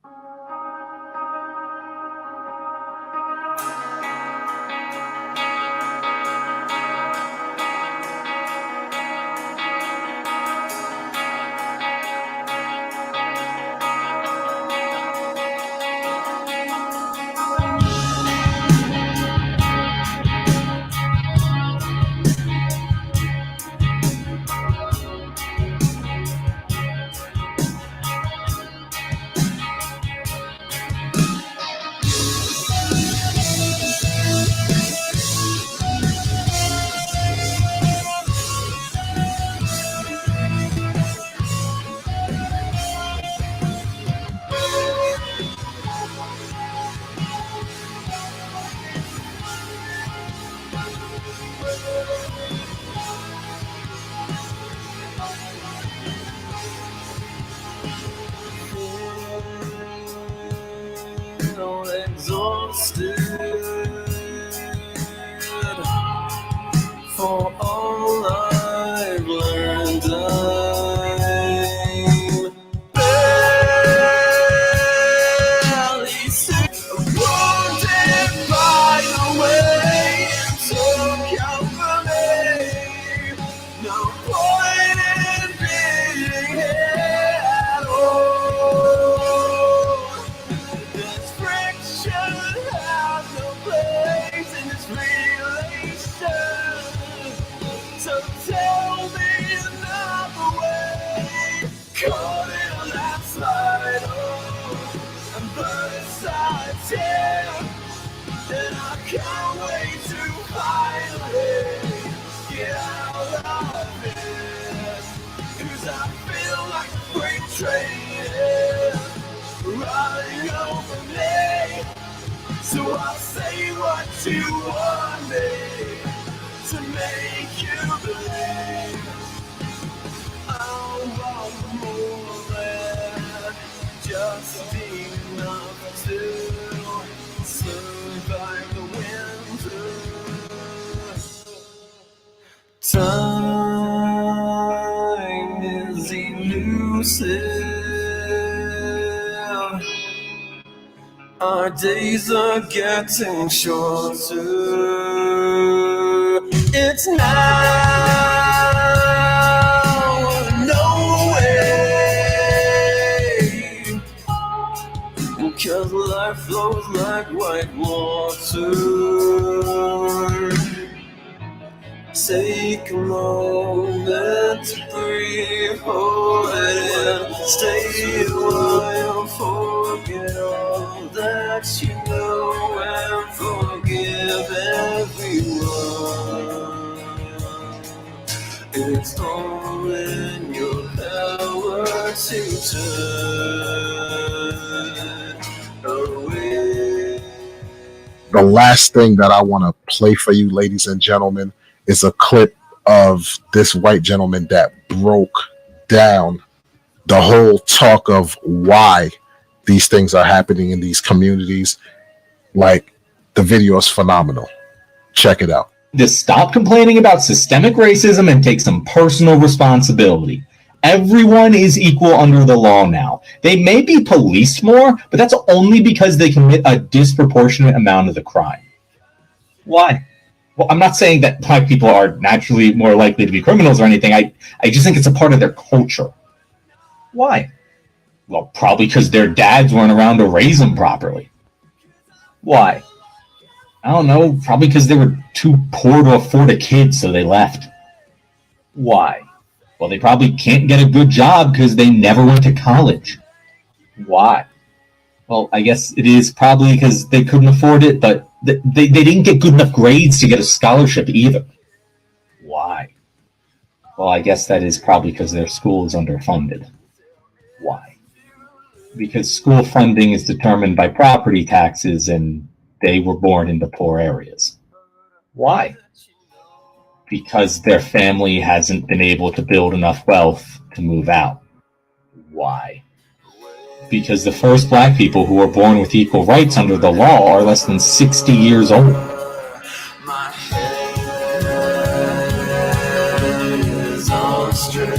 Feel exhausted for all I've learned. I'm barely wounded by the way you took company. No point in being here at all. This friction has no place in this relation. So tell me another way. Caught in a landslide, and burnside tear. And I can't wait to finally get out of it. 'Cause I feel like a freight train running over me. So I'll say what you want me to make you believe. I'll want more than just enough to survive the winter. Time is elusive. Our days are getting shorter. It's now or no way. 'Cause life flows like white water. Take a moment to breathe, hold it in, stay a while, forget all that you know, and forgive everyone. It's all in your power to turn away. The last thing that I want to play for you, ladies and gentlemen, is a clip of this white gentleman that broke down the whole talk of why these things are happening in these communities. Like, the video is phenomenal. Check it out. To stop complaining about systemic racism and take some personal responsibility. Everyone is equal under the law now. They may be policed more, but that's only because they commit a disproportionate amount of the crime. Why? Well, I'm not saying that black people are naturally more likely to be criminals or anything. I just think it's a part of their culture. Why? Well, probably because their dads weren't around to raise them properly. Why? I don't know. Probably because they were too poor to afford a kid, so they left. Why? Well, they probably can't get a good job because they never went to college. Why? Well, I guess it is probably because they couldn't afford it, but they didn't get good enough grades to get a scholarship either. Why? Well, I guess that is probably because their school is underfunded. Why? Because school funding is determined by property taxes and they were born into poor areas. Why? Because their family hasn't been able to build enough wealth to move out. Why? Because the first black people who were born with equal rights under the law are less than 60 years old. My head is on straight.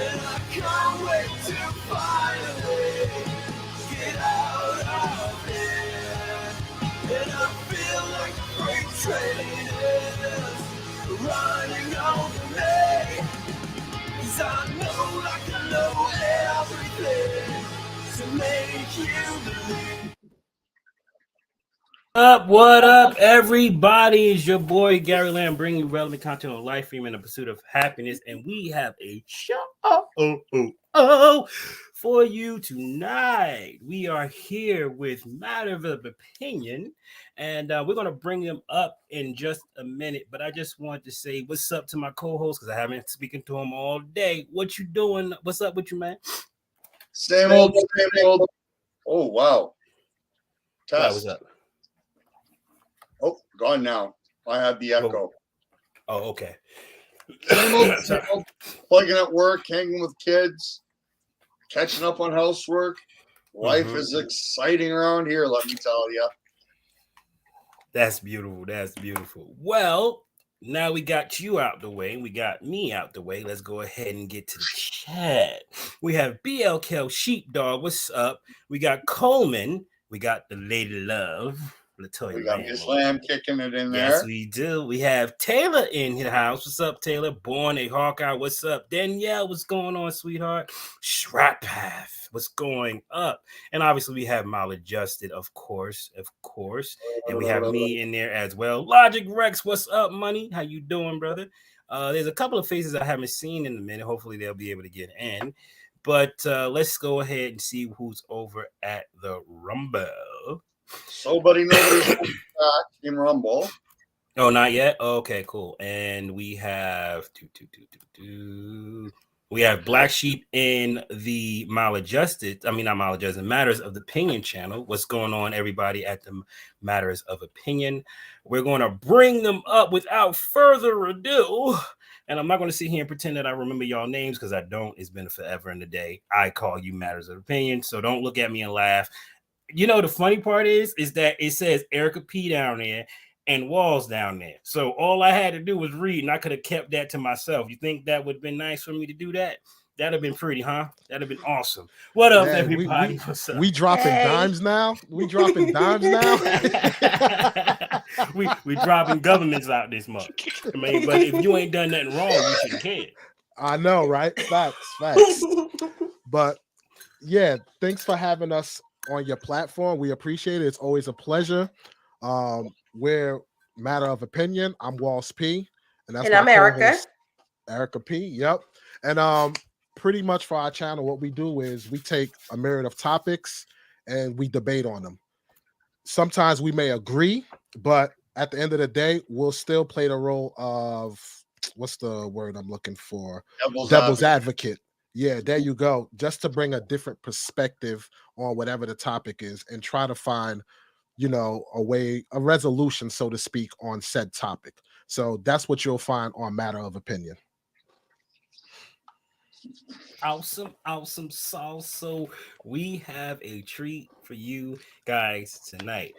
And I can't wait to finally get out of here. And I feel like freight trains running over me. 'Cause I know like I know everything to make you believe. What up, everybody? It's your boy Gary Lamb bringing you relevant content on life stream in the pursuit of happiness, and we have a show for you tonight. We are here with Matter of Opinion, and we're going to bring them up in just a minute. But I just want to say what's up to my co-host because I haven't been speaking to him all day. What you doing? What's up with you, man? Same old. Oh wow! Test. What's up? Oh, gone now. I have the echo. Oh, okay. Same old, plugging at work, hanging with kids, catching up on housework. Life is exciting around here, let me tell you. That's beautiful. That's beautiful. Well, now we got you out the way. We got me out the way. Let's go ahead and get to the chat. We have BLK Sheepdog. What's up? We got Coleman. We got the Lady Love. Latoya We got Randall. Islam kicking it in there. Yes, we do. We have Taylor in the house. What's up, Taylor? Born a Hawkeye. What's up? Danielle, what's going on, sweetheart? Shrapath, what's going up? And obviously, we have Maladjusted, of course. And we have me in there as well. Logic Rex, what's up, money? How you doing, brother? There's a couple of faces I haven't seen in a minute. Hopefully, they'll be able to get in. But let's go ahead and see who's over at the Rumble. Nobody's Team Rumble. Oh, not yet. Okay, cool. And we have we have Black Sheep in the Maladjusted. I mean, not Maladjusted. Matters of Opinion channel. What's going on, everybody, at the Matters of Opinion? We're going to bring them up without further ado. And I'm not going to sit here and pretend that I remember y'all names because I don't. It's been forever in the day. I call you Matters of Opinion, so don't look at me and laugh. You know, the funny part is that it says Erica P down there and Walls down there. So all I had to do was read, and I could have kept that to myself. You think that would have been nice for me to do that? That'd have been pretty, huh? That'd have been awesome. What up, everybody? What's up? We dropping dimes now? We dropping dimes now? we dropping governments out this month. I mean, but if you ain't done nothing wrong, you shouldn't care. I know, right? Facts. But yeah, thanks for having us on your platform. We appreciate it. It's always a pleasure. We're Matter of Opinion. I'm Walls P, and I'm Erica. Erica P. Yep. And pretty much for our channel, what we do is we take a myriad of topics and we debate on them. Sometimes we may agree, but at the end of the day, we'll still play the role of what's the word I'm looking for? Devil's advocate. Yeah, there you go. Just to bring a different perspective on whatever the topic is and try to find, a resolution, so to speak, on said topic. So that's what you'll find on Matter of Opinion. Awesome sauce. So we have a treat for you guys tonight.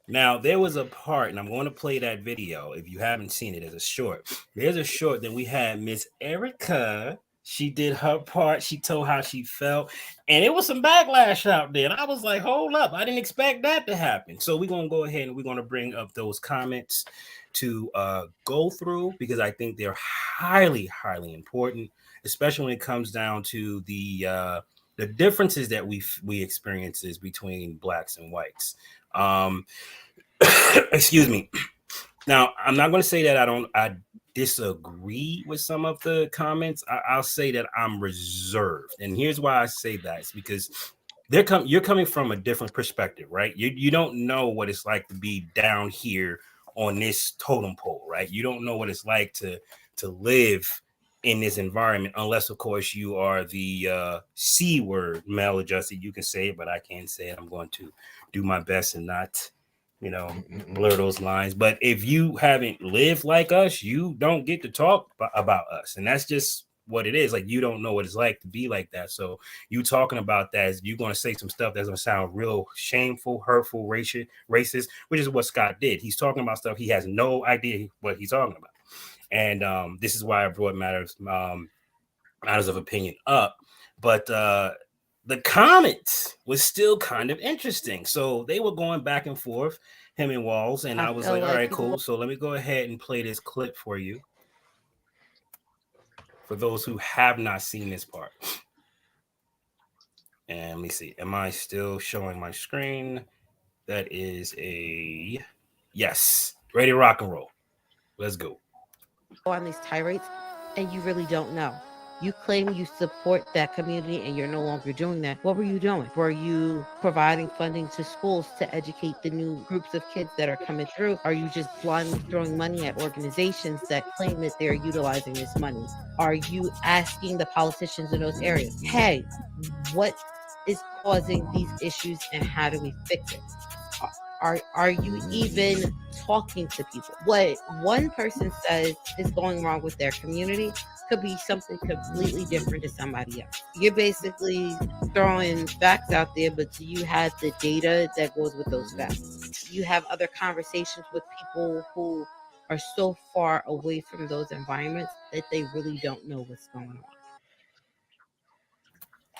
Now, there was a part, and I'm going to play that video if you haven't seen it as a short. There's a short that we had Miss Erica. She did her part. She told how she felt. And it was some backlash out there. And I was like, hold up. I didn't expect that to happen. So we're going to go ahead and we're going to bring up those comments to go through because I think they're highly, highly important, especially when it comes down to the differences that we experiences between blacks and whites. Excuse me. Now, I'm not going to say that I disagree with some of the comments. I'll say that I'm reserved. And here's why I say that. It's because you're coming from a different perspective, right? You don't know what it's like to be down here on this totem pole, right? You don't know what it's like to live in this environment, unless, of course, you are the C word, maladjusted. You can say it, but I can't say it. I'm going to do my best and not blur those lines. But if you haven't lived like us, you don't get to talk about us. And that's just what it is. Like, you don't know what it's like to be like that. So you talking about that, you're going to say some stuff that's going to sound real shameful, hurtful, racist, which is what Scott did. He's talking about stuff he has no idea what he's talking about. And this is why I brought Matters matters of opinion up, but the comments was still kind of interesting. So they were going back and forth, him and Walls, and I was like, all right, cool. So let me go ahead and play this clip for you. For those who have not seen this part. And let me see. Am I still showing my screen? That is a yes. Ready to rock and roll. Let's go. On these tirades, and you really don't know. You claim you support that community and you're no longer doing that. What were you doing? Were you providing funding to schools to educate the new groups of kids that are coming through? Are you just blindly throwing money at organizations that claim that they're utilizing this money? Are you asking the politicians in those areas, hey, what is causing these issues and how do we fix it? Are you even talking to people? What one person says is going wrong with their community could be something completely different to somebody else. You're basically throwing facts out there, but do you have the data that goes with those facts? You have other conversations with people who are so far away from those environments that they really don't know what's going on.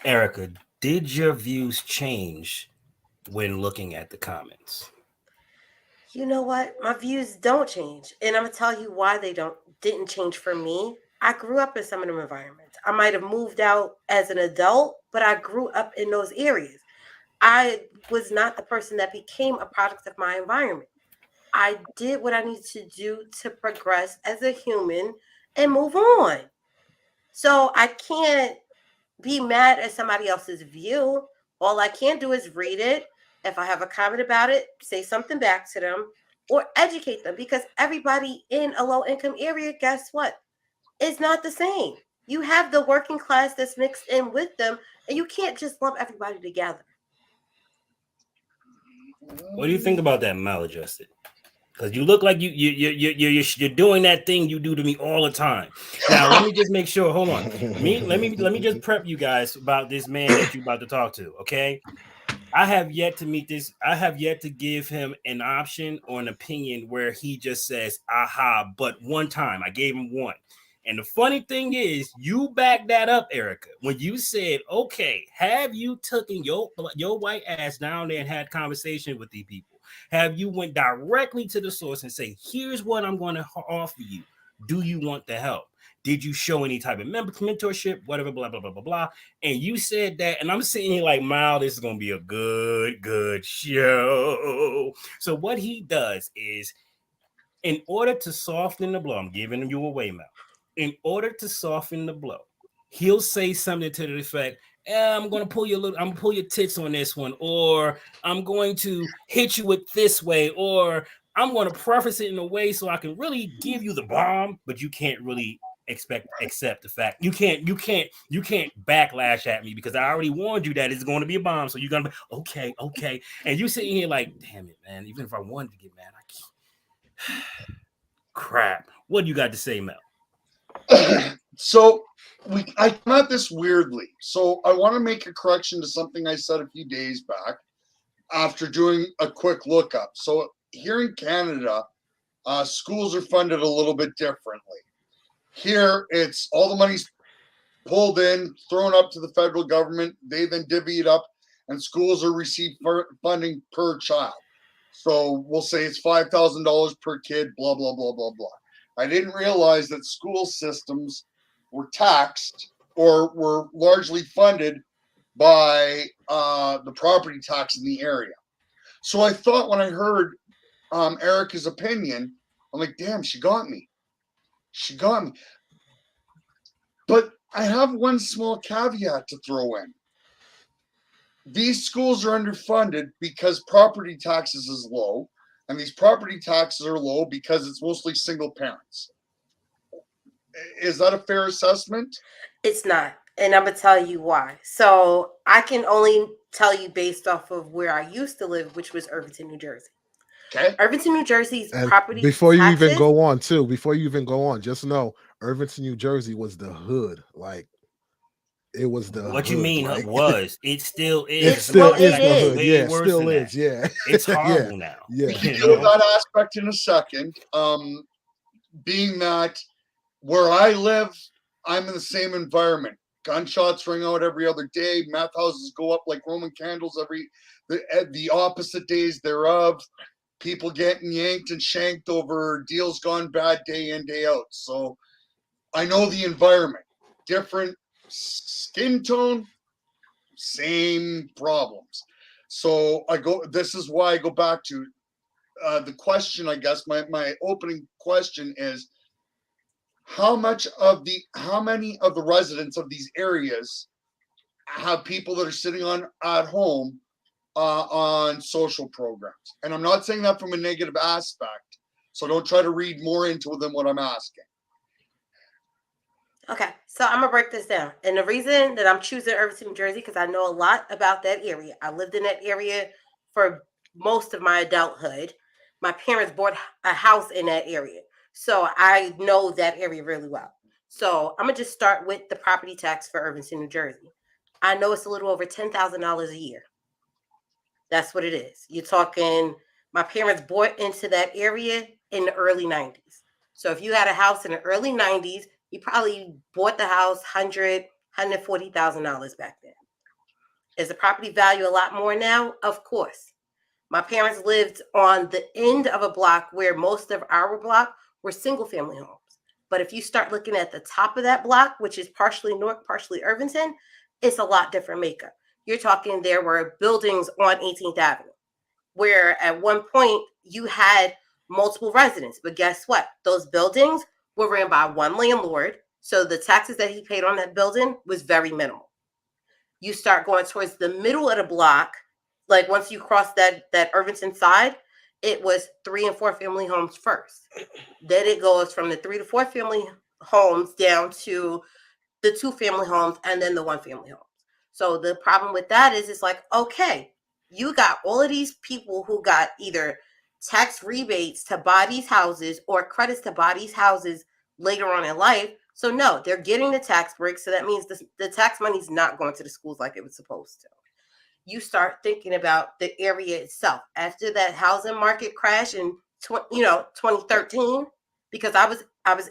Erica, did your views change when looking at the comments? You know what? My views don't change. And I'm going to tell you why they didn't change for me. I grew up in some of them environments. I might have moved out as an adult, but I grew up in those areas. I was not the person that became a product of my environment. I did what I needed to do to progress as a human and move on. So I can't be mad at somebody else's view. All I can do is read it. If I have a comment about it, say something back to them or educate them, because everybody in a low income area, guess what? It's not the same. You have the working class that's mixed in with them, and you can't just lump everybody together. What do you think about that, Maladjusted? Because you look like you're doing that thing you do to me all the time. Now let me just make sure. Hold on. Let me just prep you guys about this man that you're about to talk to. Okay. I have yet to meet this. I have yet to give him an option or an opinion where he just says, aha, but one time I gave him one. And the funny thing is, you backed that up, Erica, when you said, okay, have you taken your white ass down there and had conversation with these people? Have you went directly to the source and say, here's what I'm going to offer you. Do you want the help? Did you show any type of mentorship, whatever, blah, blah, blah, blah, blah. And you said that, and I'm sitting here like, Mal, this is going to be a good show. So what he does is, in order to soften the blow, I'm giving you away, Mal. In order to soften the blow, he'll say something to the effect, I'm going to pull your tits on this one, or I'm going to hit you with this way, or I'm going to preface it in a way so I can really give you the bomb, but you can't really accept the fact. You can't backlash at me because I already warned you that it's going to be a bomb. So you're going to be okay. And you sitting here like, damn it, man, even if I wanted to get mad, I can't. Crap. What do you got to say, Mel? So I come at this weirdly. So I want to make a correction to something I said a few days back after doing a quick lookup. So here in Canada, schools are funded a little bit differently. Here, it's all the money's pulled in, thrown up to the federal government. They then divvy it up, and schools are receiving funding per child. So we'll say it's $5,000 per kid, blah, blah, blah, blah, blah. I didn't realize that school systems were taxed or were largely funded by the property tax in the area. So I thought when I heard Erica's opinion, I'm like, damn, she got me. But I have one small caveat to throw in. These schools are underfunded because property taxes is low, and these property taxes are low because it's mostly single parents. Is that a fair assessment? It's not. And I'm going to tell you why. So I can only tell you based off of where I used to live, which was Irvington, New Jersey. Okay. Irvington, New Jersey's And property before you taxes, even go on, just know Irvington, New Jersey was the hood. Like, it was the what hood, you mean like, it still is. It still is the hood. Way Yeah, worse still than is. that. Yeah. It's horrible now. Yeah. We can deal with that aspect in a second. Being that where I live I'm in the same environment. Gunshots ring out every other day. Meth houses go up like Roman candles the opposite days thereof. People getting yanked and shanked over deals gone bad day in, day out. So I know the environment. Different skin tone, same problems. So this is why I go back to the question, I guess, my opening question is, how many of the residents of these areas have people that are sitting at home on social programs? And I'm not saying that from a negative aspect, so don't try to read more into it than what I'm asking. Okay, so I'm gonna break this down. And the reason that I'm choosing Irvington, New Jersey, because I know a lot about that area. I lived in that area for most of my adulthood. My parents bought a house in that area, so I know that area really well. So I'm gonna just start with the property tax for Irvington, New Jersey. I know it's a little over $10,000 a year. That's what it is. You're talking, my parents bought into that area in the early 90s. So if you had a house in the early 90s, you probably bought the house $140,000 back then. Is the property value a lot more now? Of course. My parents lived on the end of a block where most of our block were single family homes. But if you start looking at the top of that block, which is partially Newark, partially Irvington, it's a lot different makeup. You're talking there were buildings on 18th Avenue, where at one point you had multiple residents. But guess what? Those buildings were ran by one landlord. So the taxes that he paid on that building was very minimal. You start going towards the middle of the block, like once you cross that Irvington side, it was 3 and 4 family homes first. Then it goes from the 3 to 4 family homes down to the 2 family homes and then the 1 family homes. So the problem with that is it's like, okay, you got all of these people who got either tax rebates to buy these houses or credits to buy these houses later on in life. So no, they're getting the tax break. So that means the tax money is not going to the schools like it was supposed to. You start thinking about the area itself. After that housing market crash in 2013, because I was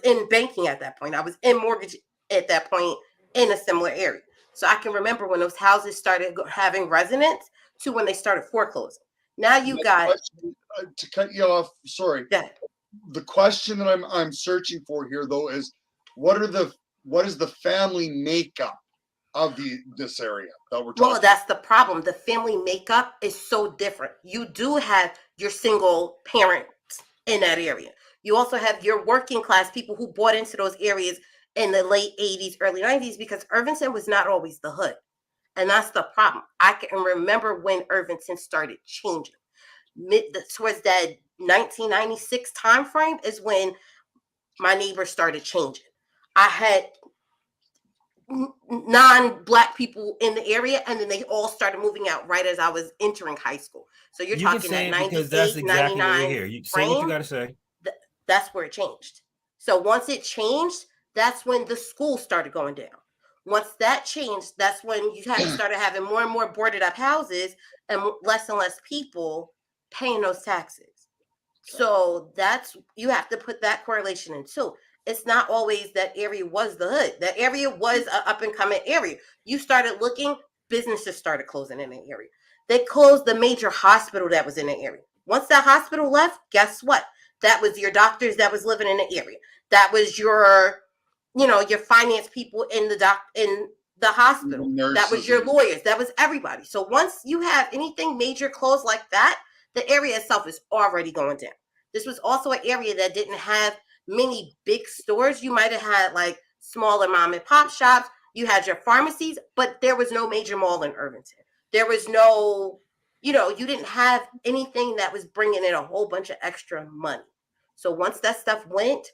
in banking at that point. I was in mortgage at that point in a similar area. So I can remember when those houses started having residents to when they started foreclosing. Now you got to cut you off. Sorry. Yeah. The question that I'm searching for here though is what is the family makeup of this area that we're talking? Well, that's the problem. The family makeup is so different. You do have your single parents in that area. You also have your working class people who bought into those areas in the late 80s, early 90s, because Irvington was not always the hood. And that's the problem. I can remember when Irvington started changing. Towards that 1996 time frame is when my neighbors started changing. I had non-Black people in the area, and then they all started moving out right as I was entering high school. So you're talking that 98, because that's exactly 99 what you say what you got to say. That's where it changed. So once it changed, that's when the school started going down. Once that changed, that's when you started having more and more boarded up houses and less people paying those taxes. So you have to put that correlation in too. It's not always that area was the hood. That area was an up and coming area. You started looking, businesses started closing in the area. They closed the major hospital that was in the area. Once that hospital left, guess what? That was your doctors that was living in the area. That was your finance people in the hospital. That was your lawyers. That was everybody. So once you have anything major closed like that, the area itself is already going down. This was also an area that didn't have many big stores. You might have had like smaller mom and pop shops. You had your pharmacies, but there was no major mall in Irvington. There was no, you didn't have anything that was bringing in a whole bunch of extra money. So once that stuff went,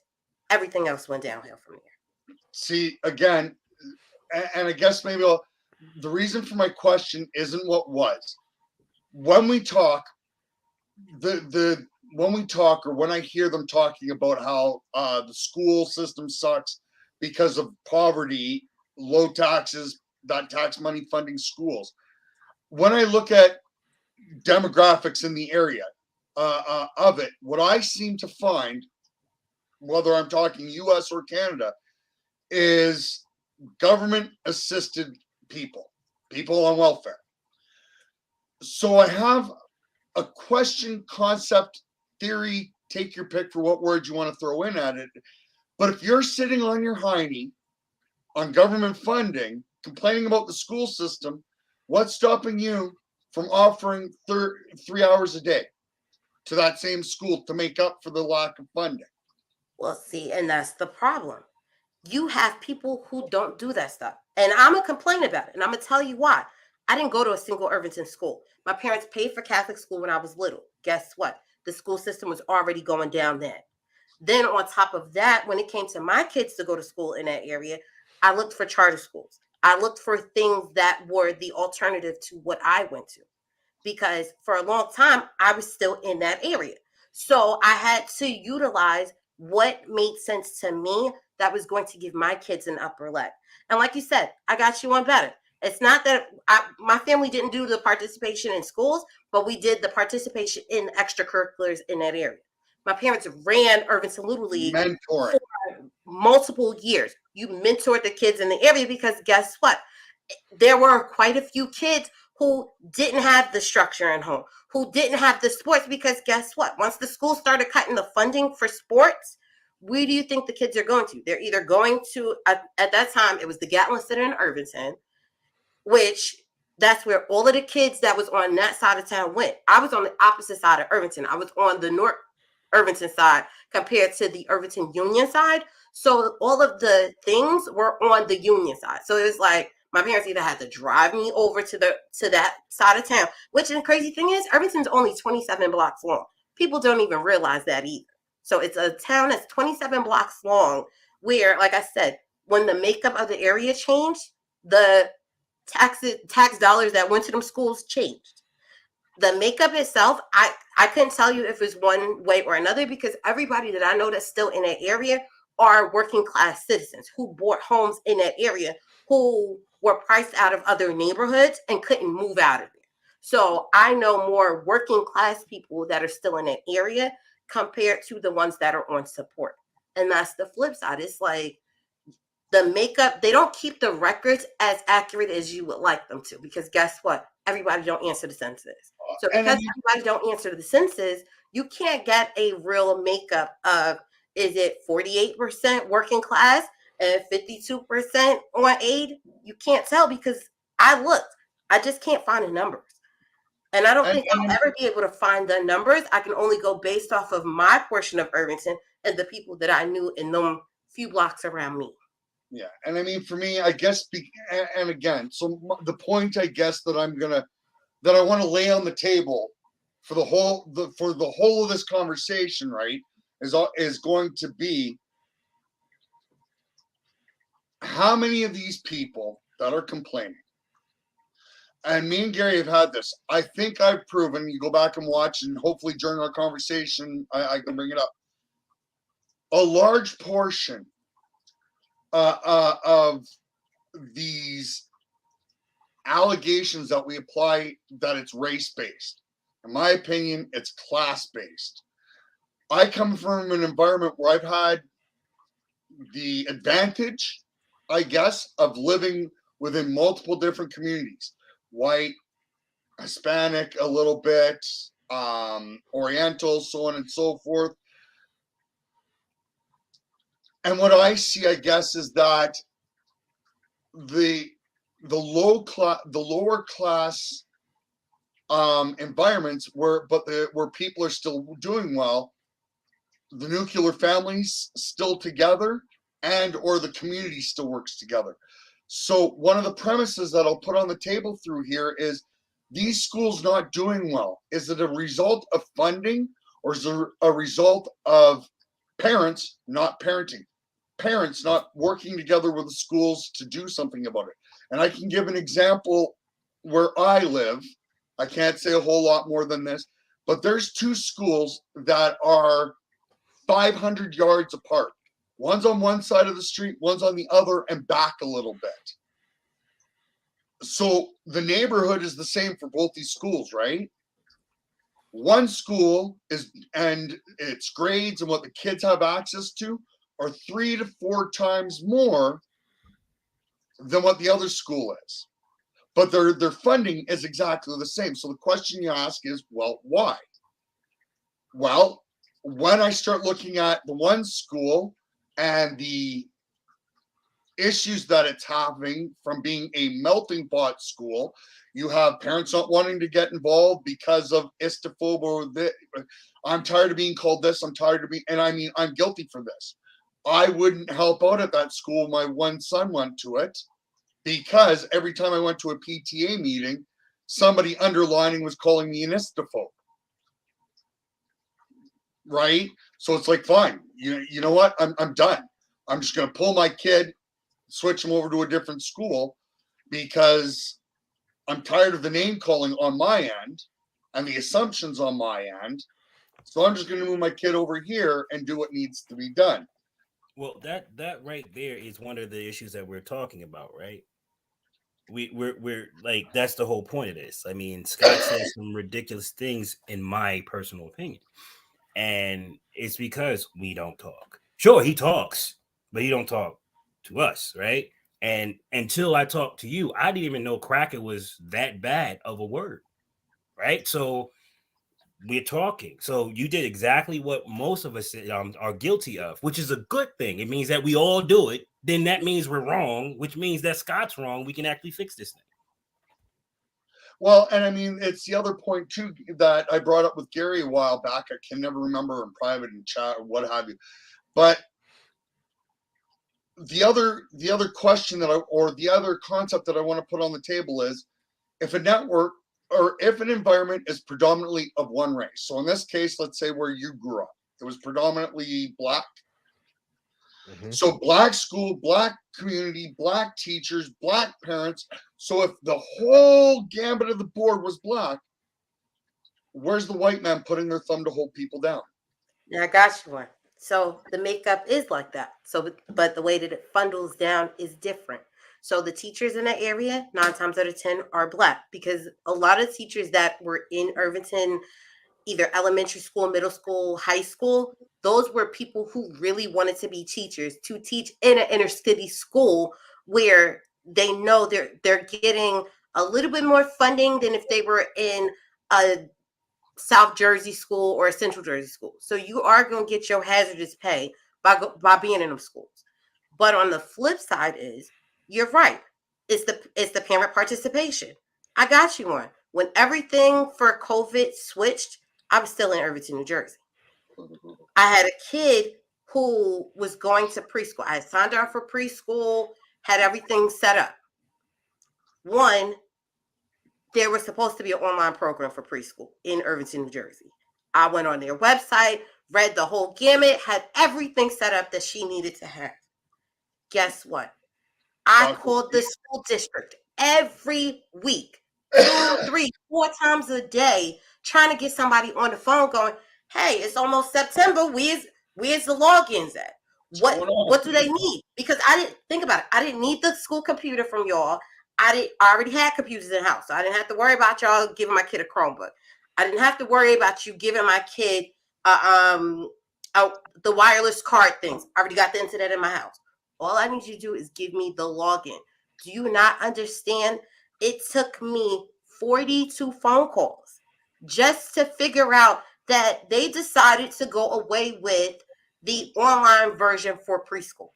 everything else went downhill from there. See, again, and I guess maybe the reason for my question isn't what was. When we talk, or when I hear them talking about how the school system sucks because of poverty, low taxes, that tax money funding schools. When I look at demographics in the area of it, what I seem to find, whether I'm talking US or Canada, is government assisted people on welfare. So I have a question, concept, theory, take your pick for what word you want to throw in at it. But if you're sitting on your hiney on government funding, complaining about the school system, what's stopping you from offering 3 hours a day to that same school to make up for the lack of funding? Well, see, and that's the problem. You have people who don't do that stuff. And I'm going to complain about it. And I'm going to tell you why. I didn't go to a single Irvington school. My parents paid for Catholic school when I was little. Guess what? The school system was already going down then. Then on top of that, when it came to my kids to go to school in that area, I looked for charter schools. I looked for things that were the alternative to what I went to. Because for a long time, I was still in that area. So I had to utilize what made sense to me that was going to give my kids an upper leg. And like you said, I got you one better. It's not that my family didn't do the participation in schools, but we did the participation in extracurriculars in that area. My parents ran Irvington Little League for multiple years. You mentored the kids in the area because guess what? There were quite a few kids who didn't have the structure in home, who didn't have the sports because guess what? Once the school started cutting the funding for sports, where do you think the kids are going to? They're either going to, at that time, it was the Gatlin Center in Irvington, which that's where all of the kids that was on that side of town went. I was on the opposite side of Irvington. I was on the North Irvington side compared to the Irvington Union side. So all of the things were on the Union side. So it was like my parents either had to drive me over to that side of town, which the crazy thing is Irvington's only 27 blocks long. People don't even realize that either. So it's a town that's 27 blocks long where, like I said, when the makeup of the area changed, the tax dollars that went to them schools changed. The makeup itself, I couldn't tell you if it's one way or another because everybody that I know that's still in that area are working class citizens who bought homes in that area, who were priced out of other neighborhoods and couldn't move out of there. So I know more working class people that are still in that area compared to the ones that are on support. And that's the flip side. It's like the makeup, they don't keep the records as accurate as you would like them to because guess what? Everybody don't answer the census. So because everybody don't answer the census, you can't get a real makeup of, is it 48% working class and 52% on aid? You can't tell because I looked. I just can't find the numbers. And I don't think I'll ever be able to find the numbers. I can only go based off of my portion of Irvington and the people that I knew in them few blocks around me. Yeah. And I mean, for me, I guess, and again, so the point, I guess, that I want to lay on the table for the whole of this conversation, right, is going to be how many of these people that are complaining, and me and Gary have had this, I think I've proven, you go back and watch, and hopefully during our conversation, I can bring it up. A large portion of these allegations that we apply that it's race-based. In my opinion, it's class-based. I come from an environment where I've had the advantage, I guess, of living within multiple different communities. White, Hispanic a little bit, Oriental, so on and so forth. And what I see, I guess, is that the lower class environments where people are still doing well, the nuclear families still together, and or the community still works together. So one of the premises that I'll put on the table through here is these schools not doing well. Is it a result of funding, or is it a result of parents not parenting? Parents not working together with the schools to do something about it. And I can give an example where I live. I can't say a whole lot more than this, but there's two schools that are 500 yards apart. One's on one side of the street, one's on the other, and back a little bit. So the neighborhood is the same for both these schools, right? One school is, and its grades and what the kids have access to are 3 to 4 times more than what the other school is. But their funding is exactly the same. So the question you ask is, well, why? Well, when I start looking at the one school and the issues that it's having from being a melting pot school, you have parents not wanting to get involved because of istophobia. I'm tired of being called this. I'm tired of being, and I mean, I'm guilty for this. I wouldn't help out at that school. My one son went to it because every time I went to a PTA meeting, somebody underlining was calling me an istophobe. Right? So it's like, fine. You know what? I'm done. I'm just going to pull my kid, switch him over to a different school because I'm tired of the name calling on my end and the assumptions on my end. So I'm just going to move my kid over here and do what needs to be done. Well, that right there is one of the issues that we're talking about, right? We're like, that's the whole point of this. I mean, Scott says some ridiculous things in my personal opinion, and it's because we don't talk. Sure, he talks, but he don't talk to us, right? And until I talked to you, I didn't even know cracker was that bad of a word, right? So we're talking. So you did exactly what most of us are guilty of, which is a good thing. It means that we all do it. Then that means we're wrong, which means that Scott's wrong. We can actually fix this thing. Well, and I mean, it's the other point too that I brought up with Gary a while back. I can never remember in private and chat or what have you. But the other question or the other concept that I want to put on the table is, if a network or if an environment is predominantly of one race. So in this case, let's say where you grew up, it was predominantly Black. Mm-hmm. So Black school, Black community, Black teachers, Black parents. So if the whole gambit of the board was Black, where's the white man putting their thumb to hold people down? Yeah, I got you one. So the makeup is like that. So, but the way that it funnels down is different. So the teachers in that area, 9 times out of 10, are Black, because a lot of teachers that were in Irvington, either elementary school, middle school, high school, those were people who really wanted to be teachers, to teach in an inner city school where they know they're getting a little bit more funding than if they were in a South Jersey school or a Central Jersey school. So you are going to get your hazardous pay by being in them schools. But on the flip side is, you're right. It's the parent participation. I got you one. When everything for COVID switched, I was still in Irvington, New Jersey. I had a kid who was going to preschool. I had signed her up for preschool, had everything set up. One, there was supposed to be an online program for preschool in Irvington, New Jersey. I went on their website, read the whole gamut, had everything set up that she needed to have. Guess what? I called the school district every week, 2, 3, 4 times a day, trying to get somebody on the phone going, hey, it's almost September. Where's the logins at? What do they need? Because I didn't think about it. I didn't need the school computer from y'all. I already had computers in the house. So I didn't have to worry about y'all giving my kid a Chromebook. I didn't have to worry about you giving my kid the wireless card things. I already got the internet in my house. All I need you to do is give me the login. Do you not understand? It took me 42 phone calls just to figure out that they decided to go away with the online version for preschool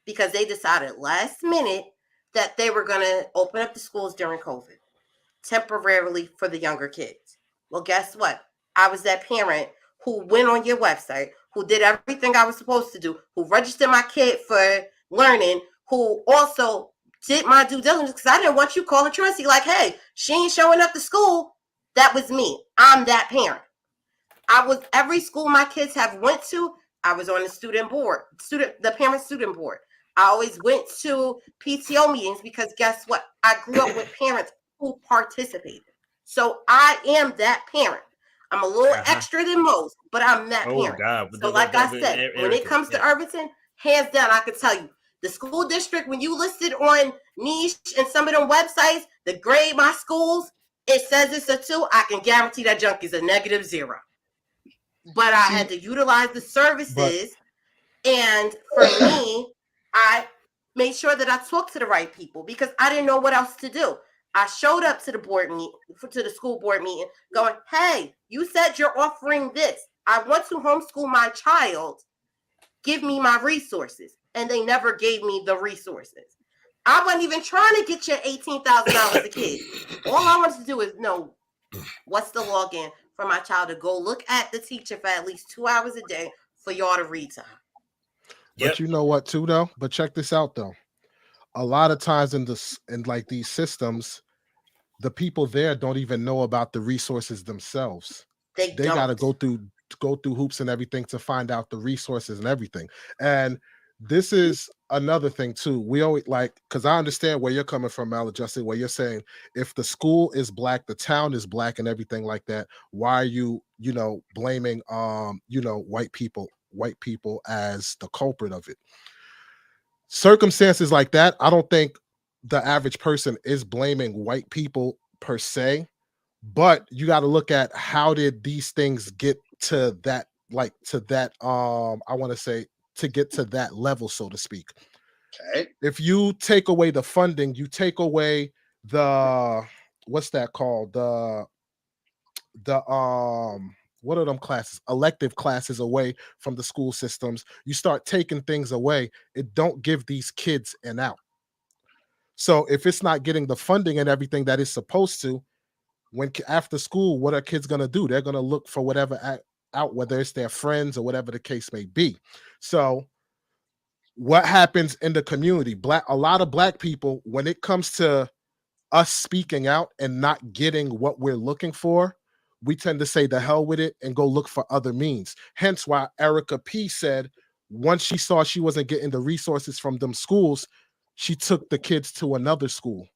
because they decided last minute that they were going to open up the schools during COVID temporarily for the younger kids. Well, guess what? I was that parent who went on your website, who did everything I was supposed to do, who registered my kid for learning, who also did my due diligence because I didn't want you calling Tracy like, hey, she ain't showing up to school. That was me. I'm that parent. I was every school my kids have went to. I was on the the parent student board. I always went to PTO meetings because guess what? I grew up with parents who participated. So I am that parent. I'm a little extra than most, but I'm that parent. God. So like I said, when it comes to Irvington, hands down, I can tell you, the school district, when you listed on Niche and some of them websites, the grade my schools, it says it's a 2. I can guarantee that junk is a -0. But I had to utilize the services And for me, I made sure that I talked to the right people because I didn't know what else to do. I showed up to the board meeting, to the school board meeting, going, "Hey, you said you're offering this. I want to homeschool my child. Give me my resources." And they never gave me the resources. I wasn't even trying to get your $18,000 a kid. All I wanted to do is know what's the login for my child to go look at the teacher for at least 2 hours a day for y'all to read to her. But you know what, too, though? But check this out, though. A lot of times in like these systems, the people there don't even know about the resources themselves. They got to go through hoops and everything to find out the resources and everything. And this is another thing too. We always because I understand where you're coming from, Maladjusted, where you're saying if the school is black, the town is black and everything like that, why are you blaming white people as the culprit of it? Circumstances like that, I don't think the average person is blaming white people per se, but you got to look at how did these things get to that, I want to say, to get to that level, so to speak. Okay. If you take away the funding, you take away the what's that called? The what are them classes? Elective classes away from the school systems. You start taking things away, it don't give these kids an out. So if it's not getting the funding and everything that it's supposed to, when after school, what are kids gonna do? They're gonna look for whatever out, whether it's their friends or whatever the case may be. So what happens in the community? A lot of black people, when it comes to us speaking out and not getting what we're looking for, we tend to say the hell with it and go look for other means. Hence why Erica P said once she saw she wasn't getting the resources from them schools, she took the kids to another school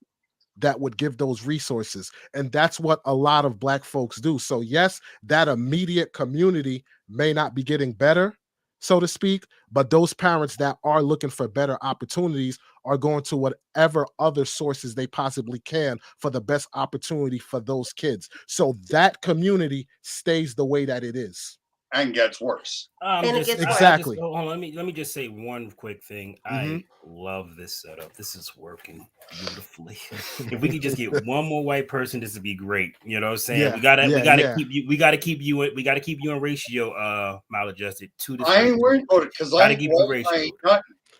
that would give those resources. And that's what a lot of black folks do. So yes, that immediate community may not be getting better, so to speak, but those parents that are looking for better opportunities are going to whatever other sources they possibly can for the best opportunity for those kids. So that community stays the way that it is. And gets worse. Exactly. Hold on, let me just say one quick thing. I love this setup. This is working beautifully. If we could just get one more white person, this would be great. You know what I'm saying? Yeah, we gotta keep you in ratio, Maladjusted 2 to 3. I ain't worried about it because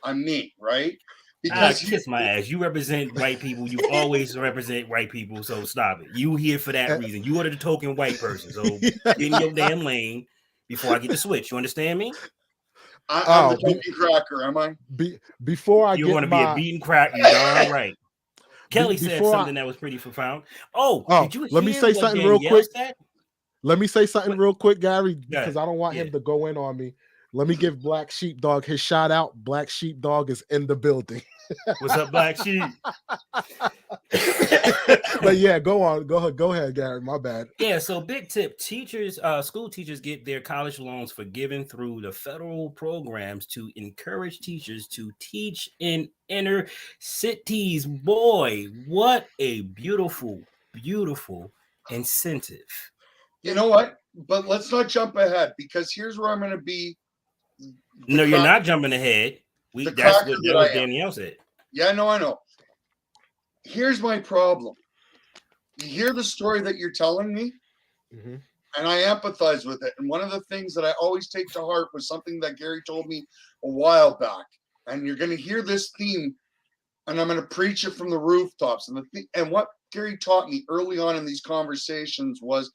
I'm me, right? Because kiss my ass. You represent white people. You always represent white people. So stop it. You here for that reason. You are the token white person. So get in your damn lane before I get the switch. You understand me? I'm the token cracker, am I? Before you want to be a beaten crack, you're darn right. Kelly said something that was pretty profound. Did you hear let me say something real quick? Let me say something real quick, Gary, because I don't want him to go in on me. Let me give Black Sheepdog his shout out. Black Sheepdog is in the building. What's up, Black Sheep? But yeah, go ahead, Gary. My bad. Yeah, so big tip: teachers, school teachers get their college loans forgiven through the federal programs to encourage teachers to teach in inner cities. Boy, what a beautiful, beautiful incentive. You know what? But let's not jump ahead because here's where I'm going to be. No, you're not jumping ahead. That's what Danielle said. Yeah, no, I know. Here's my problem. You hear the story that you're telling me, and I empathize with it. And one of the things that I always take to heart was something that Gary told me a while back. And you're going to hear this theme, and I'm going to preach it from the rooftops. And what Gary taught me early on in these conversations was,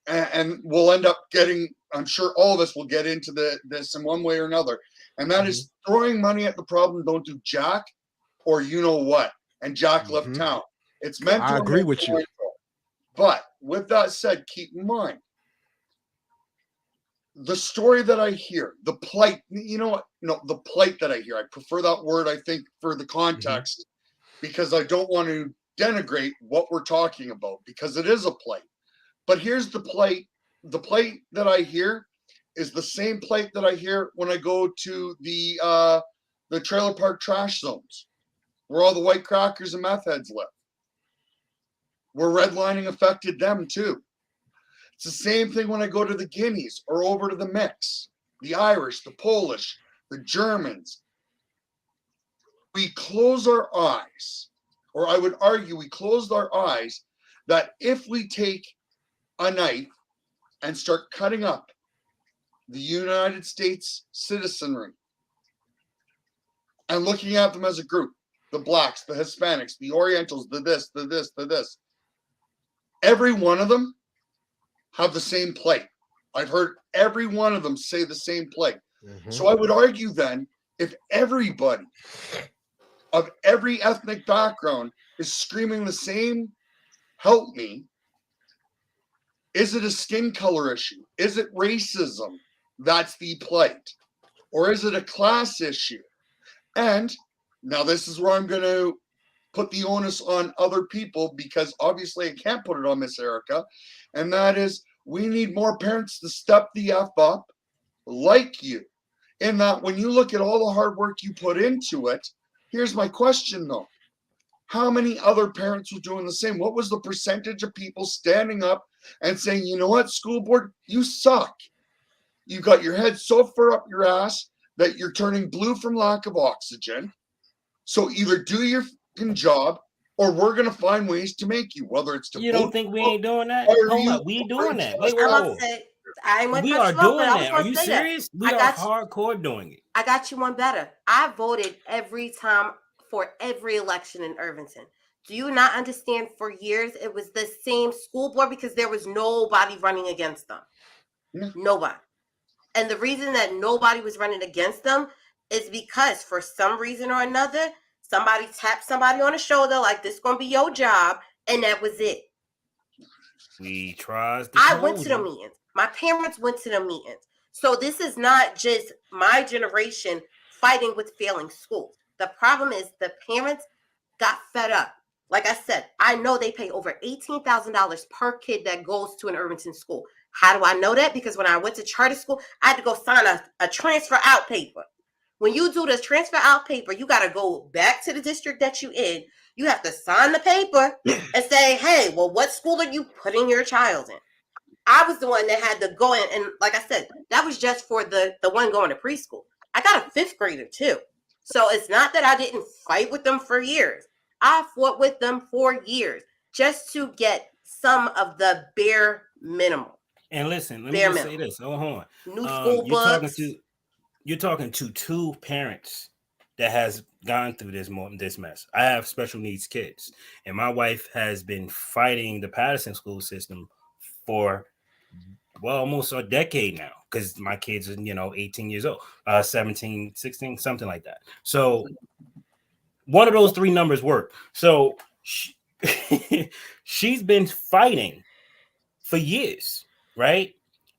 and we'll end up getting, I'm sure all of us will get into this in one way or another, and that is throwing money at the problem. Don't do jack, or you know what, and Jack left town. It's meant to. I agree with you. But with that said, keep in mind the story that I hear, the plight. You know what? No, the plight that I hear. I prefer that word, I think, for the context, because I don't want to denigrate what we're talking about, because it is a plight. But here's the plight. The plight that I hear is the same plight that I hear when I go to the trailer park trash zones, where all the white crackers and meth heads live, where redlining affected them too. It's the same thing when I go to the Guineas or over to the Mix, the Irish, the Polish, the Germans, we close our eyes, or I would argue we closed our eyes, that if we take a knife and start cutting up the United States citizenry and looking at them as a group, the blacks, the Hispanics, the Orientals, the this, the this, the this, every one of them have the same plight. I've heard every one of them say the same plight. So I would argue then, if everybody of every ethnic background is screaming the same, help me, is it a skin color issue? Is it racism? That's the plight. Or is it a class issue? And now this is where I'm going to put the onus on other people, because obviously I can't put it on Miss Erica. And that is, we need more parents to step the F up like you. In that, when you look at all the hard work you put into it, here's my question though. How many other parents were doing the same? What was the percentage of people standing up and saying, you know what, school board, you suck. You got your head so far up your ass that you're turning blue from lack of oxygen. So either do your job, or we're going to find ways to make you, whether it's to You don't think we ain't doing that? Hold up, we doing that. Wait, I'm about whoa. to say, I ain't We are doing that. Are you serious? We are hardcore doing it. I got you one better. I voted every time for every election in Irvington. Do you not understand? For years, it was the same school board because there was nobody running against them. Nobody. And the reason that nobody was running against them is because for some reason or another, somebody tapped somebody on the shoulder like, this is going to be your job. And that was it. We tried. I went to the meetings. My parents went to the meetings. So this is not just my generation fighting with failing schools. The problem is the parents got fed up. Like I said, I know they pay over $18,000 per kid that goes to an Irvington school. How do I know that? Because when I went to charter school, I had to go sign a transfer out paper. When you do the transfer out paper, you got to go back to the district that you're in. You have to sign the paper and say, hey, well, what school are you putting your child in? I was the one that had to go in. And like I said, that was just for the one going to preschool. I got a fifth grader too. So it's not that I didn't fight with them for years. I fought with them for years just to get some of the bare minimum. And listen, let me just say this. Hold on. New school books. You're talking to two parents that has gone through this mess. I have special needs kids, and my wife has been fighting the Patterson school system for almost a decade now, because my kids are 18 years old, 17, 16, something like that. So one of those three numbers work. So she's been fighting for years, right?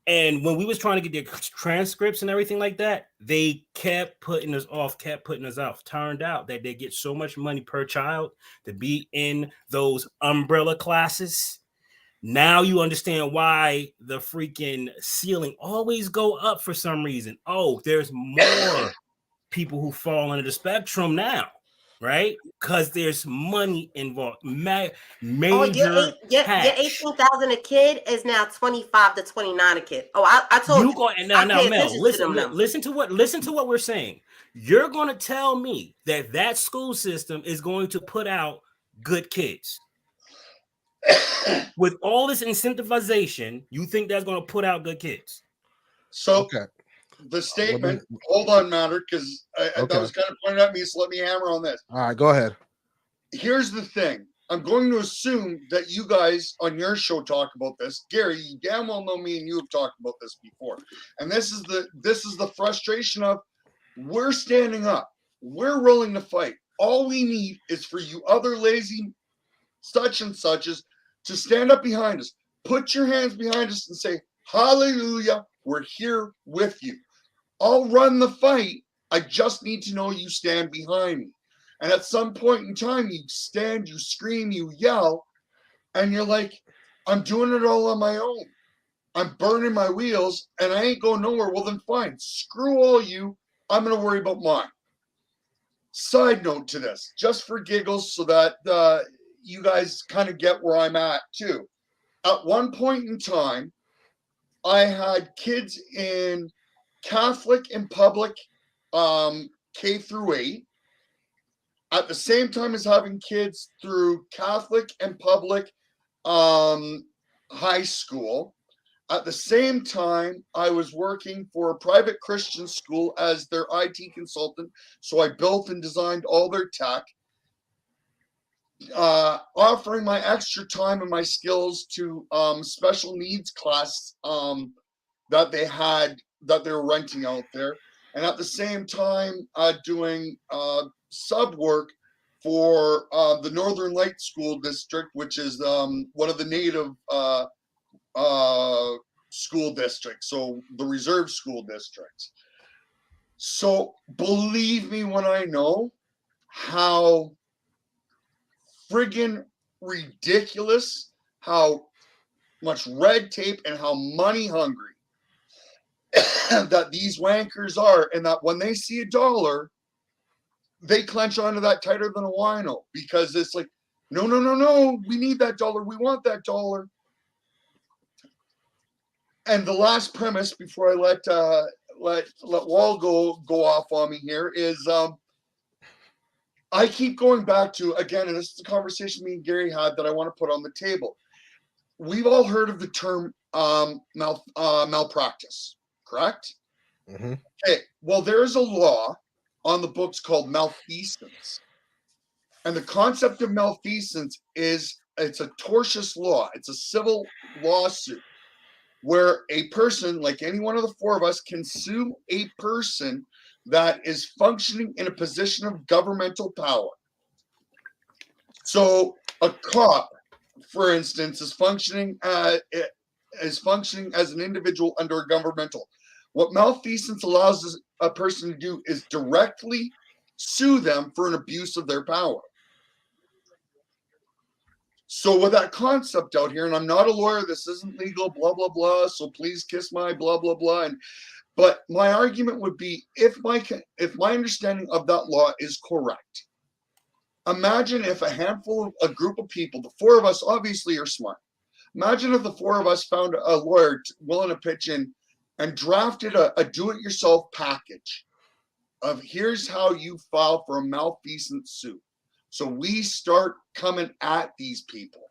And when we was trying to get their transcripts and everything like that, they kept putting us off. Turned out that they get so much money per child to be in those umbrella classes. Now you understand why the freaking ceiling always go up for some reason. Oh, there's more people who fall under the spectrum now, right? Because there's money involved. Major your 18,000 a kid is now 25 to 29 a kid. Oh, I told you. Now, Mel, listen to what we're saying. You're going to tell me that school system is going to put out good kids. With all this incentivization, you think that's going to put out good kids? So the statement, hold on, Matter, because that was kind of pointed at me, so let me hammer on this. All right, go ahead. Here's the thing. I'm going to assume that you guys on your show talk about this. Gary, you damn well know me and you have talked about this before. And this is the frustration of, we're standing up. We're willing to fight. All we need is for you other lazy such and suches to stand up behind us. Put your hands behind us and say, hallelujah, we're here with you. I'll run the fight. I just need to know you stand behind me. And at some point in time, you stand, you scream, you yell, and you're like, I'm doing it all on my own. I'm burning my wheels, and I ain't going nowhere. Well, then fine. Screw all you. I'm going to worry about mine. Side note to this, just for giggles, so that you guys kind of get where I'm at too. At one point in time, I had kids in Catholic and public K through 8, at the same time as having kids through Catholic and public high school. At the same time, I was working for a private Christian school as their IT consultant. So I built and designed all their tech, offering my extra time and my skills to special needs class that they were renting out there. And at the same time, doing sub work for the Northern Light School District, which is one of the native school districts, so the reserve school districts. So believe me when I know how friggin' ridiculous, how much red tape and how money hungry that these wankers are, and that when they see a dollar, they clench onto that tighter than a wino, because it's like, no, we need that dollar, we want that dollar. And the last premise before I let Wall go off on me here is I keep going back to, again, and this is a conversation me and Gary had that I want to put on the table. We've all heard of the term malpractice, correct? Mm-hmm. Okay, well, there's a law on the books called malfeasance. And the concept of malfeasance is, it's a tortious law. It's a civil lawsuit where a person, like any one of the four of us, can sue a person that is functioning in a position of governmental power. So a cop, for instance, is functioning as an individual under a governmental. What malfeasance allows a person to do is directly sue them for an abuse of their power. So with that concept out here, and I'm not a lawyer, this isn't legal, blah, blah, blah, so please kiss my blah, blah, blah. But my argument would be, if my understanding of that law is correct, imagine if a group of people, the four of us obviously are smart. Imagine if the four of us found a lawyer willing to pitch in and drafted a do-it-yourself package of here's how you file for a malfeasance suit. So we start coming at these people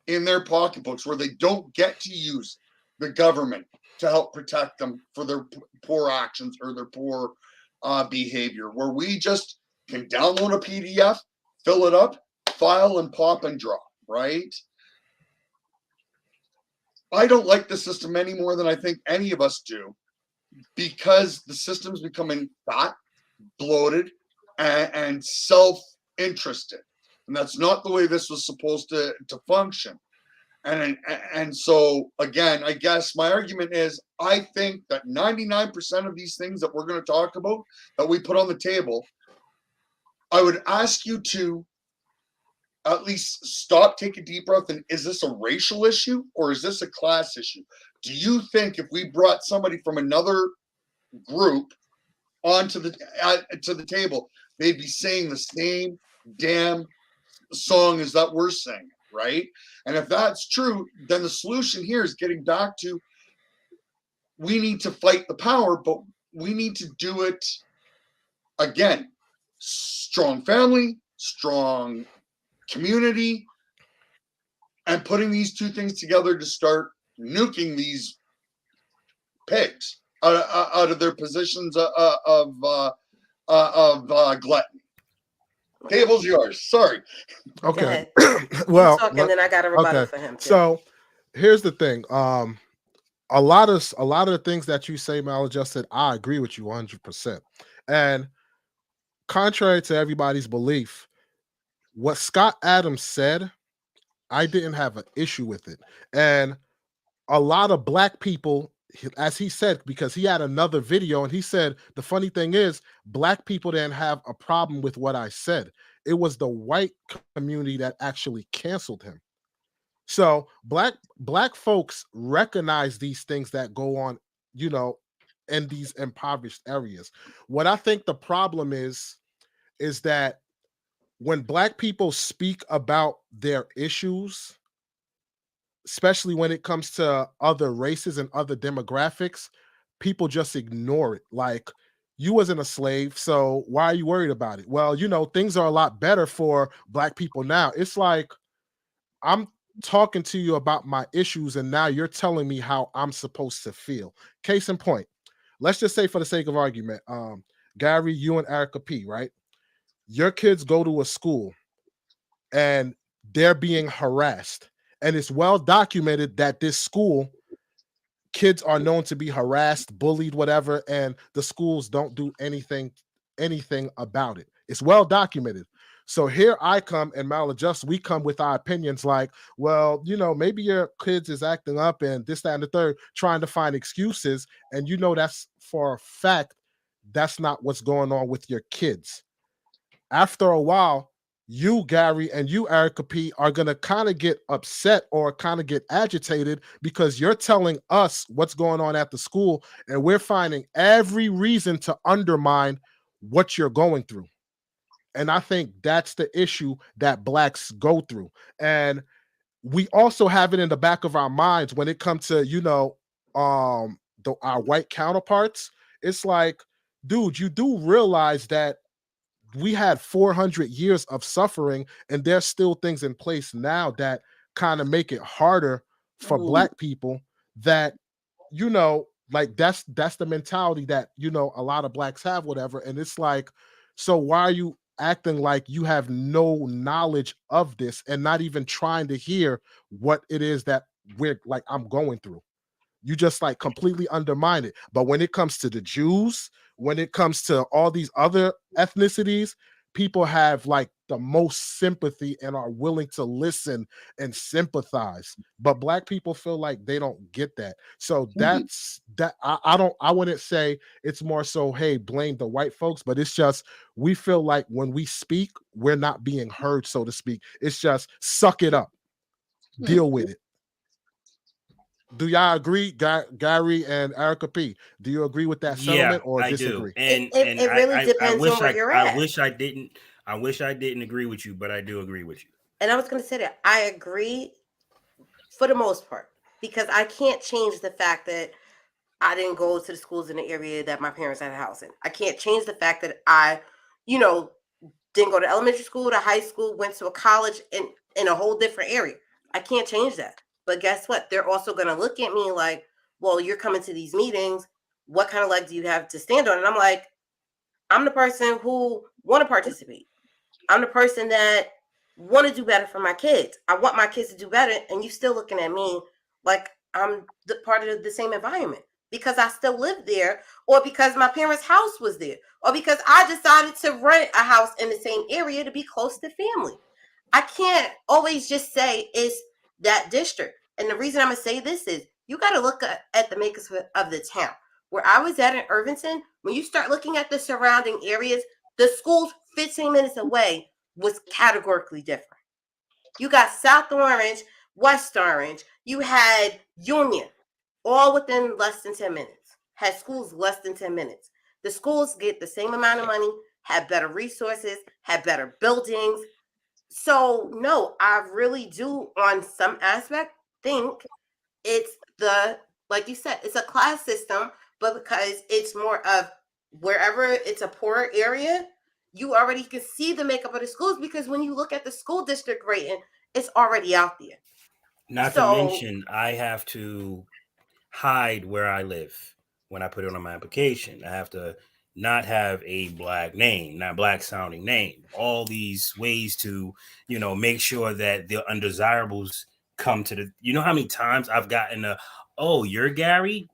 in their pocketbooks where they don't get to use the government to help protect them for their poor actions or their poor behavior, where we just can download a PDF, fill it up, file and pop and drop, right? I don't like the system any more than I think any of us do, because the system's becoming fat, bloated, and self-interested. And that's not the way this was supposed to function. And so, again, I guess my argument is, I think that 99% of these things that we're going to talk about, that we put on the table, I would ask you to at least stop, take a deep breath, and is this a racial issue or is this a class issue? Do you think if we brought somebody from another group onto to the table, they'd be saying the same damn song as that we're singing, right? And if that's true, then the solution here is getting back to, we need to fight the power, but we need to do it again. Strong family, strong community, and putting these two things together to start nuking these pigs out of their positions of gluttony. Table's yours. Sorry. Okay. Well, talking, then I got a rebuttal for him too. So here's the thing. A lot of the things that you say, Maladjusted, I agree with you 100%. And contrary to everybody's belief, what Scott Adams said, I didn't have an issue with it. And a lot of black people, as he said, because he had another video and he said, the funny thing is, black people didn't have a problem with what I said. It was the white community that actually canceled him. So black folks recognize these things that go on, in these impoverished areas. What I think the problem is that when black people speak about their issues, especially when it comes to other races and other demographics, people just ignore it. Like, you wasn't a slave, so why are you worried about it? Well, things are a lot better for black people now. It's like I'm talking to you about my issues, and now you're telling me how I'm supposed to feel. Case in point, let's just say for the sake of argument, Gary, you and Erica P, right? Your kids go to a school and they're being harassed. And it's well documented that this school, kids are known to be harassed, bullied, whatever, and the schools don't do anything about it. It's well documented. So here I come and Maladjust, we come with our opinions like, well, maybe your kids is acting up and this, that, and the third, trying to find excuses. And that's for a fact, that's not what's going on with your kids. After a while, you, Gary, and you, Erica P, are going to kind of get upset or kind of get agitated because you're telling us what's going on at the school, and we're finding every reason to undermine what you're going through. And I think that's the issue that blacks go through. And we also have it in the back of our minds when it comes to, our white counterparts. It's like, dude, you do realize that we had 400 years of suffering, and there's still things in place now that kind of make it harder for black people that, like that's the mentality that, a lot of blacks have, whatever. And it's like, so why are you acting like you have no knowledge of this and not even trying to hear what it is that I'm going through? You just like completely undermine it. But when it comes to the Jews, when it comes to all these other ethnicities, people have like the most sympathy and are willing to listen and sympathize. But black people feel like they don't get that. So that's that. I wouldn't say it's more so, hey, blame the white folks, but it's just we feel like when we speak, we're not being heard, so to speak. It's just suck it up, deal with it. Do y'all agree, Gary and Erica P? Do you agree with that settlement or disagree? And it really depends on where you're at. I wish I didn't agree with you, but I do agree with you. And I was going to say that I agree for the most part, because I can't change the fact that I didn't go to the schools in the area that my parents had a house in. I can't change the fact that I, didn't go to elementary school, to high school, went to a college in a whole different area. I can't change that. But guess what? They're also going to look at me like, well, you're coming to these meetings. What kind of leg do you have to stand on? And I'm like, I'm the person who want to participate. I'm the person that want to do better for my kids. I want my kids to do better. And you still looking at me like I'm the part of the same environment because I still live there, or because my parents' house was there, or because I decided to rent a house in the same area to be close to family. I can't always just say it's that district. And the reason I'm going to say this is you got to look at the makers of the town. Where I was at in Irvington, when you start looking at the surrounding areas, the schools 15 minutes away was categorically different. You got South Orange, West Orange, you had Union, all within less than 10 minutes, had schools less than 10 minutes. The schools get the same amount of money, had better resources, had better buildings. So no, I really do on some aspect think it's like you said, it's a class system, but because it's more of wherever it's a poorer area, you already can see the makeup of the schools, because when you look at the school district rating, it's already out there. Not to mention, I have to hide where I live when I put it on my application. I have to not have a black name, not black sounding name, all these ways to, make sure that the undesirables come to the, how many times I've gotten oh, you're Gary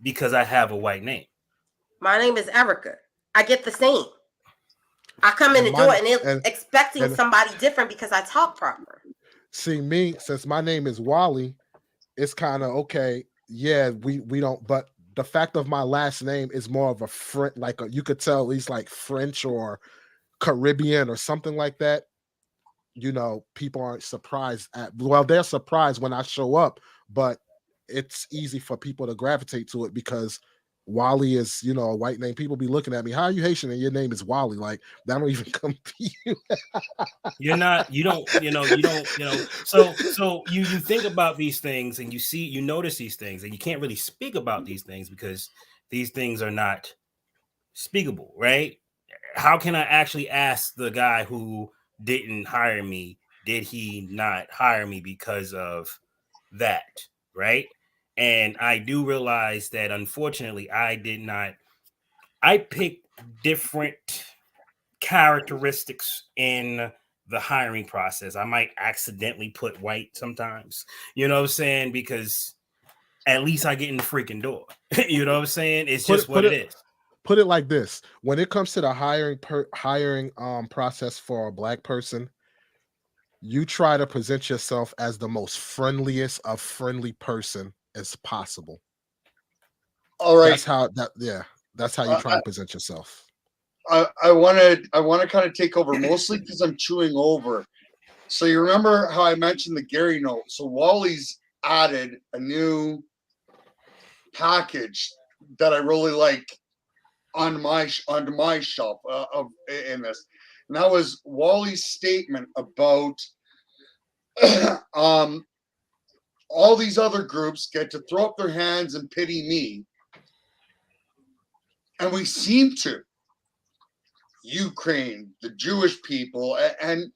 because I have a white name. My name is Erica. I get the same. I come in the door and they're expecting somebody different because I talk proper. See, me, since my name is Wally, it's kind of okay. Yeah, we don't, but the fact of my last name is more of a French, you could tell he's like French or Caribbean or something like that. People aren't surprised they're surprised when I show up, but it's easy for people to gravitate to it because Wally is, a white name. People be looking at me, how are you Haitian and your name is Wally? Like, that don't even come to you. So you think about these things and you notice these things, and you can't really speak about these things because these things are not speakable, right? How can I actually ask the guy who didn't hire me, did he not hire me because of that, right? And I do realize that unfortunately I picked different characteristics in the hiring process. I might accidentally put white sometimes, you know what I'm saying? Because at least I get in the freaking door. You know what I'm saying? It's just what it is. Put it like this: when it comes to the hiring process for a black person, you try to present yourself as the most friendliest of friendly person as possible. All right. That's how you try to present yourself. I want to kind of take over, mostly because I'm chewing over. So you remember how I mentioned the Gary note? So Wally's added a new package that I really like onto my shelf in this, and that was Wally's statement about all these other groups get to throw up their hands and pity me, and we seem to. Ukraine, the Jewish people, and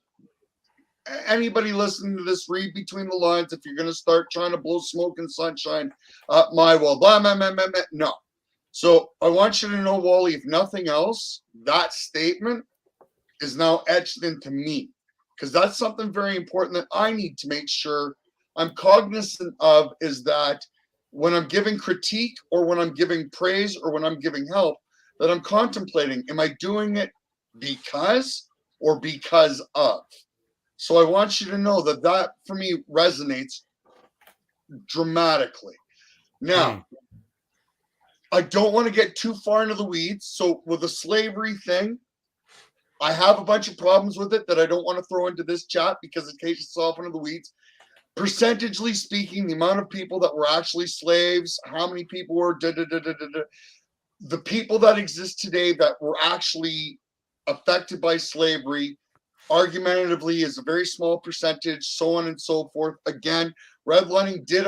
anybody listening to this, read between the lines. If you're going to start trying to blow smoke and sunshine up my wall, blah, blah, blah, blah, blah, no. So I want you to know, Wally, if nothing else, that statement is now etched into me, because that's something very important that I need to make sure I'm cognizant of, is that when I'm giving critique or when I'm giving praise or when I'm giving help, that I'm contemplating, am I doing it because or because of? So I want you to know that that for me resonates dramatically. Now, I don't want to get too far into the weeds. So with the slavery thing, I have a bunch of problems with it that I don't want to throw into this chat because it takes us off into the weeds. Percentagely speaking, the amount of people that were actually slaves, how many people were the people that exist today that were actually affected by slavery, argumentatively, is a very small percentage, so on and so forth. Again, redlining did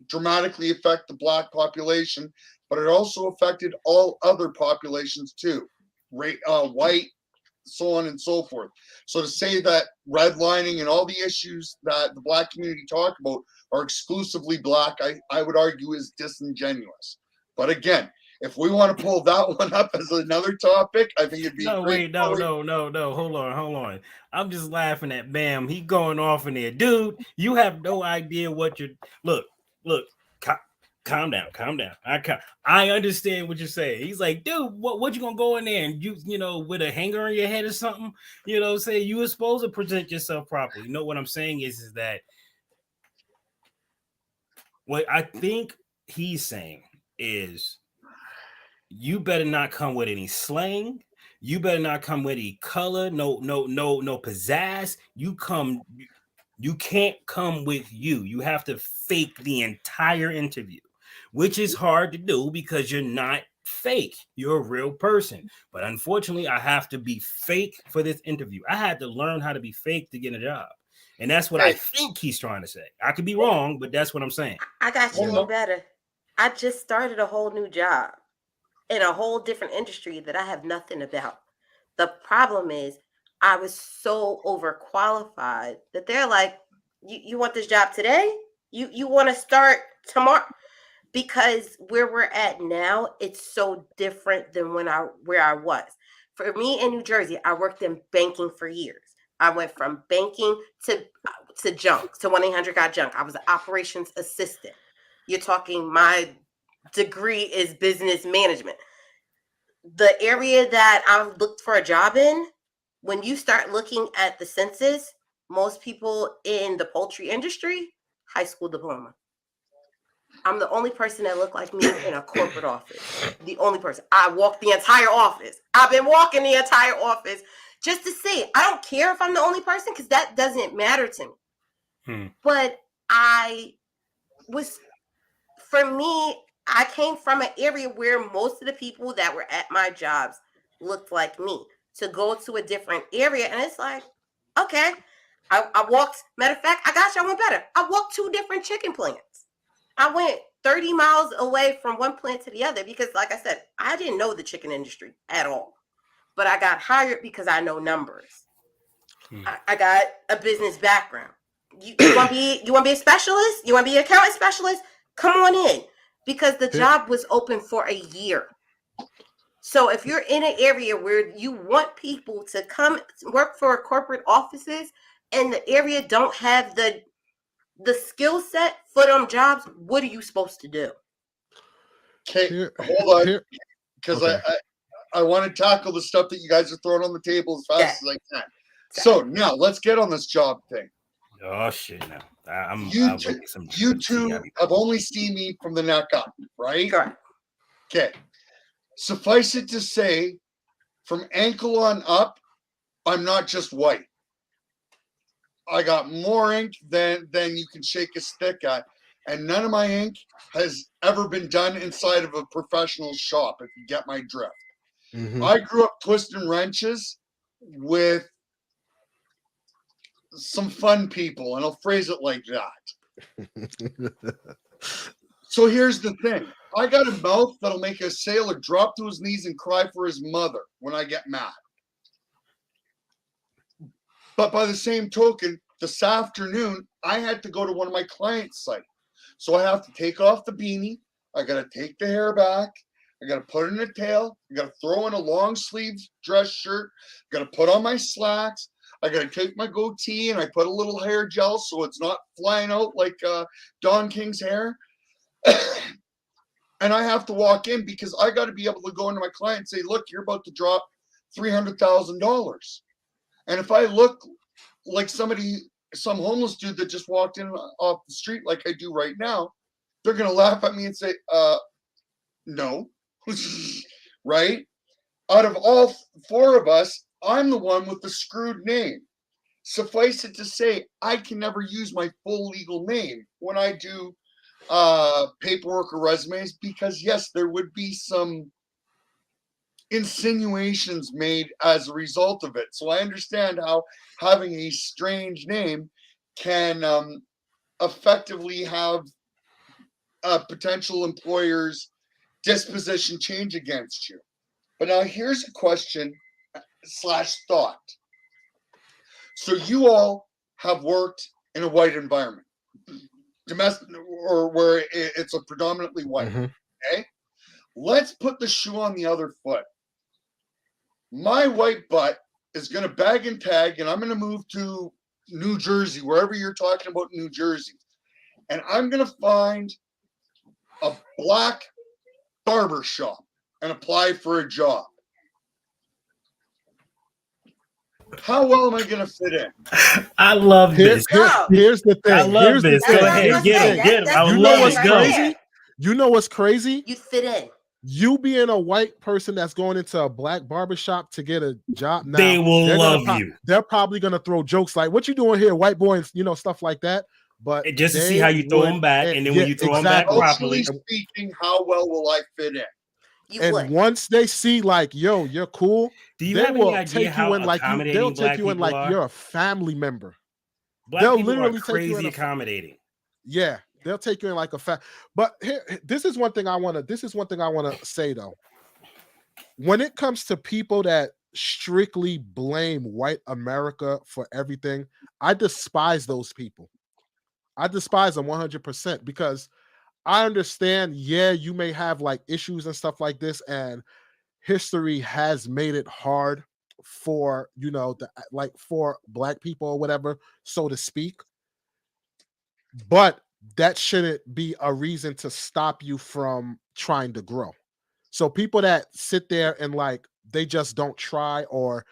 dramatically affect the black population, but it also affected all other populations too, white, so on and so forth. So to say that redlining and all the issues that the black community talk about are exclusively black, I would argue is disingenuous. But again, if we want to pull that one up as another topic, I think it'd be no. Hold on. I'm just laughing at Bam. He going off in there, dude. You have no idea what you're. Look. Calm down. I understand what you're saying. He's like, dude, what you gonna go in there and you know, with a hanger on your head or something? You know, say you were supposed to present yourself properly. You know what I'm saying is that what I think he's saying is, you better not come with any slang. You better not come with any color. No pizzazz. You can't come with you. You have to fake the entire interview, which is hard to do because you're not fake. You're a real person. But unfortunately, I have to be fake for this interview. I had to learn how to be fake to get a job. And that's what I think he's trying to say. I could be wrong, but that's what I'm saying. I got you one better. I just started a whole new job in a whole different industry that I have nothing about. The problem is I was so overqualified that they're like, you want this job today? You want to start tomorrow? Because where we're at now, it's so different than where I was. For me in New Jersey, I worked in banking for years. I went from banking to junk, to 1-800-GOT-JUNK. I was an operations assistant. You're talking, my degree is business management. The area that I looked for a job in, when you start looking at the census, most people in the poultry industry, high school diploma. I'm the only person that looked like me in a corporate office. The only person. I walked the entire office. I've been walking the entire office just to say, I don't care if I'm the only person, because that doesn't matter to me. But for me, I came from an area where most of the people that were at my jobs looked like me. To go to a different area, and it's like, okay, I walked, matter of fact, I got you one better. I walked 2 different chicken plants. I went 30 miles away from one plant to the other because, like I said, I didn't know the chicken industry at all. But I got hired because I know numbers. I got a business background. You want to be a specialist? You want to be an accountant specialist? Come on in, because the job was open for a year. So if you're in an area where you want people to come work for corporate offices and the area don't have the skill set for them jobs, what are you supposed to do? Okay, hold on, because I want to tackle the stuff that you guys are throwing on the table as fast as I can. So now let's get on this job thing. Oh shit! Now you two have only seen me from the neck up, right? Correct. Okay. Suffice it to say, from ankle on up, I'm not just white. I got more ink than you can shake a stick at, and none of my ink has ever been done inside of a professional shop, if you get my drift. Mm-hmm. I grew up twisting wrenches with some fun people, and I'll phrase it like that. So here's the thing. I got a mouth that'll make a sailor drop to his knees and cry for his mother when I get mad. But by the same token, this afternoon, I had to go to one of my clients' site. So I have to take off the beanie. I got to take the hair back. I got to put in a tail. I got to throw in a long sleeve dress shirt. I got to put on my slacks. I got to take my goatee and I put a little hair gel so it's not flying out like Don King's hair. And I have to walk in because I got to be able to go into my client and say, look, you're about to drop $300,000. And if I look like some homeless dude that just walked in off the street like I do right now, they're going to laugh at me and say, no, right? Out of all four of us, I'm the one with the screwed name. Suffice it to say, I can never use my full legal name when I do paperwork or resumes, because yes, there would be some insinuations made as a result of it. So I understand how having a strange name can effectively have a potential employer's disposition change against you. But now here's a question / thought. So you all have worked in a white environment, domestic, or where it's a predominantly white. Mm-hmm. Okay, let's put the shoe on the other foot. My white butt is going to bag and tag, and I'm going to move to New Jersey, wherever you're talking about New Jersey, and I'm going to find a black barber shop and apply for a job. How well am I going to fit in? I love this. Here's the thing. I love this. Go ahead. Get him. I love what's it. Crazy? You know what's crazy? You fit in. You being a white person that's going into a black barbershop to get a job now, they will love you. They're probably going to throw jokes like, what you doing here, white boy, and stuff like that. But just to see how you throw them back, and then when you throw them back properly. Speaking, how well will I fit in? Once they see like, yo, you're cool, do you have any idea how they'll take you in like you're a family member. They'll literally crazy accommodating. Yeah, they'll take you in like a But here, this is one thing I want to say though. When it comes to people that strictly blame white America for everything, I despise those people. I despise them 100% because I understand, yeah, you may have like issues and stuff like this, and history has made it hard for, for black people or whatever, so to speak. But that shouldn't be a reason to stop you from trying to grow. So people that sit there and like, they just don't try or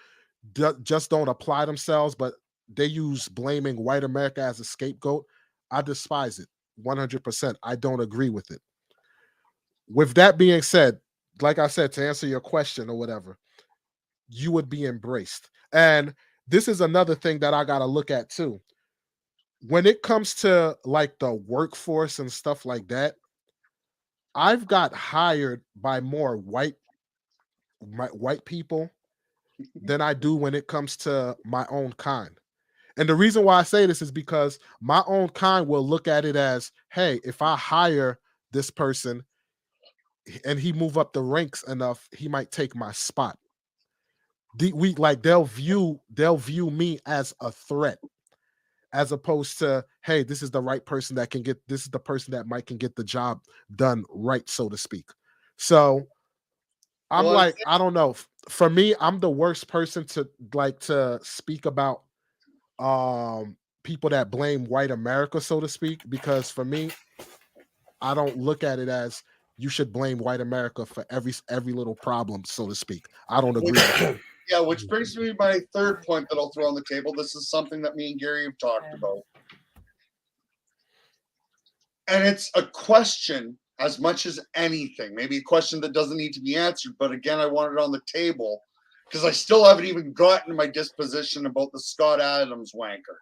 just don't apply themselves, but they use blaming white America as a scapegoat, I despise it. 100%. I don't agree with it. With that being said, like I said, to answer your question or whatever, you would be embraced. And this is another thing that I got to look at too. When it comes to like the workforce and stuff like that, I've got hired by more white people than I do when it comes to my own kind. And the reason why I say this is because my own kind will look at it as, hey, if I hire this person and he move up the ranks enough, he might take my spot. They'll view me as a threat, as opposed to, hey, this is the right person that this is the person that might can get the job done right, so to speak. So I'm like, I don't know. For me, I'm the worst person to speak about people that blame white America, so to speak, because for me, I don't look at it as you should blame white America for every little problem, so to speak. I don't agree with that. Yeah, which brings me to my third point that I'll throw on the table. This is something that me and Gary have talked about. And it's a question as much as anything, maybe a question that doesn't need to be answered. But again, I want it on the table because I still haven't even gotten to my disposition about the Scott Adams wanker.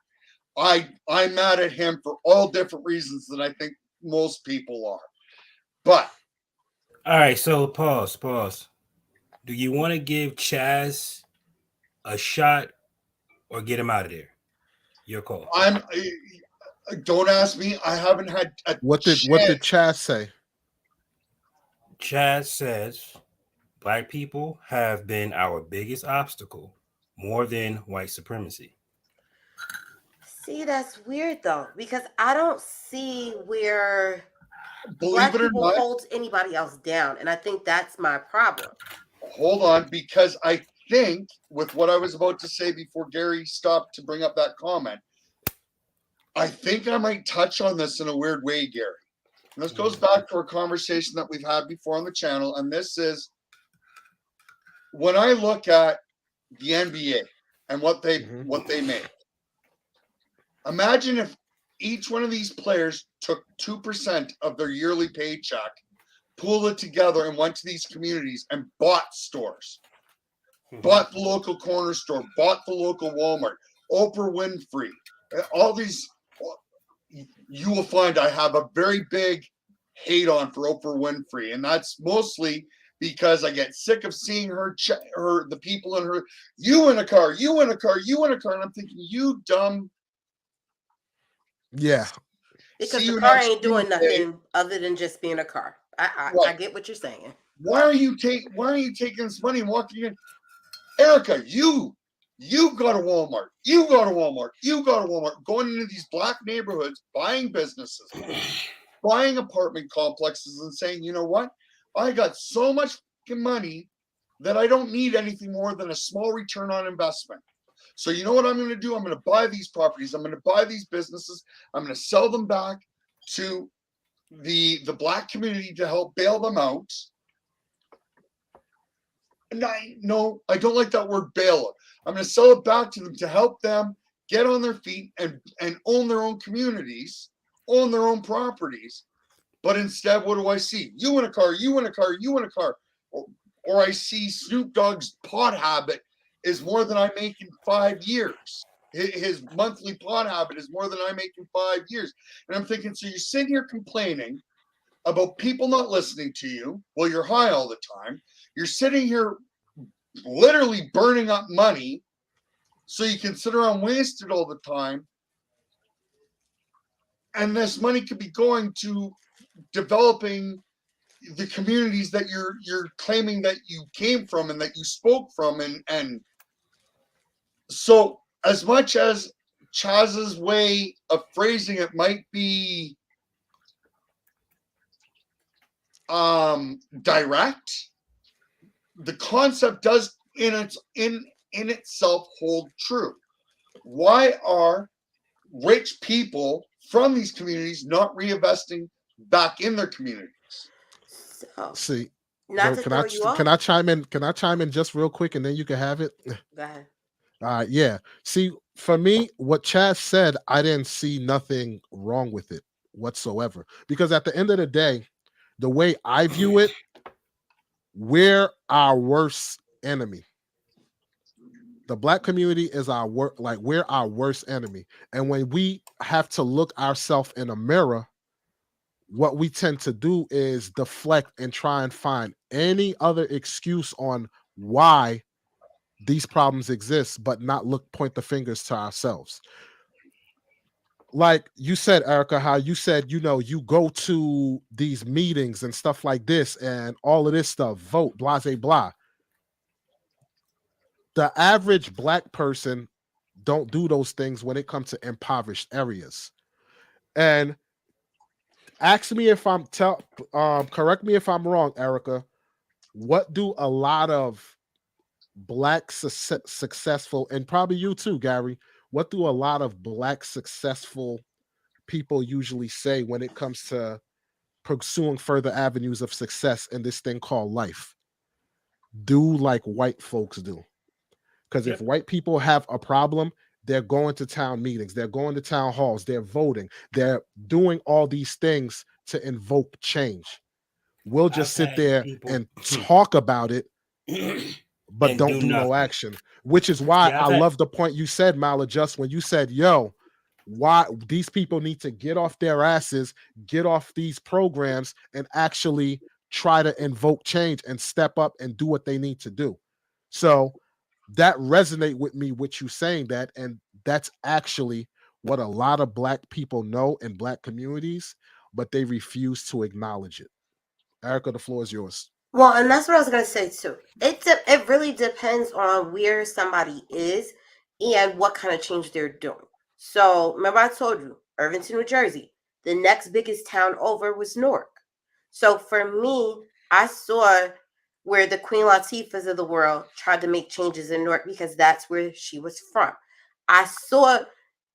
I'm mad at him for all different reasons that I think most people are. But all right, so pause. Do you want to give Chaz a shot or get him out of there? Your call. Don't ask me. I haven't had a what did Chaz say? Chaz says black people have been our biggest obstacle, more than white supremacy. See, that's weird though, because I don't see where Believe it or not, holds anybody else down, and I think that's my problem. Hold on, because I think with what I was about to say before Gary stopped to bring up that comment, I think I might touch on this in a weird way, Gary. And this goes back to a conversation that we've had before on the channel, and this is when I look at the NBA and what they make. Imagine if each one of these players took 2% of their yearly paycheck, pooled it together, and went to these communities and bought stores, bought the local corner store, bought the local Walmart, Oprah Winfrey, all these. You will find I have a very big hate on for Oprah Winfrey, and that's mostly because I get sick of seeing the people in her, you in a car, and I'm thinking, you dumb. Yeah. Because the car ain't doing nothing other than just being a car. I get what you're saying. Why are you taking this money and walking in? Erica, you go to Walmart. You go to Walmart. Going into these black neighborhoods, buying businesses, buying apartment complexes, and saying, you know what? I got so much money that I don't need anything more than a small return on investment. So you know what I'm going to do? I'm going to buy these properties. I'm going to buy these businesses. I'm going to sell them back to the black community to help bail them out. And I don't like that word bail. I'm going to sell it back to them to help them get on their feet and own their own communities, own their own properties. But instead, what do I see? You in a car. Or I see Snoop Dogg's pot habit is more than I make in 5 years. His monthly pot habit is more than I make in 5 years. And I'm thinking, so you're sitting here complaining about people not listening to you. Well, you're high all the time. You're sitting here literally burning up money so you can sit around wasted all the time. And this money could be going to developing the communities that you're claiming that you came from and that you spoke from. And so as much as Chaz's way of phrasing it might be direct, the concept does in itself hold true. Why are rich people from these communities not reinvesting back in their communities? So, see, can I chime in? Can I chime in just real quick, and then you can have it? Go ahead. Yeah. See, for me, what Chaz said, I didn't see nothing wrong with it whatsoever. Because at the end of the day, the way I view it, we're our worst enemy. The black community is we're our worst enemy. And when we have to look ourselves in a mirror, what we tend to do is deflect and try and find any other excuse on why these problems exist, but not point the fingers to ourselves. Like you said, Erica, how you said, you go to these meetings and stuff like this and all of this stuff, vote, blah, blah, blah. The average Black person don't do those things when it comes to impoverished areas. And ask me if correct me if I'm wrong, Erica. What do a lot of Black successful, and probably you too, Gary, what do a lot of Black successful people usually say when it comes to pursuing further avenues of success in this thing called life? Do like white folks do. Because if white people have a problem, they're going to town meetings, they're going to town halls, they're voting, they're doing all these things to invoke change. We'll just sit there and talk about it, but don't do no action. Which is why I love the point you said, Maladjust, when you said, why these people need to get off their asses, get off these programs, and actually try to invoke change and step up and do what they need to do. So that resonate with me, with you saying that, and that's actually what a lot of Black people know in Black communities, but they refuse to acknowledge it. Erica, the floor is yours. Well, and that's what I was going to say too. It really depends on where somebody is and what kind of change they're doing. So remember I told you, Irvington, New Jersey, the next biggest town over was Newark. So for me, I saw where the Queen Latifahs of the world tried to make changes in Newark because that's where she was from. I saw,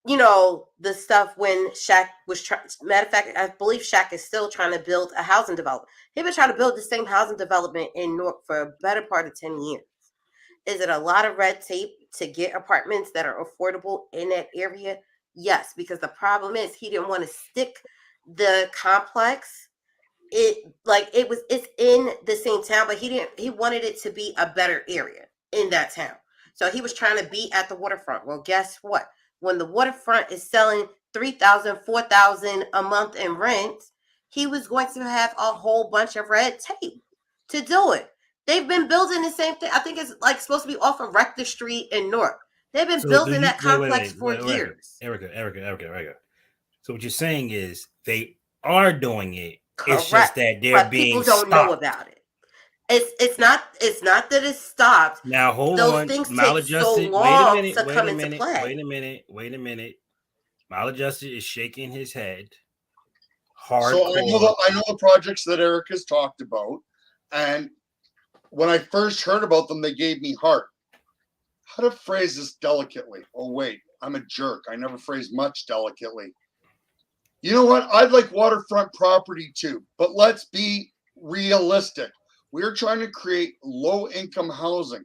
the stuff when Shaq was trying. Matter of fact, I believe Shaq is still trying to build a housing development. He's been trying to build the same housing development in Newark for a better part of 10 years. Is it a lot of red tape to get apartments that are affordable in that area? Yes, because the problem is he didn't want to stick the complex. It's in the same town, but he wanted it to be a better area in that town. So he was trying to be at the waterfront. Well, guess what? When the waterfront is selling $3,000, $4,000 a month in rent, he was going to have a whole bunch of red tape to do it. They've been building the same thing. I think it's supposed to be off of Rector Street in Newark. They've been building that complex for years. Erica. So what you're saying is they are doing it. Correct. It's just that they're being people don't know about it. It's not that it's stopped. Now hold Those on. things take so long to come into play. Wait a minute. Maladjusted is shaking his head. Hardcore. So I know the projects that Eric has talked about, and when I first heard about them, they gave me heart. How to phrase this delicately? Oh wait, I'm a jerk. I never phrase much delicately. You know what? I'd like waterfront property too, but let's be realistic. We're trying to create low-income housing,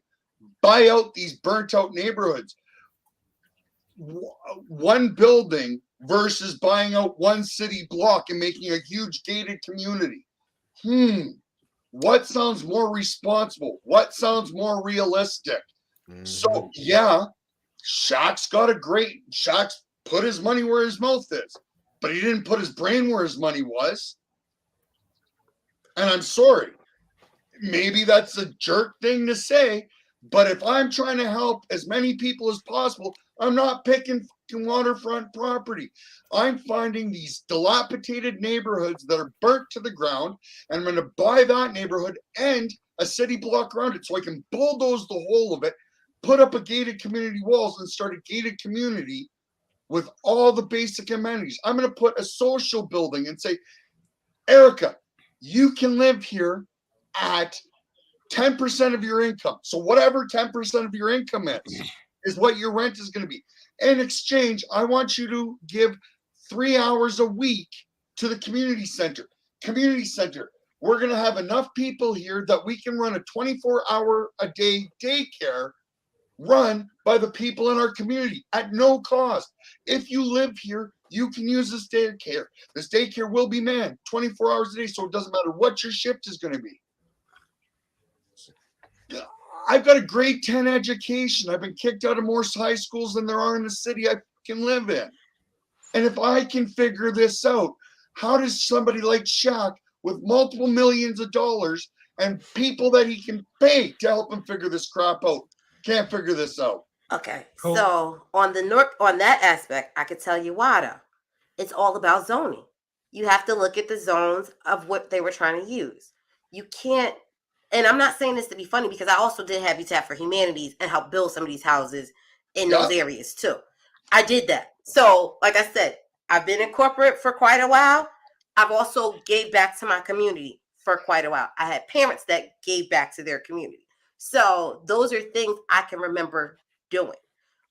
buy out these burnt-out neighborhoods. One building versus buying out one city block and making a huge gated community. What sounds more responsible? What sounds more realistic? Mm-hmm. So, yeah, Shaq's put his money where his mouth is, but he didn't put his brain where his money was. And I'm sorry. Maybe that's a jerk thing to say, but if I'm trying to help as many people as possible, I'm not picking waterfront property. I'm finding these dilapidated neighborhoods that are burnt to the ground, and I'm going to buy that neighborhood and a city block around it so I can bulldoze the whole of it, put up a gated community walls, and start a gated community with all the basic amenities. I'm going to put a social building and say, Erica, you can live here at 10% of your income. So whatever 10% of your income is what your rent is going to be. In exchange, I want you to give 3 hours a week to the community center. Community center, we're going to have enough people here that we can run a 24-hour-a-day daycare run by the people in our community at no cost. If you live here, you can use this daycare. This daycare will be manned 24 hours a day, so it doesn't matter what your shift is going to be. I've got a grade 10 education. I've been kicked out of more high schools than there are in the city I can live in. And if I can figure this out, how does somebody like Shaq with multiple millions of dollars and people that he can pay to help him figure this crap out, Can't figure this out. Okay, Cool. so on that aspect, I could tell you why though. It's all about zoning. You have to look at the zones of what they were trying to use. You can't, and I'm not saying this to be funny because I also did Habitat for Humanities and help build some of these houses in those areas too. I did that. So, like I said, I've been in corporate for quite a while. I've also gave back to my community for quite a while. I had parents that gave back to their community. So those are things I can remember doing.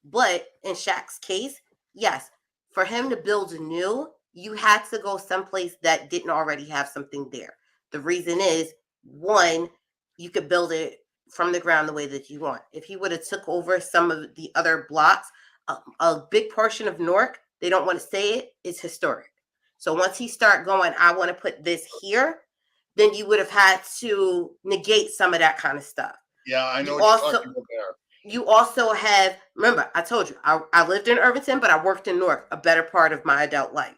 But in Shaq's case, yes, for him to build new, you had to go someplace that didn't already have something there. The reason is, one, you could build it from the ground the way that you want. If he would have took over some of the other blocks, a big portion of Newark, they don't want to say it, is historic. So once he start going, I want to put this here, then you would have had to negate some of that kind of stuff. Yeah, I know You what you're also- talking about there. You also have, remember, I told you, I lived in Irvington, but I worked in Newark a better part of my adult life.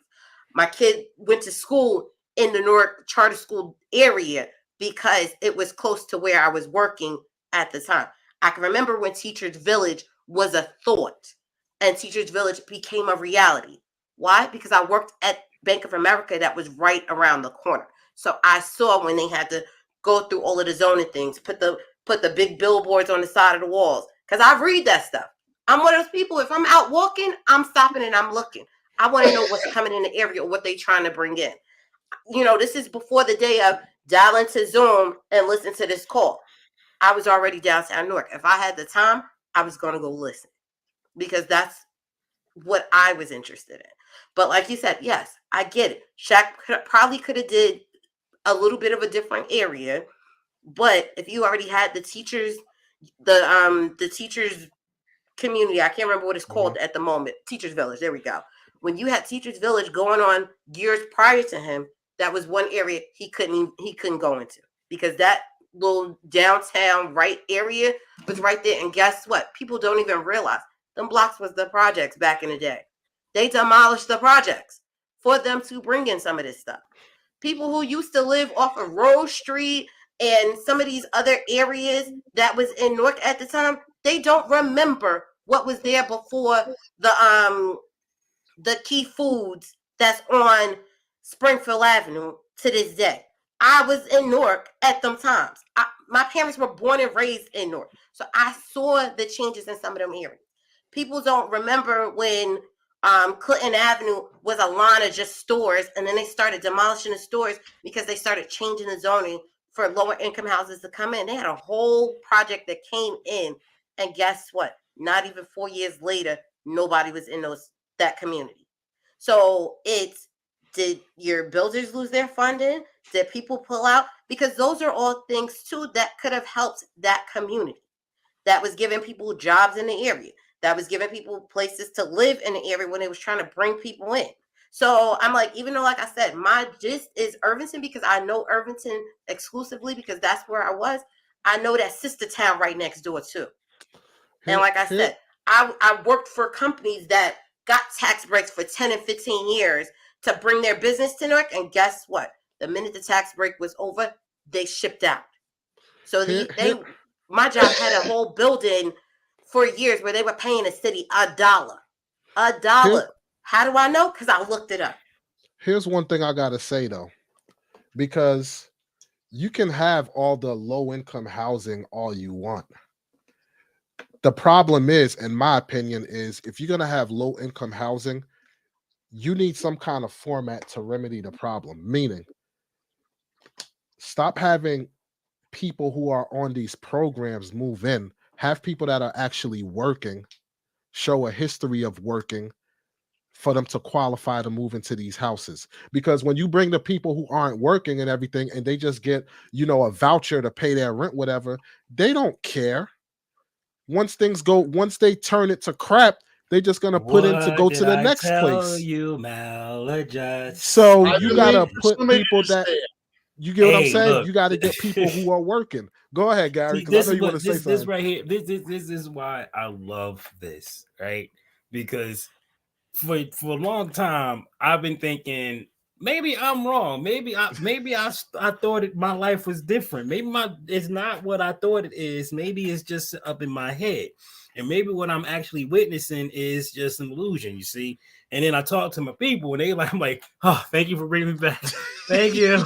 My kid went to school in the Newark charter school area because it was close to where I was working at the time. I can remember when Teachers Village was a thought and Teachers Village became a reality. Why? Because I worked at Bank of America that was right around the corner. So I saw when they had to go through all of the zoning things, put the big billboards on the side of the walls. Because I read that stuff. I'm one of those people, if I'm out walking, I'm stopping and I'm looking. I want to know what's coming in the area or what they're trying to bring in. You know, this is before the day of dial into Zoom and listen to this call. I was already downtown Newark. If I had the time, I was going to go listen. Because that's what I was interested in. But like you said, yes, I get it. Shaq probably could have did a little bit of a different area. But if you already had the teachers community, I can't remember what it's called at the moment, Teachers Village, there we go. When you had Teachers Village going on years prior to him, that was one area he couldn't go into because that little downtown right area was right there. And guess what? People don't even realize them blocks was the projects back in the day. They demolished the projects for them to bring in some of this stuff. People who used to live off of Rose Street and some of these other areas that was in Newark at the time, they don't remember what was there before the Key Foods that's on Springfield Avenue to this day. I was in Newark at them times. My parents were born and raised in Newark. So I saw the changes in some of them areas. People don't remember when Clinton Avenue was a line of just stores, and then they started demolishing the stores because they started changing the zoning for lower income houses to come in. They had a whole project that came in, and guess what? Not even 4 years later, nobody was in that community. So did your builders lose their funding? Did people pull out? Because those are all things too that could have helped that community. That was giving people jobs in the area. That was giving people places to live in the area when they was trying to bring people in. So I'm like, even though, like I said, my gist is Irvington because I know Irvington exclusively because that's where I was. I know that sister town right next door too. And like I said, I worked for companies that got tax breaks for 10 and 15 years to bring their business to Newark. And guess what? The minute the tax break was over, they shipped out. So my job had a whole building for years where they were paying the city $1. How do I know? Because I looked it up. Here's one thing I gotta say though, because you can have all the low income housing all you want. The problem is, in my opinion, is if you're gonna have low income housing, you need some kind of format to remedy the problem. Meaning, stop having people who are on these programs move in. Have people that are actually working, show a history of working for them to qualify to move into these houses. Because when you bring the people who aren't working and everything, and they just get, a voucher to pay their rent, whatever, they don't care. Once they turn it to crap, they're just gonna put in to go to the next place. You maladjust. So you gotta put people that. You get what I'm saying? Look, you got to get people who are working. Go ahead, Gary, because I know you want to say something. This right here, this is why I love this, right? Because for a long time, I've been thinking maybe I'm wrong. Maybe I thought my life was different. Maybe it's not what I thought it is. Maybe it's just up in my head. And maybe what I'm actually witnessing is just an illusion, you see. And then I talk to my people, and I'm like, oh, thank you for bringing me back. Thank you.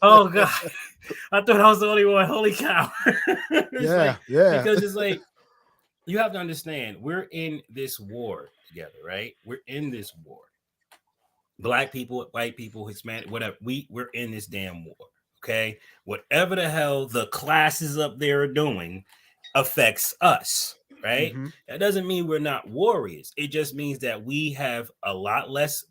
Oh God, I thought I was the only one. Holy cow! Yeah. Because it's like you have to understand, we're in this war together, right? We're in this war. Black people, white people, Hispanic, whatever. We're in this damn war. Okay, whatever the hell the classes up there are doing affects us. Right? Mm-hmm. That doesn't mean we're not warriors. It just means that we have a lot less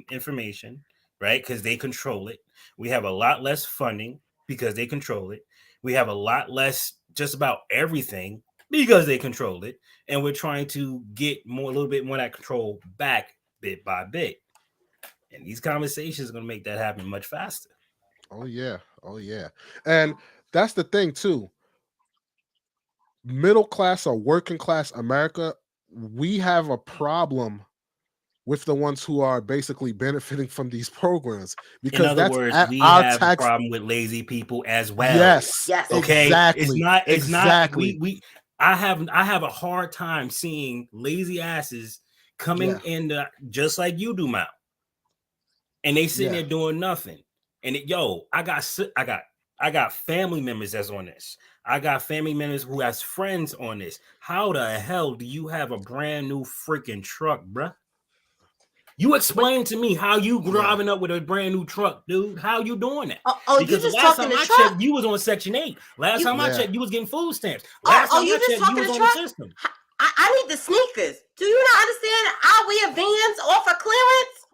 information, right? Because they control it. We have a lot less funding because they control it. We have a lot less just about everything because they control it. And we're trying to get a little bit more of that control back bit by bit. And these conversations are going to make that happen much faster. Oh yeah. And that's the thing too. Middle class or working class America, we have a problem with the ones who are basically benefiting from these programs, because in other that's words, we our have tax. a problem with lazy people as well. Yes. Okay. Exactly. It's not. I have a hard time seeing lazy asses coming in just like you do, Mal, and they sitting there doing nothing. And I got family members that's on this. I got family members who has friends on this. How the hell do you have a brand new freaking truck, bruh? You explain to me how you driving up with a brand new truck, dude. How you doing that? Because you just last time I checked, you was on Section 8. Last time I checked, you was getting food stamps. Last time I checked, you was on the system. I need the sneakers. Do you not understand? I wear Vans off of clearance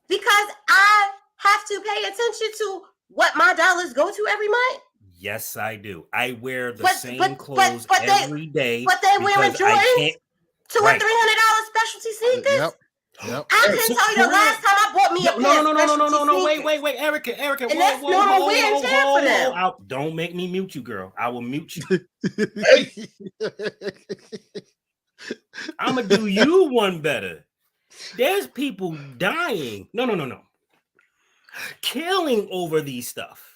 because I have to pay attention to what my dollars go to every month. Yes, I do. I wear the same clothes every day. But they wearing Jordans, $200 or $300 specialty sneakers. Yep. I can tell you the last time I bought me a pair of specialty sneakers. Wait, Erica. And that's normal wear and tear for them. Don't make me mute you, girl. I will mute you. I'm gonna do you one better. There's people dying. No. Killing over these stuff.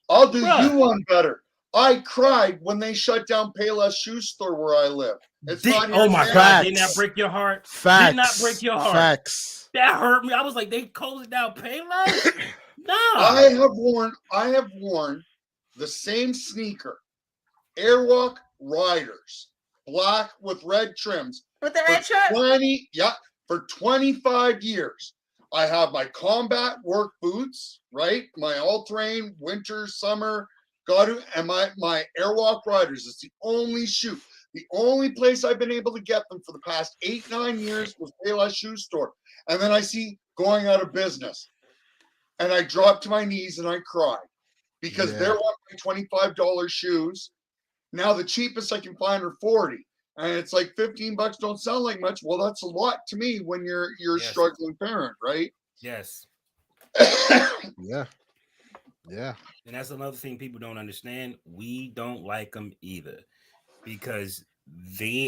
I'll do you one better. I cried when they shut down Payless Shoe Store where I live. Oh my God! Didn't that break your heart? Facts. Did not break your heart. Facts. That hurt me. I was like, they closed down Payless. No. I have worn the same sneaker, Airwalk Riders, black with red trims. With the red trim? For 25 years. I have my combat work boots, right? My all-terrain, winter, summer, and my Airwalk Riders. It's the only shoe. The only place I've been able to get them for the past 8-9 years was Payless Shoe Store. And then I see going out of business. And I dropped to my knees and I cried because they're wanting $25 shoes. Now the cheapest I can find are $40. And it's like $15 don't sound like much. Well, that's a lot to me when you're a struggling parent, right? Yes. Yeah. And that's another thing people don't understand. We don't like them either because they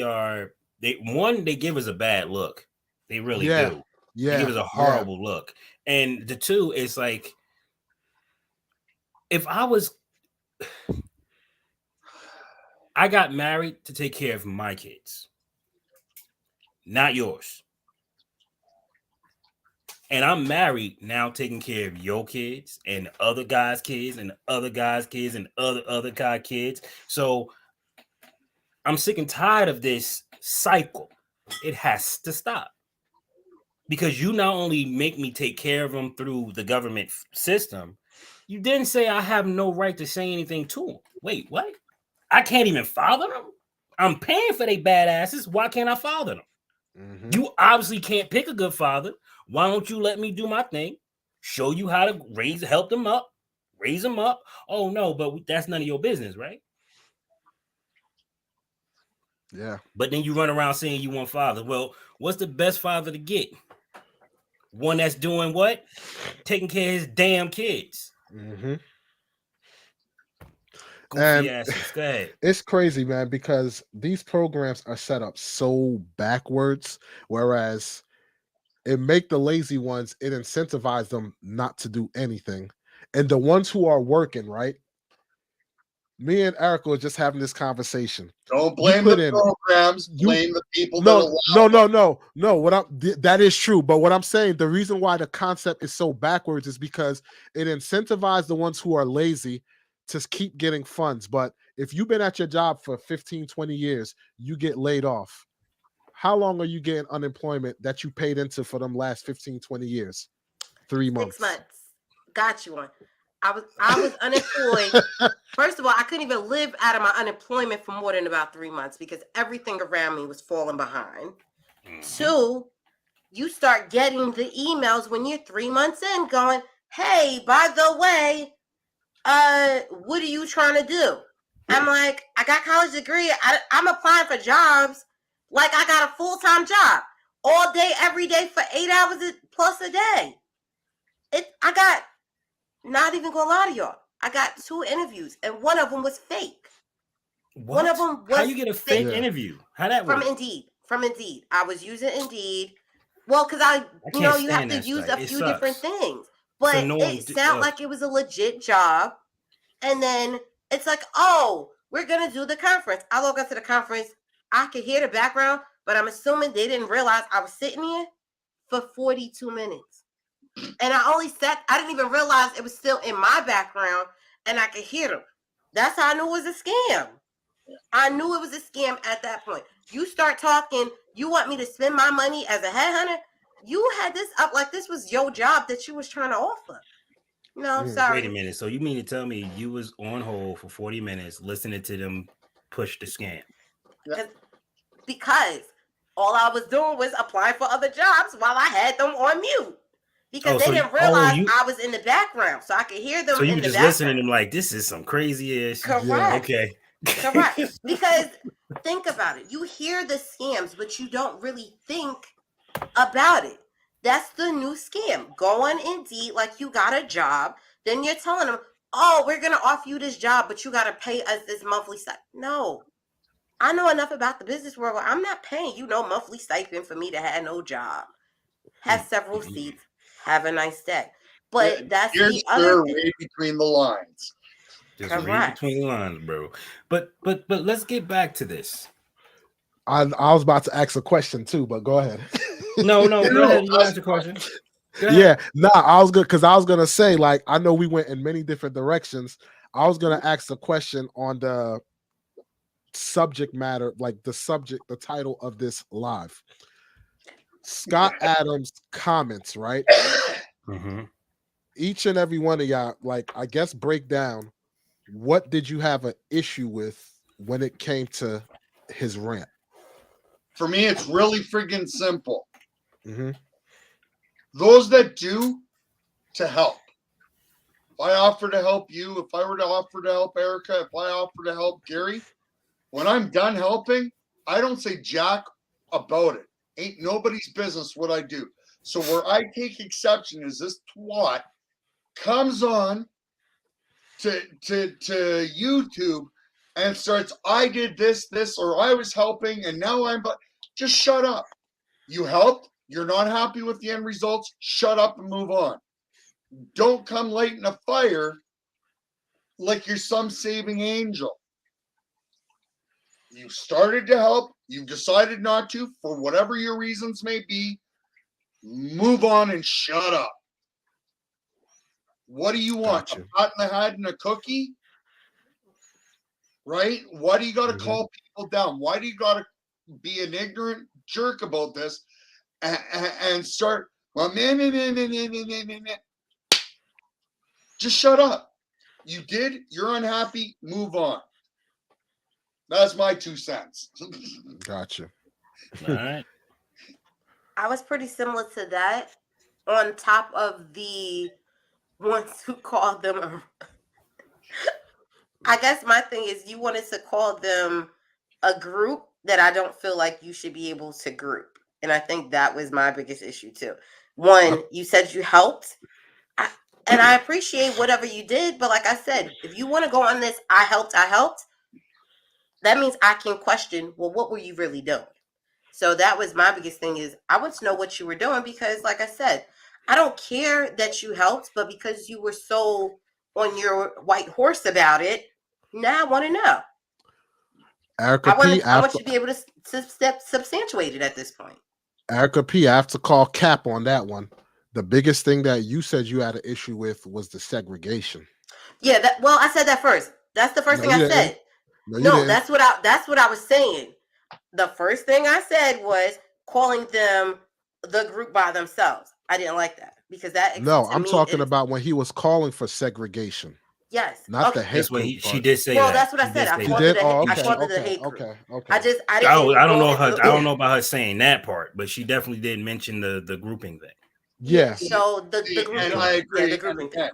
give us a bad look. They really do. Yeah. They give us a horrible look. And the two is like, I got married to take care of my kids, not yours. And I'm married now taking care of your kids and other guys' kids and other guys' kids and other guys' kids. So I'm sick and tired of this cycle. It has to stop. Because you not only make me take care of them through the government system, you didn't say I have no right to say anything to them. Wait, what? I can't even father them? I'm paying for their badasses. Why can't I father them? Mm-hmm. You obviously can't pick a good father. Why don't you let me do my thing? Show you how to help them up, raise them up. Oh, no, but that's none of your business, right? Yeah. But then you run around saying you want father. Well, what's the best father to get? One that's doing what? Taking care of his damn kids. Mm-hmm. And go ahead. It's crazy, man, because these programs are set up so backwards. Whereas it make the lazy ones, it incentivize them not to do anything. And the ones who are working, right? Me and Erica were just having this conversation. Don't blame the programs, blame the people that allow No. That is true. But what I'm saying, the reason why the concept is so backwards is because it incentivizes the ones who are lazy to keep getting funds. But if you've been at your job for 15, 20 years, you get laid off. How long are you getting unemployment that you paid into for them last 15, 20 years? 3 months. 6 months. Got you one. I was unemployed. First of all, I couldn't even live out of my unemployment for more than about 3 months because everything around me was falling behind. 2, you start getting the emails when you're 3 months in going, hey, by the way, what are you trying to do? I'm like, I got a college degree. I'm applying for jobs like I got a full-time job all day, every day for 8 hours plus a day. I got, not even gonna lie to y'all, I got 2 interviews and one of them was fake. What? One of them was how you get a fake interview? How that work? From Indeed. I was using Indeed. Well, because you have to use a few different things. But it sounded like it was a legit job. And then it's like, oh, we're gonna do the conference. I log into the conference. I could hear the background, but I'm assuming they didn't realize I was sitting here for 42 minutes. And I didn't even realize it was still in my background and I could hear them. That's how I knew it was a scam. I knew it was a scam at that point. You start talking, you want me to spend my money as a headhunter? You had this up like this was your job that you was trying to offer. No, I'm sorry. Wait a minute. So you mean to tell me you was on hold for 40 minutes listening to them push the scam? Because all I was doing was applying for other jobs while I had them on mute. Because they didn't realize I was in the background, so I could hear them. So you were just listening to them like, this is some crazy-ish. Correct. Yeah, okay. Correct. Because think about it. You hear the scams, but you don't really think about it. That's the new scam. Go on Indeed like you got a job. Then you're telling them, oh, we're going to offer you this job, but you got to pay us this monthly stipend. No. I know enough about the business world. I'm not paying you no monthly stipend for me to have no job. Have several seats. Have a nice day. But that's the other thing. Way between the lines. Just read between the lines, bro. But let's get back to this. I was about to ask a question too, but go ahead. No, go ahead. You ask the question. Yeah, I was good because I was gonna say, like, I know we went in many different directions. I was gonna ask a question on the subject matter, like the title of this live. Scott Adams comments, right? Mm-hmm. Each and every one of y'all, like, I guess, break down what did you have an issue with when it came to his rant. For me, it's really friggin' simple. Mm-hmm. Those that do to help. If I offer to help you, if I were to offer to help Erica, if I offer to help Gary, when I'm done helping, I don't say jack about it. Ain't nobody's business what I do. So where I take exception is this twat comes on to YouTube and starts, I did this, or I was helping, and now I'm, but just shut up. You helped. You're not happy with the end results. Shut up and move on. Don't come lighting a fire like you're some saving angel. You started to help. You've decided not to, for whatever your reasons may be. Move on and shut up. What do you want? Gotcha. A pat in the head and a cookie? Right? Why do you got to call people down? Why do you got to be an ignorant jerk about this and start, well, just shut up. You did, you're unhappy, move on. That's my 2 cents. Gotcha. All right. I was pretty similar to that, on top of the ones who called them. I guess my thing is you wanted to call them a group that I don't feel like you should be able to group. And I think that was my biggest issue too. One, you said you helped. And I appreciate whatever you did. But like I said, if you want to go on this, I helped, that means I can question, well, what were you really doing? So that was my biggest thing is I want to know what you were doing because, like I said, I don't care that you helped, but because you were so on your white horse about it, now I want to know. Erica P. I want you to be able to substantiate it at this point. Erica P. I have to call cap on that one. The biggest thing that you said you had an issue with was the segregation. Yeah, well, I said that first. That's the first thing I said. No, that's what I was saying. The first thing I said was calling them the group by themselves. I didn't like that because that. No, I'm talking about when he was calling for segregation. Yes, not the hate group. She did say well, that. that's what I said. I called it the hate group. Okay. I don't know her. I don't know about her saying that part, but she definitely did mention the grouping thing. Yeah. So the grouping, and I agree. the grouping thing.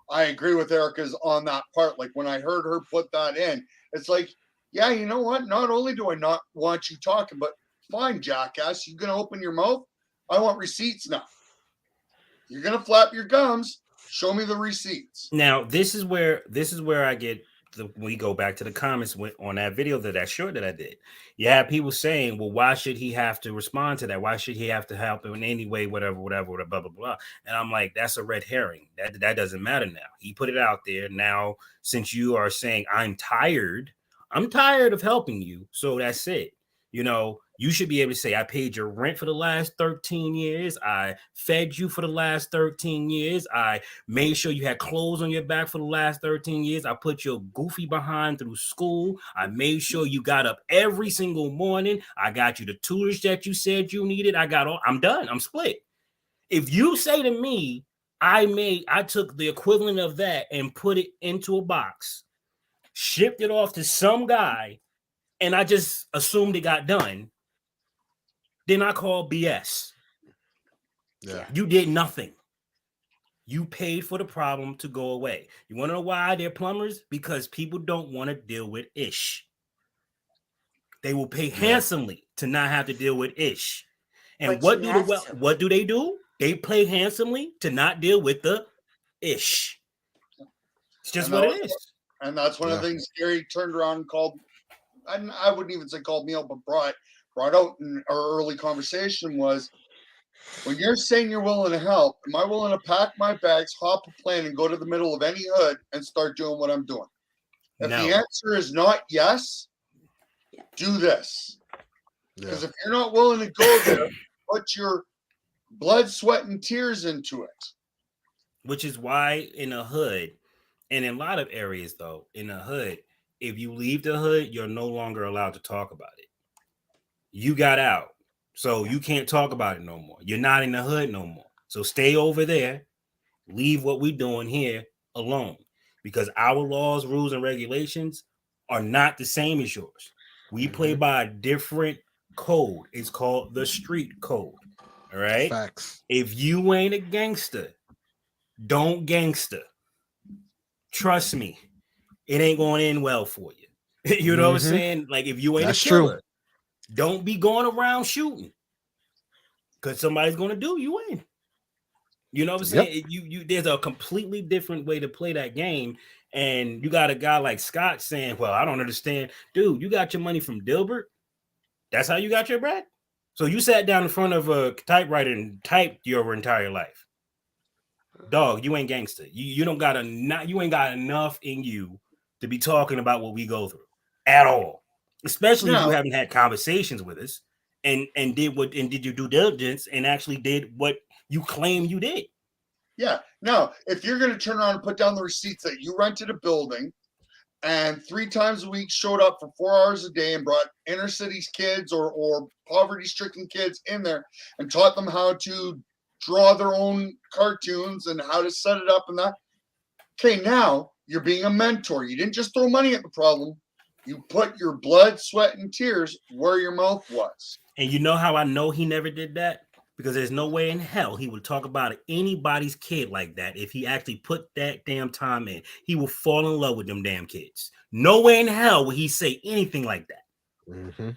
I agree with Erica's on that part. Like when I heard her put that in, it's like, yeah, you know what? Not only do I not want you talking, but fine, jackass, you gonna open your mouth? I want receipts now. You're gonna flap your gums. Show me the receipts. Now, this is where I get we go back to the comments on that video that short that I did. You have people saying, well, why should he have to respond to that? Why should he have to help in any way, whatever, blah, blah, blah. And I'm like, that's a red herring. That doesn't matter now. He put it out there. Now, since you are saying I'm tired of helping you. So that's it. You know, you should be able to say, I paid your rent for the last 13 years. I fed you for the last 13 years. I made sure you had clothes on your back for the last 13 years. I put your goofy behind through school. I made sure you got up every single morning. I got you the tutelage that you said you needed. I'm done. I'm split. If you say to me, I took the equivalent of that and put it into a box, shipped it off to some guy, and I just assumed it got done, then I call BS. Yeah. You did nothing. You paid for the problem to go away. You want to know why they're plumbers? Because people don't want to deal with ish. They will pay handsomely to not have to deal with ish. And what do they do? They pay handsomely to not deal with the ish. It's just what it is. And that's one of the things Gary turned around and called, I wouldn't even say called me out, but brought out in our early conversation was, when you're saying you're willing to help, am I willing to pack my bags, hop a plane, and go to the middle of any hood and start doing what I'm doing? If the answer is not yes, do this. Because if you're not willing to go there, put your blood, sweat, and tears into it. Which is why in a hood, and in a lot of areas though, in a hood, if you leave the hood, you're no longer allowed to talk about it. You got out, so you can't talk about it no more. You're not in the hood no more. So stay over there. Leave what we're doing here alone, because our laws, rules, and regulations are not the same as yours. We play by a different code. It's called the street code. All right. Facts. If you ain't a gangster, don't gangster. Trust me, it ain't going to end well for you. You know what I'm saying? Like, if you ain't a killer, don't be going around shooting, because somebody's going to do you in. You know what I'm saying? You there's a completely different way to play that game. And you got a guy like Scott saying, well, I don't understand. Dude, you got your money from Dilbert. That's how you got your bread. So you sat down in front of a typewriter and typed your entire life. Dog, you ain't gangster. You ain't got enough in you to be talking about what we go through at all. Especially if you haven't had conversations with us and did your due diligence and actually did what you claim you did. Yeah. Now, if you're going to turn around and put down the receipts that you rented a building and 3 times a week showed up for 4 hours a day and brought inner cities kids or poverty-stricken kids in there and taught them how to draw their own cartoons and how to set it up and that. Okay, now you're being a mentor. You didn't just throw money at the problem. You put your blood, sweat, and tears where your mouth was. And you know how I know he never did that? Because there's no way in hell he would talk about anybody's kid like that if he actually put that damn time in. He will fall in love with them damn kids. No way in hell would he say anything like that. Mm-hmm.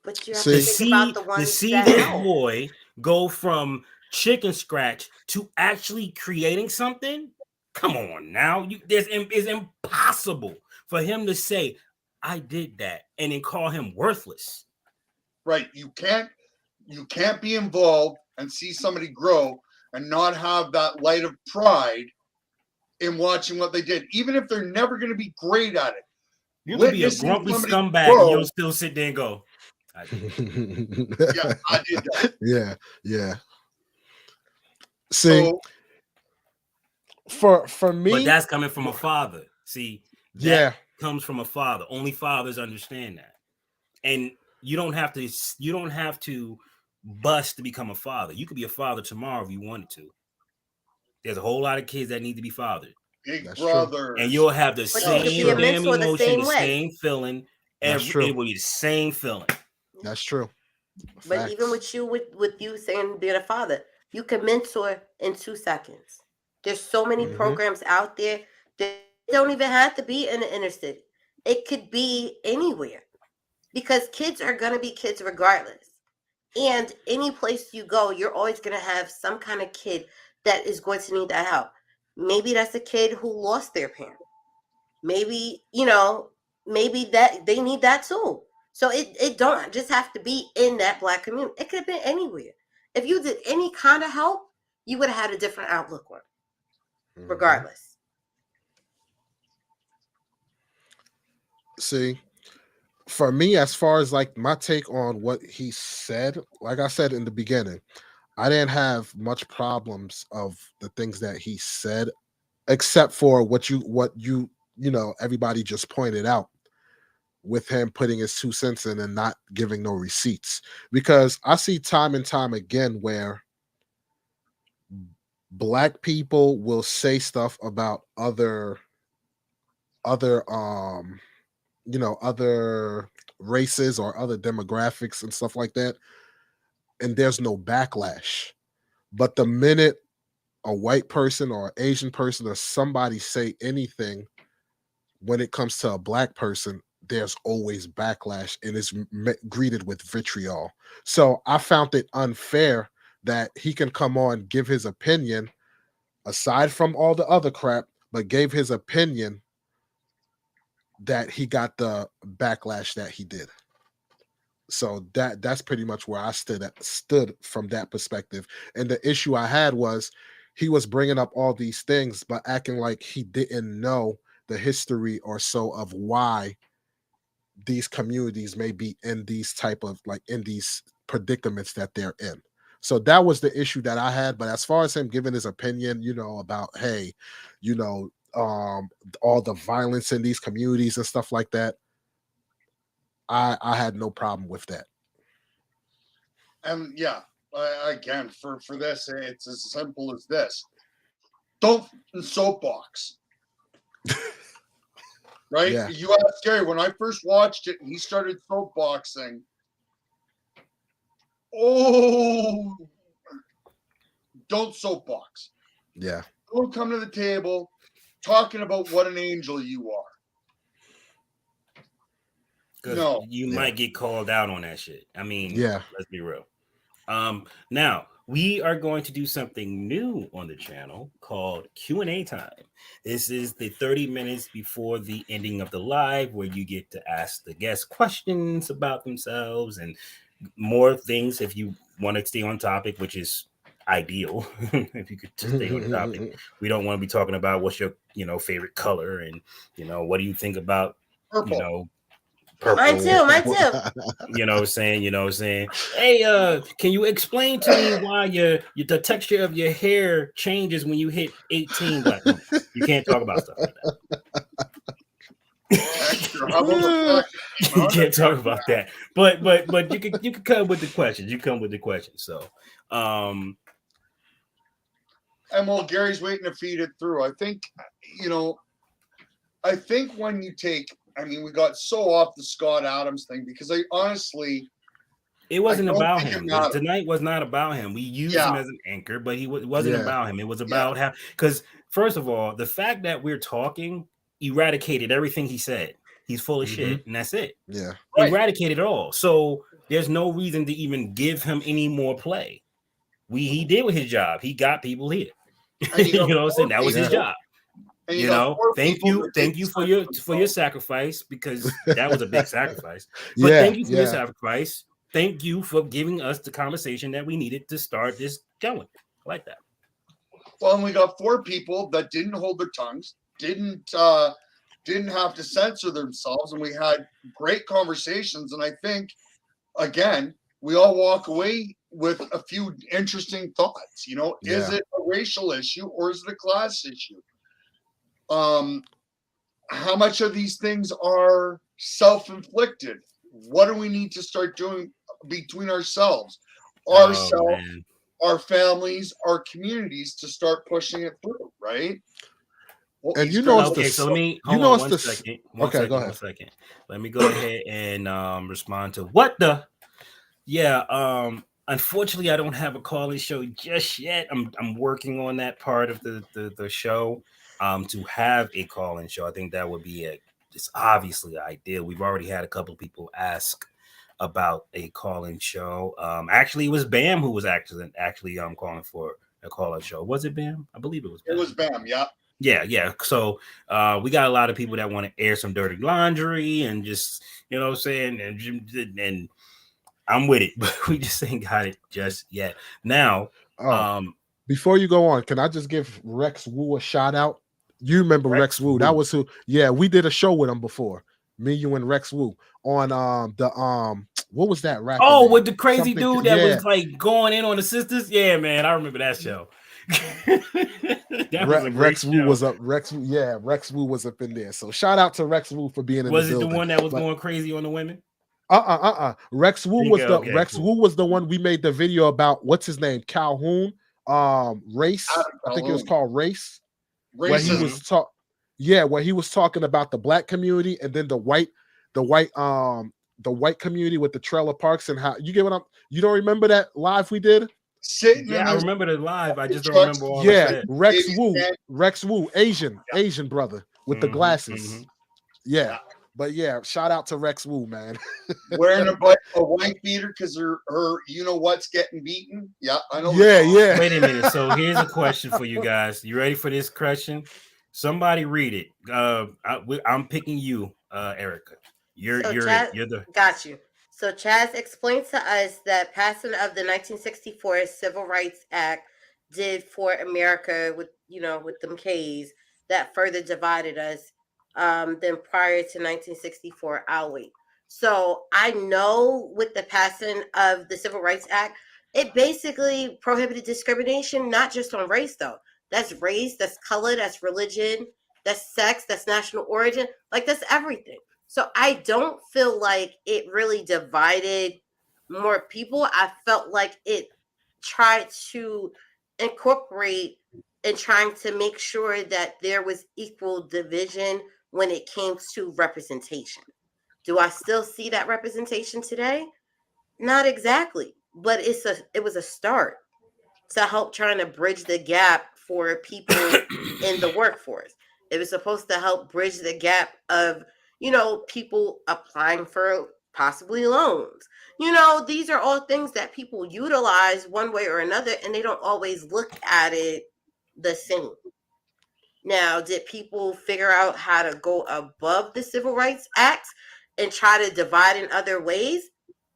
But you have to think about the ones that this help. boy go from chicken scratch to actually creating something. Come on now, it's impossible for him to say I did that and then call him worthless. Right. You can't be involved and see somebody grow and not have that light of pride in watching what they did, even if they're never going to be great at it. You could be a Witnessing grumpy somebody scumbag grow- and you'll still sit there and go, I did. Yeah, I did that. Yeah. See, for me, But that's coming from a father. See, that yeah, comes from a father. Only fathers understand that. And you don't have to bust to become a father. You could be a father tomorrow if you wanted to. There's a whole lot of kids that need to be fathered. Big That's true. brother. And you'll have the you same could be a damn mentor the emotion, same the way. same feeling. That's true. It will be the same feeling. that's true. But Facts. even with you saying being a father, you can mentor in 2 seconds. There's so many Mhm. programs out there that don't even have to be in the inner city. It could be anywhere because kids are going to be kids regardless. And any place you go, you're always going to have some kind of kid that is going to need that help. Maybe that's a kid who lost their parent. Maybe, maybe that they need that too. So it don't just have to be in that Black community. It could have been anywhere. If you did any kind of help, you would have had a different outlook on it, Mhm. regardless. See, for me, as far as like my take on what he said, like I said in the beginning, I didn't have much problems of the things that he said, except for what you everybody just pointed out with him putting his 2 cents in and not giving no receipts. Because I see time and time again where Black people will say stuff about other other races or other demographics and stuff like that, and there's no backlash. But the minute a white person or an Asian person or somebody say anything when it comes to a Black person, there's always backlash and it's greeted with vitriol. So I found it unfair that he can come on, give his opinion aside from all the other crap, but gave his opinion that he got the backlash that he did. So that's pretty much where I stood from that perspective. And the issue I had was he was bringing up all these things, but acting like he didn't know the history or so of why these communities may be in these type of in these predicaments that they're in. So that was the issue that I had. But as far as him giving his opinion, about, hey, all the violence in these communities and stuff like that, I had no problem with that. And yeah, again, for this, it's as simple as this: don't soapbox. Right? Yeah. You asked Gary when I first watched it and he started soapboxing. Oh, don't soapbox. Yeah. Don't come to the table talking about what an angel you are. 'Cause No. you might get called out on that shit. I mean, Yeah. let's be real. Now we are going to do something new on the channel called Q&A time. This is the 30 minutes before the ending of the live where you get to ask the guests questions about themselves and more things if you want to stay on topic, which is ideal. If you could just stay on topic. We don't want to be talking about what's your favorite color and what do you think about Purple. purple. Mine too. You know what I'm saying? Hey, can you explain to me why the texture of your hair changes when you hit 18? Like, you can't talk about stuff like that. How about the fact You can't talk about that. But you can come with the questions. You come with the questions. So and while Gary's waiting to feed it through, I think when you take, we got so off the Scott Adams thing because I honestly, it wasn't I don't about think him. it mattered. Tonight was not about him. We used him as an anchor, but it wasn't Yeah. about him. It was about how, because first of all, the fact that we're talking eradicated everything he said. He's full of shit, and that's it. Yeah. Right. Eradicated it all. So there's no reason to even give him any more play. He did with his job. He got people here. And you You know what I'm saying? That was his Yeah. job. and You got know, four thank people you that for your sacrifice, because that was a big sacrifice. But Yeah, thank you for your yeah. sacrifice. thank you for giving us the conversation that we needed to start this going. I like that. Well, and we got 4 people that didn't hold their tongues, didn't have to censor themselves, and we had great conversations. And I think, again, we all walk away with a few interesting thoughts. You know, is Yeah. it a racial issue or is it a class issue? How much of these things are self-inflicted? What do we need to start doing between ourselves, Man. our families, our communities, to start pushing it through, right? Well, And he's you know gonna- it's Okay, the so let me you hold know on it's one the second. okay, go ahead. 1 second. Let me go ahead and respond to what the unfortunately I don't have a call-in show just yet. I'm working on that part of the show. To have a call-in show, I think that would be it's obviously ideal. We've already had a couple of people ask about a call-in show. Actually, it was Bam who was actually calling for a call-in show. Was it Bam? I believe it was Bam. It was Bam, yeah. Yeah. So we got a lot of people that want to air some dirty laundry and just, you know what I'm saying? And I'm with it, but we just ain't got it just yet. Now, Before you go on, can I just give Rex Wu a shout out? You remember Rex Wu? That was who. Yeah, we did a show with him before. Me, you, and Rex Wu on what was that rap? Oh, with the crazy Something- dude that yeah. was like going in on the sisters. Yeah, man, I remember that show. That was a great Rex Wu show. was up. Rex Wu was up in there. So shout out to Rex Wu for being in Was the it building. the one that was But- going crazy on the women? Rex Wu Okay, was the okay, Rex cool. Wu was the one we made the video about. What's his name? Calhoun. Race. I think it was Calhoun. called Race. Where he Racism. was where he was talking about the black community and then the white community with the trailer parks and how you get what I'm. You don't remember that live we did? Sitting Yeah, in I his remember the live. I just don't trucks. remember all of Yeah, that. Rex Wu, Asian brother with the Mhm, glasses. mhm. Yeah, but yeah, shout out to Rex Wu, man. wearing a white beater because her you know what's getting beaten. Yeah, I know. yeah. Wait a minute. So here's a question for you guys. You ready for this question? Somebody read it. I'm picking you, Erica. You're Chaz, you're the got you. So Chaz explained to us that passing of the 1964 Civil Rights Act did for America with them K's that further divided us than prior to 1964 our way. So I know with the passing of the Civil Rights Act, it basically prohibited discrimination, not just on race though. That's race, that's color, that's religion, that's sex, that's national origin, like that's everything. So I don't feel like it really divided more people. I felt like it tried to incorporate and trying to make sure that there was equal division when it came to representation. Do I still see that representation today? Not exactly, but it was a start to help trying to bridge the gap for people in the workforce. It was supposed to help bridge the gap of, people applying for possibly loans. These are all things that people utilize one way or another, and they don't always look at it the same. Now, did people figure out how to go above the Civil Rights Act and try to divide in other ways?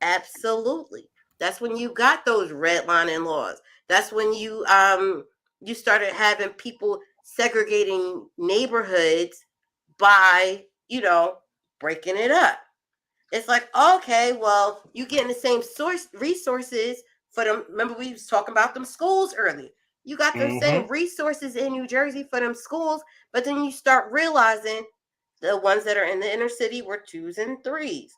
Absolutely. That's when you got those redlining laws. That's when you started having people segregating neighborhoods by, breaking it up. It's like, okay, well, you getting the same resources for them. Remember, we was talking about them schools earlier. You got the same resources in New Jersey for them schools, but then you start realizing the ones that are in the inner city were 2s and 3s.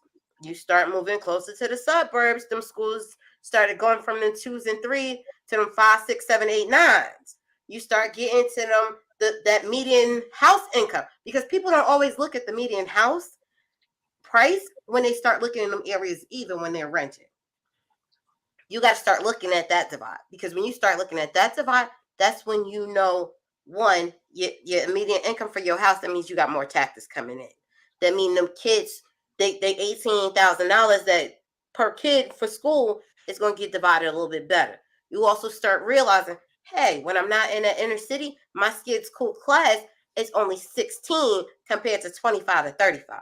You start moving closer to the suburbs, them schools started going from them 2s and 3s to them 5, 6, 7, 8, 9s. You start getting to them that median house income, because people don't always look at the median house price when they start looking in them areas, even when they're renting. You got to start looking at that divide, because when you start looking at that divide, that's when one, your median income for your house, that means you got more taxes coming in. That means them kids, they $18,000 that per kid for school is going to get divided a little bit better. You also start realizing, hey, when I'm not in the inner city, my kids' school class is only 16 compared to 25 to 35.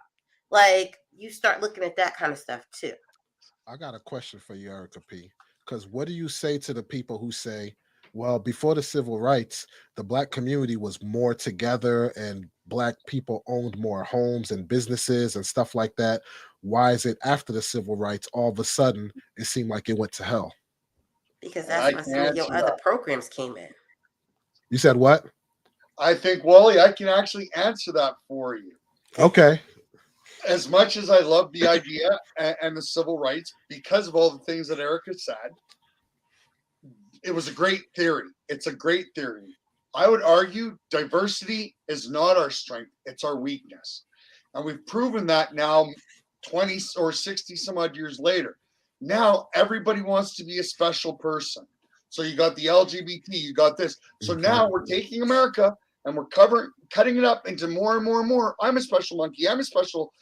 Like, you start looking at that kind of stuff too. I got a question for you, Erica P. Because what do you say to the people who say, well, before the civil rights, the black community was more together and black people owned more homes and businesses and stuff like that? Why is it after the civil rights, all of a sudden, it seemed like it went to hell? Because I that's when can some of your answer other that. programs came in. You said what? I think, Wally, I can actually answer that for you. Okay. As much as I love the idea and the civil rights, because of all the things that Erica said, it was a great theory. It's a great theory. I would argue diversity is not our strength, it's our weakness. And we've proven that now 20 or 60 some odd years later. Now everybody wants to be a special person. So you got the LGBT, you got this. So now we're taking America and we're cutting it up into more and more and more. I'm a special monkey. I'm a special.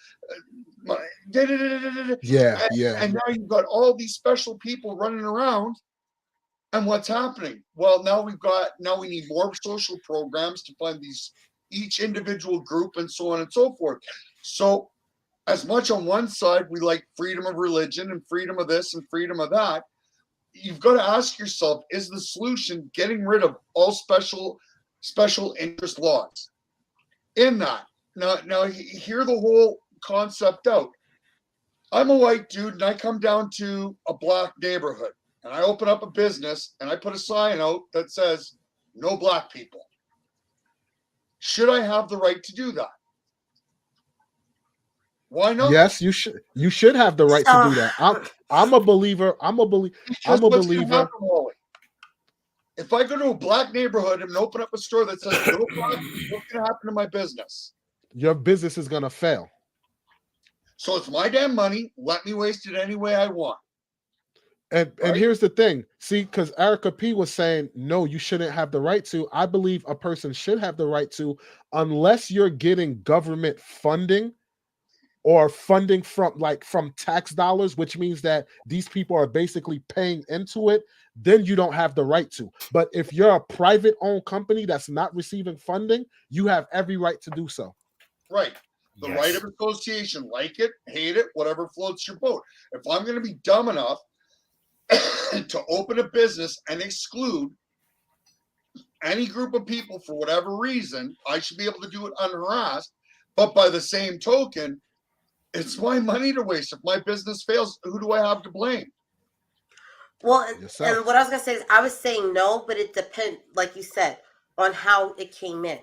Yeah, yeah. And now you've got all these special people running around. And what's happening? Well, now we need more social programs to fund each individual group and so on and so forth. So as much on one side, we like freedom of religion and freedom of this and freedom of that. You've got to ask yourself, is the solution getting rid of all special interest laws in that? Now hear the whole concept out. I'm a white dude and I come down to a black neighborhood and I open up a business and I put a sign out that says no black people. Should I have the right to do that? Why not? Yes, you should. You should have the right to do that. I'm a believer. Because what's gonna happen, Wally? If I go to a black neighborhood and open up a store that says no black, what's gonna happen to my business? Your business is gonna fail. So it's my damn money. Let me waste it any way I want. And here's the thing. See, because Erica P was saying, no, you shouldn't have the right to. I believe a person should have the right to, unless you're getting government funding or funding from tax dollars, which means that these people are basically paying into it, then you don't have the right to. But if you're a private owned company that's not receiving funding, you have every right to do so. Right. The right of association, like it, hate it, whatever floats your boat. If I'm going to be dumb enough to open a business and exclude any group of people for whatever reason, I should be able to do it unharassed. But by the same token, it's my money to waste. If my business fails, who do I have to blame? Well, and what I was going to say is I was saying no, but it depends, like you said, on how it came in.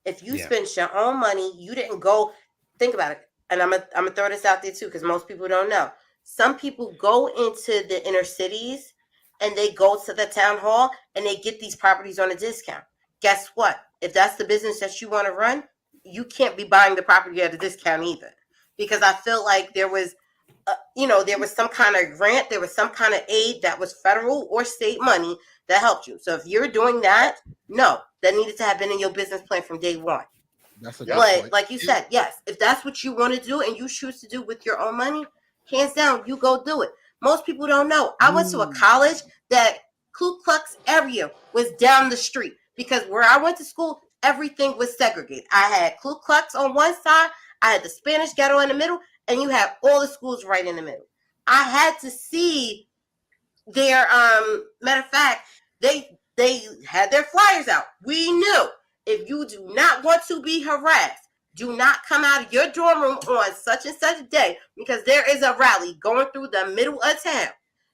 If you spent your own money, you didn't go, think about it. And I'm gonna throw this out there too, because most people don't know. Some people go into the inner cities and they go to the town hall and they get these properties on a discount. Guess what? If that's the business that you want to run, you can't be buying the property at a discount either. Because I feel like there was, there was some kind of grant, there was some kind of aid that was federal or state money that helped you. So if you're doing that, no, that needed to have been in your business plan from day one. That's a good point. Like you said, yes, if that's what you want to do and you choose to do with your own money, hands down, you go do it. Most people don't know. I went to a college that Ku Klux area was down the street because where I went to school, everything was segregated. I had Ku Klux on one side, I had the Spanish ghetto in the middle, and you have all the schools right in the middle. I had to see their matter of fact, they had their flyers out. We knew if you do not want to be harassed, do not come out of your dorm room on such and such a day because there is a rally going through the middle of town.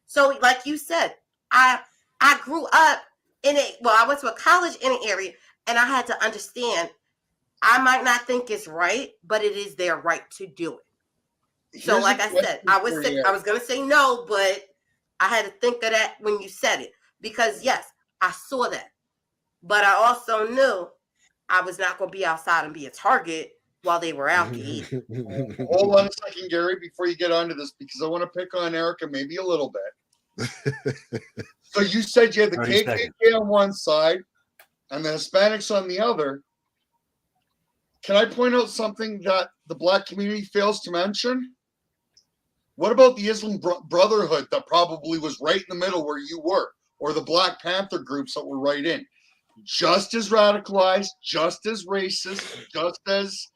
So, like you said, I grew up I went to a college in an area, and I had to understand I might not think it's right, but it is their right to do it. So, like I said, I was going to say no, but I had to think of that when you said it because, yes, I saw that. But I also knew I was not going to be outside and be a target while they were out there. Hold on a second, Gary, before you get onto this, because I want to pick on Erica maybe a little bit. So you said you had the KKK on one side and the Hispanics on the other. Can I point out something that the black community fails to mention? What about the Muslim Brotherhood that probably was right in the middle where you were, or the Black Panther groups that were right in? Just as radicalized, just as racist, just as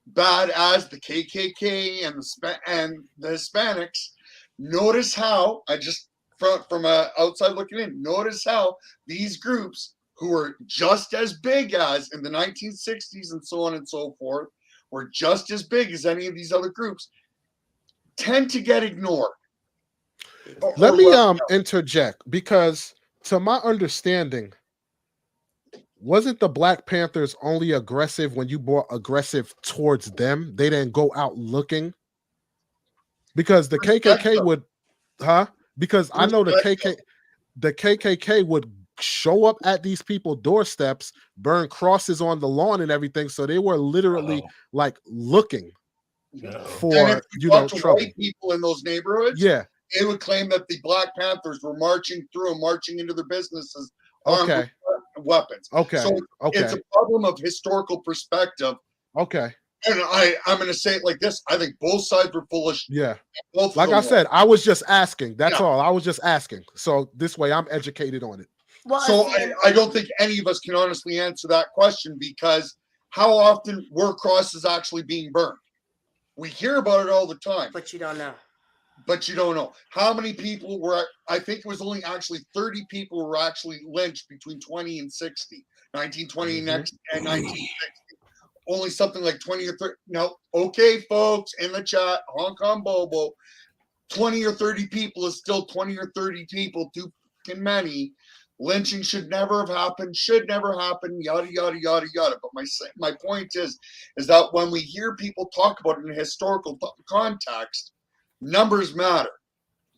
bad as the KKK and the Hispanics. Notice how I just from outside looking in. Notice how these groups who were just as big as in the 1960s and so on and so forth were just as big as any of these other groups tend to get ignored. Let me interject, because to my understanding, wasn't the Black Panthers only aggressive when you brought aggressive towards them? They didn't go out looking? Because the KKK would, because I know the KKK would show up at these people's doorsteps, burn crosses on the lawn and everything. So they were literally like looking for, you know, trouble. White people in those neighborhoods. Yeah. They would claim that the Black Panthers were marching through and marching into their businesses armed with weapons. Okay. So it's a problem of historical perspective. Okay. And I'm going to say it like this. I think both sides were foolish. Yeah. Like I said, I was just asking. That's all. I was just asking. So this way I'm educated on it. Well, so I don't think any of us can honestly answer that question, because how often were crosses actually being burned? We hear about it all the time. But you don't know. But you don't know how many people were. I think it was only actually 30 people were actually lynched between 20 and 60, 1920 and 1960. Only something like 20 or 30. No, okay, folks in the chat, Hong Kong Bobo, 20 or 30 people is still 20 or 30 people, too many. Lynching should never have happened, should never happen, yada, yada, yada, yada. But my point is that when we hear people talk about it in a historical context, numbers matter.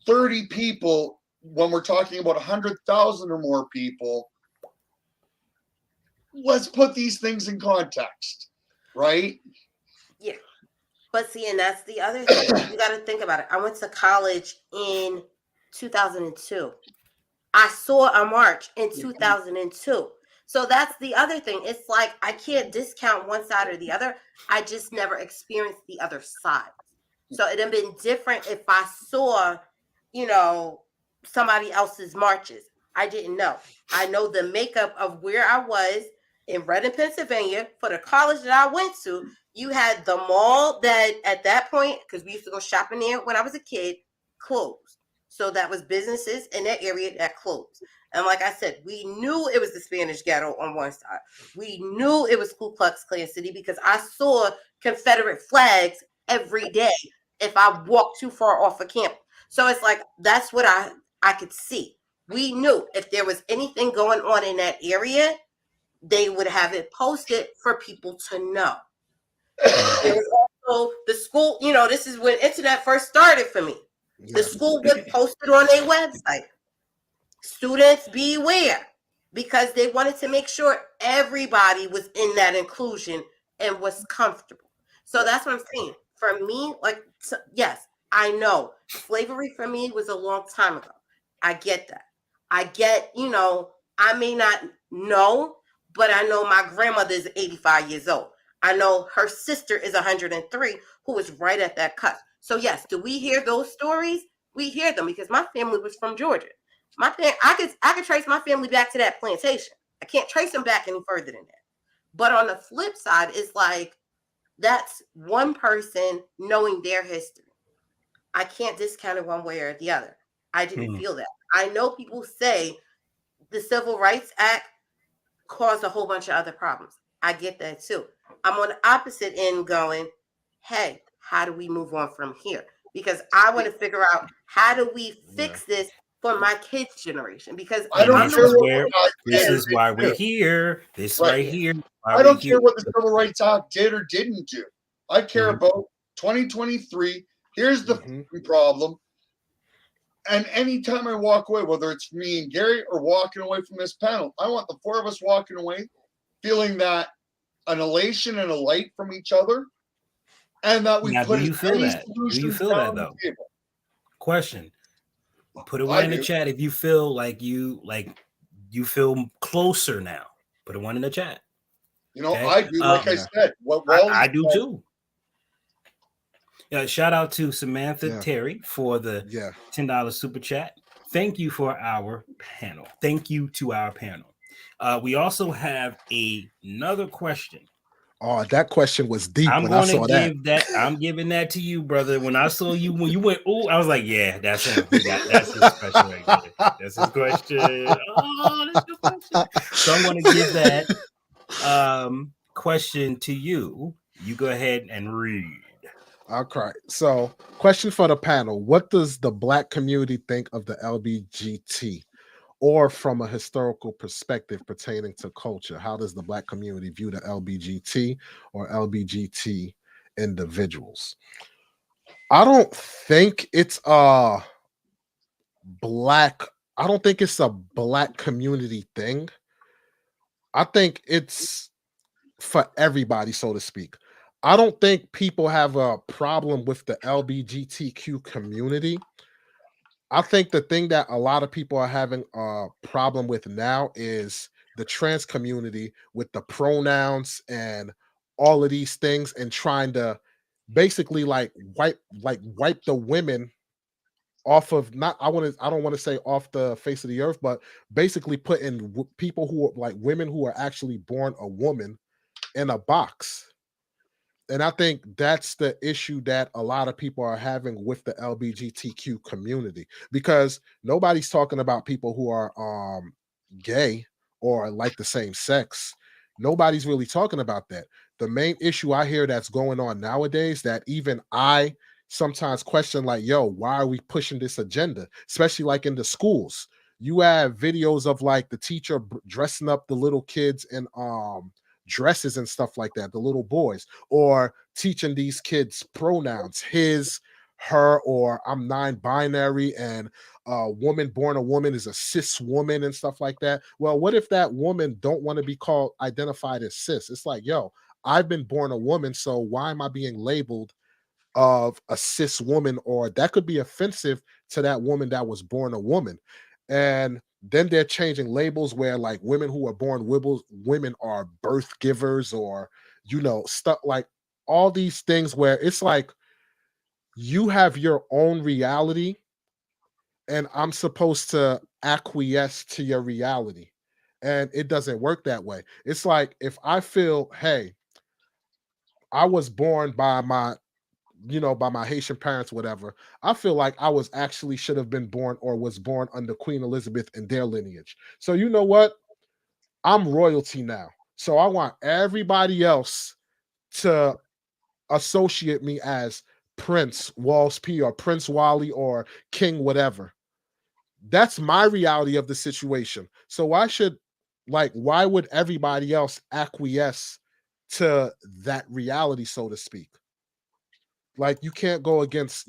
30 people, when we're talking about 100,000 or more people, let's put these things in context, right? Yeah. But see, and that's the other thing. You got to think about it. I went to college in 2002. I saw a march in 2002. So that's the other thing. It's like I can't discount one side or the other. I just never experienced the other side. So it'd have been different if I saw, you know, somebody else's marches. I didn't know. I know the makeup of where I was in Reading, Pennsylvania. For the college that I went to, you had the mall that at that point, because we used to go shopping there when I was a kid, closed. So that was businesses in that area that closed. And like I said, we knew it was the Spanish ghetto on one side. We knew it was Ku Klux Klan City because I saw Confederate flags every day if I walked too far off of campus. So it's like, that's what I could see. We knew if there was anything going on in that area, they would have it posted for people to know. There was also the school, you know, this is when internet first started for me. The school would post it on their website. Students beware, because they wanted to make sure everybody was in that inclusion and was comfortable. So that's what I'm saying. For me, like, yes, I know slavery for me was a long time ago. I get that. I get, you know, I may not know, but I know my grandmother is 85 years old. I know her sister is 103, who was right at that cusp. So yes, do we hear those stories? We hear them because my family was from Georgia. I could trace my family back to that plantation. I can't trace them back any further than that. But on the flip side, it's like that's one person knowing their history. I can't discount it one way or the other. I didn't feel that. I know people say the Civil Rights Act caused a whole bunch of other problems. I get that too. I'm on the opposite end going, hey, how do we move on from here? Because I want to figure out how do we fix this for my kids' generation? Because this is why we're here. This right here. I don't care what the Civil Rights Act did or didn't do. I care about 2023. Here's the problem. And anytime I walk away, whether it's me and Gary or walking away from this panel, I want the four of us walking away feeling that an elation and a light from each other. And that we put do you feel that? Do you feel that though? Question. Put it one in the chat if you feel like you feel closer now. Put it one in the chat. You know, okay? I do, like I said. I do too. Yeah, shout out to Samantha Terry for the $10 super chat. Thank you for our panel. Thank you to our panel. We also have another question Oh, that question was deep I'm when I gonna saw that. give that. I'm giving that to you, brother. When I saw you, when you went, oh, I was like, yeah, that's him. That's his question right there. That's his question. Oh, that's your question. So I'm gonna give that question to you. You go ahead and read. Okay. So, question for the panel: what does the Black community think of the LBGT? Or from a historical perspective pertaining to culture, how does the Black community view the LBGT or LBGT individuals? I don't think it's a black, I don't think it's a Black community thing. I think it's for everybody, so to speak. I don't think people have a problem with the LBGTQ community. I think the thing that a lot of people are having a problem with now is the trans community with the pronouns and all of these things, and trying to basically wipe the women off of, not, I don't want to say off the face of the earth, but basically putting people who are like women who are actually born a woman in a box. And I think that's the issue that a lot of people are having with the LGBTQ community, because nobody's talking about people who are gay or like the same sex. Nobody's really talking about that. The main issue I hear that's going on nowadays, that even I sometimes question, like, yo, why are we pushing this agenda, especially like in the schools? You have videos of like the teacher dressing up the little kids in dresses and stuff like that, the little boys, or teaching these kids pronouns, his, her, or I'm non-binary, and a woman born a woman is a cis woman and stuff like that. Well, what if that woman don't want to be called, identified as cis? It's like, yo, I've been born a woman, so why am I being labeled of a cis woman? Or that could be offensive to that woman that was born a woman. And then they're changing labels where like women who are born women are birth givers, or stuff like all these things where it's like you have your own reality and I'm supposed to acquiesce to your reality. And it doesn't work that way. It's like, if I feel, hey, I was born by my by my Haitian parents, whatever, I feel like I was actually should have been born, or was born under Queen Elizabeth and their lineage. So you know what? I'm royalty now. So I want everybody else to associate me as Prince Walls P or Prince Wally or King whatever. That's my reality of the situation. So why would everybody else acquiesce to that reality, so to speak? Like, you can't go against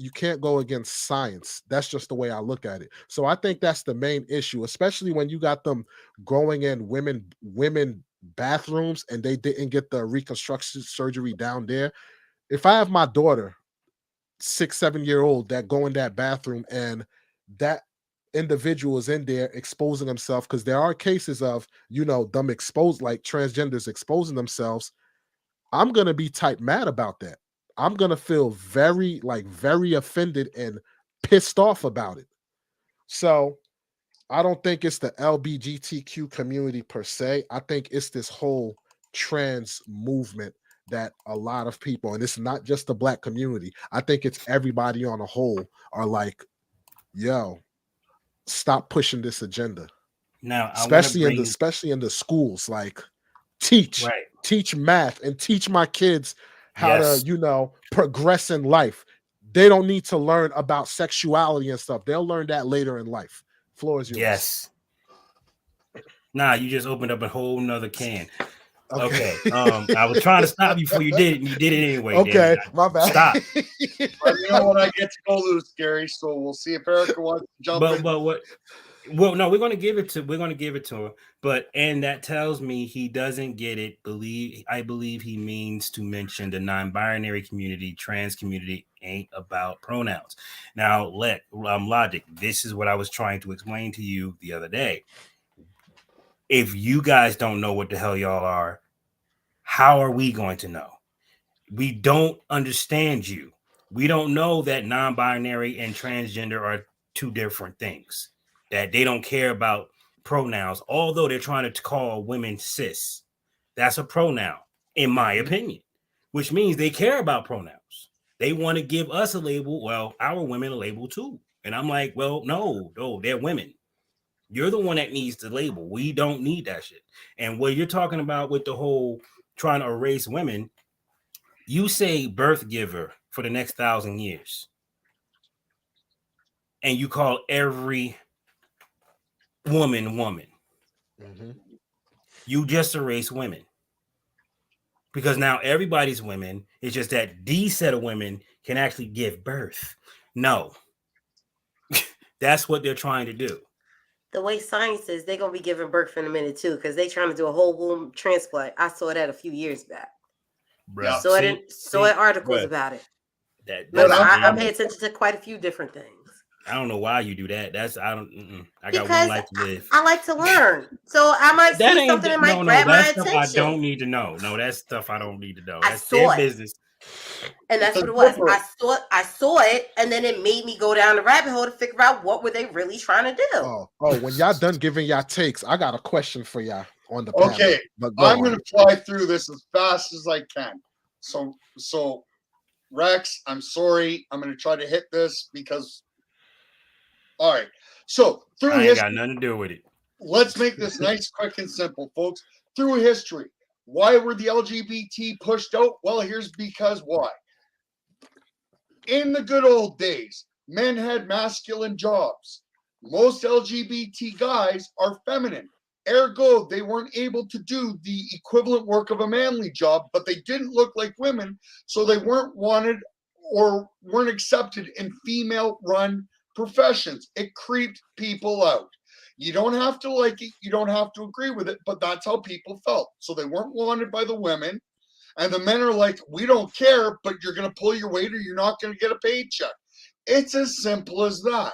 science. That's just the way I look at it. So I think that's the main issue, especially when you got them going in women bathrooms and they didn't get the reconstruction surgery down there. If I have my daughter, 6-7-year-old, that go in that bathroom and that individual is in there exposing himself, because there are cases of them exposed, like transgenders exposing themselves, I'm gonna be type mad about that. I'm gonna feel very offended and pissed off about it. So I don't think it's the LGBTQ community per se. I think it's this whole trans movement that a lot of people, and it's not just the Black community, I think it's everybody on a whole, are like, yo, stop pushing this agenda. Now, especially in the schools, like teach math and teach my kids how to progress in life. They don't need to learn about sexuality and stuff. They'll learn that later in life. Floor is yours. Yes. Nah, you just opened up a whole nother can. Okay. I was trying to stop you before you did it, and you did it anyway. Okay, my bad. Stop. But you know what? I get to go loose, Gary. So we'll see if Erica wants to jump in. But what? Well, no, we're going to give it to him. And that tells me he doesn't get it. I believe he means to mention the non-binary community, trans community ain't about pronouns. Now, logic. This is what I was trying to explain to you the other day. If you guys don't know what the hell y'all are, how are we going to know? We don't understand you. We don't know that non-binary and transgender are two different things, that they don't care about pronouns, although they're trying to call women cis. That's a pronoun. in my opinion, which means they care about pronouns. They want to give us a label. Well, our women a label too. And I'm like, well, no, they're women. You're the one that needs the label. We don't need that shit. And what you're talking about with the whole trying to erase women, you say birth giver for the next 1,000 years. And you call every woman. Mhm. You just erase women. Because now everybody's women. It's just that these set of women can actually give birth. No. That's what they're trying to do. The way science is, they're gonna be giving birth in a minute too, because they trying to do a whole womb transplant. I saw that a few years back. Bruh. Saw articles about it. That's I pay attention to quite a few different things. I don't know why you do that. I got Because one life to live. I like to learn, so I might see something that might grab my attention. I don't need to know. No, that's stuff I don't need to know. That's saw their it. business. And that's what it was. I saw it, and then it made me go down the rabbit hole to figure out what were they really trying to do. Oh, when y'all done giving y'all takes, I got a question for y'all on the panel. Okay, I'm going to fly through this as fast as I can. So Rex, I'm sorry. I'm going to try to hit this because. All right. So through I ain't history, got nothing to do with it. Let's make this nice, quick, and simple, folks. Through history, why were the LGBT pushed out? Well, here's because why. In the good old days, men had masculine jobs. Most LGBT guys are feminine. Ergo, they weren't able to do the equivalent work of a manly job, but they didn't look like women, so they weren't wanted or weren't accepted in female-run professions. It creeped people out. You don't have to like it, you don't have to agree with it, but that's how people felt. So they weren't wanted by the women, and the men are like, we don't care, but you're going to pull your weight or you're not going to get a paycheck. It's as simple as that.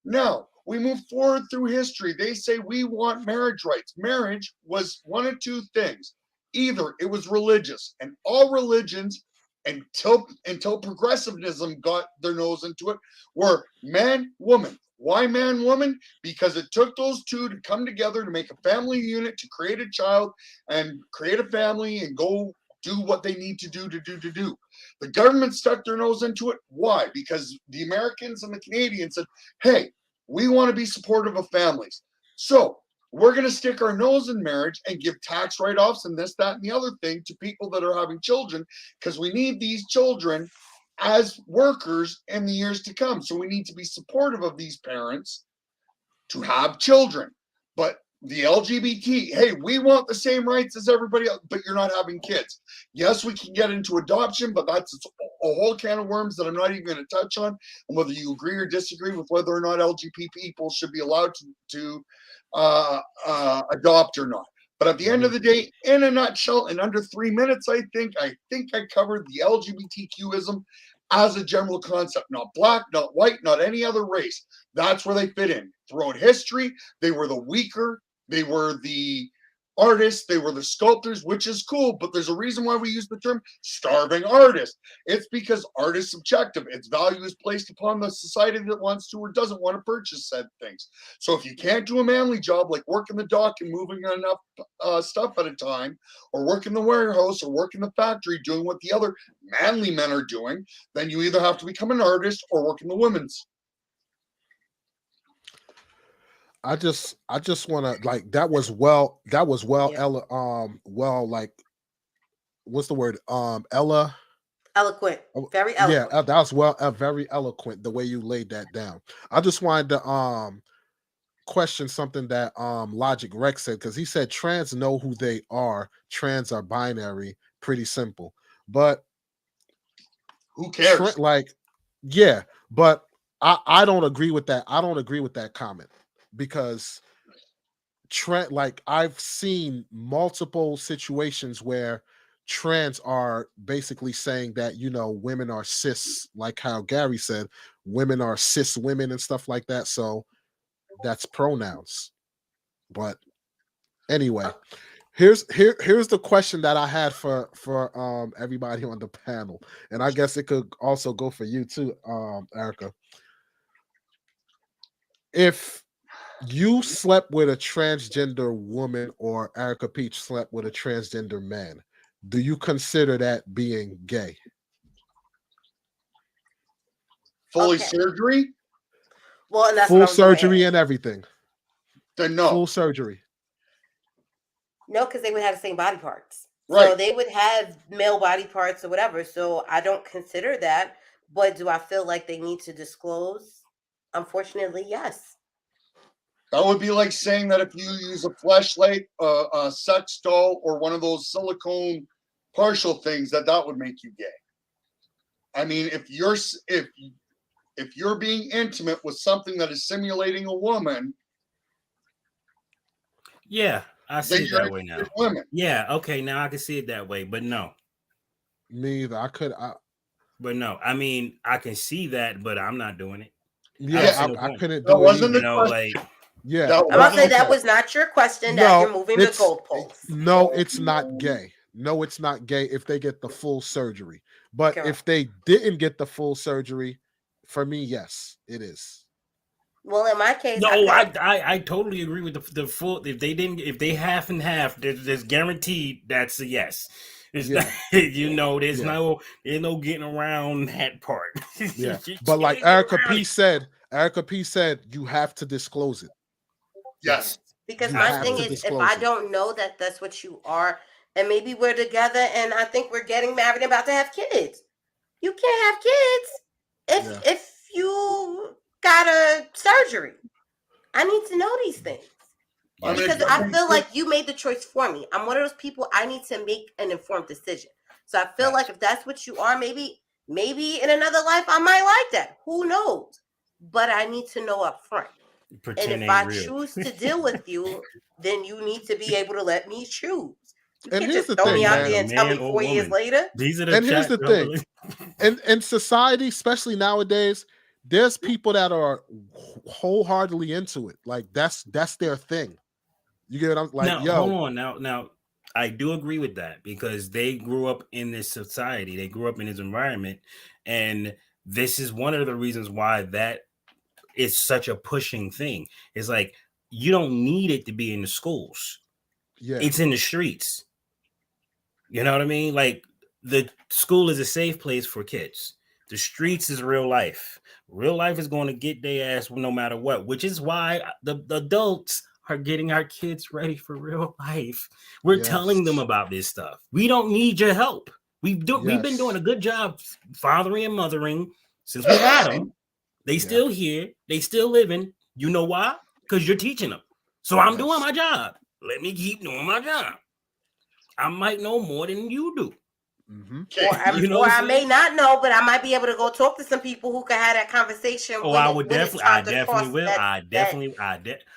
Now, we move forward through history. They say we want marriage rights. Marriage was one of two things. Either it was religious, and all religions until progressivism got their nose into it were man, woman. Why man, woman? Because it took those two to come together to make a family unit, to create a child and create a family and go do what they need to do. The government stuck their nose into it. Why? Because the Americans and the Canadians said, hey, we want to be supportive of families. So we're going to stick our nose in marriage and give tax write-offs and this, that, and the other thing to people that are having children because we need these children as workers in the years to come. So we need to be supportive of these parents to have children. But the LGBT, hey, we want the same rights as everybody else, but you're not having kids. Yes, we can get into adoption, but that's a whole can of worms that I'm not even going to touch on. And whether you agree or disagree with whether or not LGBT people should be allowed to adopt or not. But at the end of the day, in a nutshell, in under 3 minutes, I think I covered the LGBTQism as a general concept, not black, not white, not any other race. That's where they fit in. Throughout history, they were the weaker, they were the artists, they were the sculptors, which is cool, but there's a reason why we use the term starving artist. It's because art is subjective. Its value is placed upon the society that wants to or doesn't want to purchase said things. So if you can't do a manly job like working the dock and moving enough stuff at a time, or work in the warehouse or work in the factory doing what the other manly men are doing, then you either have to become an artist or work in the women's. I just want to like that was well Yeah. Ella well like what's the word Ella Eloquent, very eloquent. yeah, that was very eloquent the way you laid that down. I just wanted to question something that Logic Rex said, because he said trans know who they are, trans are binary, pretty simple, but who cares? Yeah, but I don't agree with that. I don't agree with that comment. Because I've seen multiple situations where trans are basically saying that, you know, women are cis, like how Gary said, women are cis women and stuff like that. So that's pronouns. But anyway, here's the question that I had for everybody on the panel, and I guess it could also go for you too, Erica. If you slept with a transgender woman or Erica Peach slept with a transgender man, do you consider that being gay? Fully Okay. surgery? Well, and that's Full what I was gonna surgery ask. and everything. Then no. Full surgery. No, because they would have the same body parts. So Right. they would have male body parts or whatever. So I don't consider that. But do I feel like they need to disclose? Unfortunately, yes. That would be like saying that if you use a fleshlight, a sex doll, or one of those silicone partial things, that would make you gay. I mean, if you're being intimate with something that is simulating a woman, Yeah, I see then it you're that way now. interested in women. Yeah, okay, now I can see it that way, but no. Me either. But no, I mean, I can see that, but I'm not doing it. Yeah, see no I point. couldn't That do it wasn't either. You know, question. like, Yeah. That I'm about to say wasn't that okay. was not your question. That No, you're moving the it's goalposts. no, it's not gay. No, it's not gay if they get the full surgery. But if Correct. they didn't get the full surgery, for me, yes, it is. Well, in my case, no, I I totally agree with the full. If they half and half, there's guaranteed that's a yes. It's Yeah. not, there's Yeah. no getting around that part. Yeah. You But like can't get Erica around P it. said, you have to disclose it. Yes. because You my have thing to is, if disclose I it. don't know that that's what you are, and maybe we're together, and I think we're getting married and about to have kids, you can't have kids if you got a surgery. I need to know these things. I mean, Because I feel like you made the choice for me. I'm one of those people, I need to make an informed decision. So I feel like if that's what you are, maybe in another life I might like that. Who knows? But I need to know up front. Pretend And if ain't I real. choose to deal with you, then you need to be able to let me choose. You And can't here's just the throw thing, me out man. there and tell me Man or 4 years woman. later. These are the And here's chat the thing. In society, especially nowadays, there's people that are wholeheartedly into it. Like that's their thing. You get what I'm like, Now, yo. hold on. Now, I do agree with that because they grew up in this society. They grew up in this environment, and this is one of the reasons why that is such a pushing thing. It's like you don't need it to be in the schools. Yeah. It's in the streets. You know what I mean? Like the school is a safe place for kids. The streets is real life. Real life is going to get their ass no matter what, which is why the adults are getting our kids ready for real life. We're telling them about this stuff. We don't need your help. We've been doing a good job fathering and mothering since we had them. They still here. They still living. You know why? Because you're teaching them. So I'm doing my job. Let me keep doing my job. I might know more than you do. Mm-hmm. Or I may not know, but I might be able to go talk to some people who can have that conversation. Oh, I definitely will.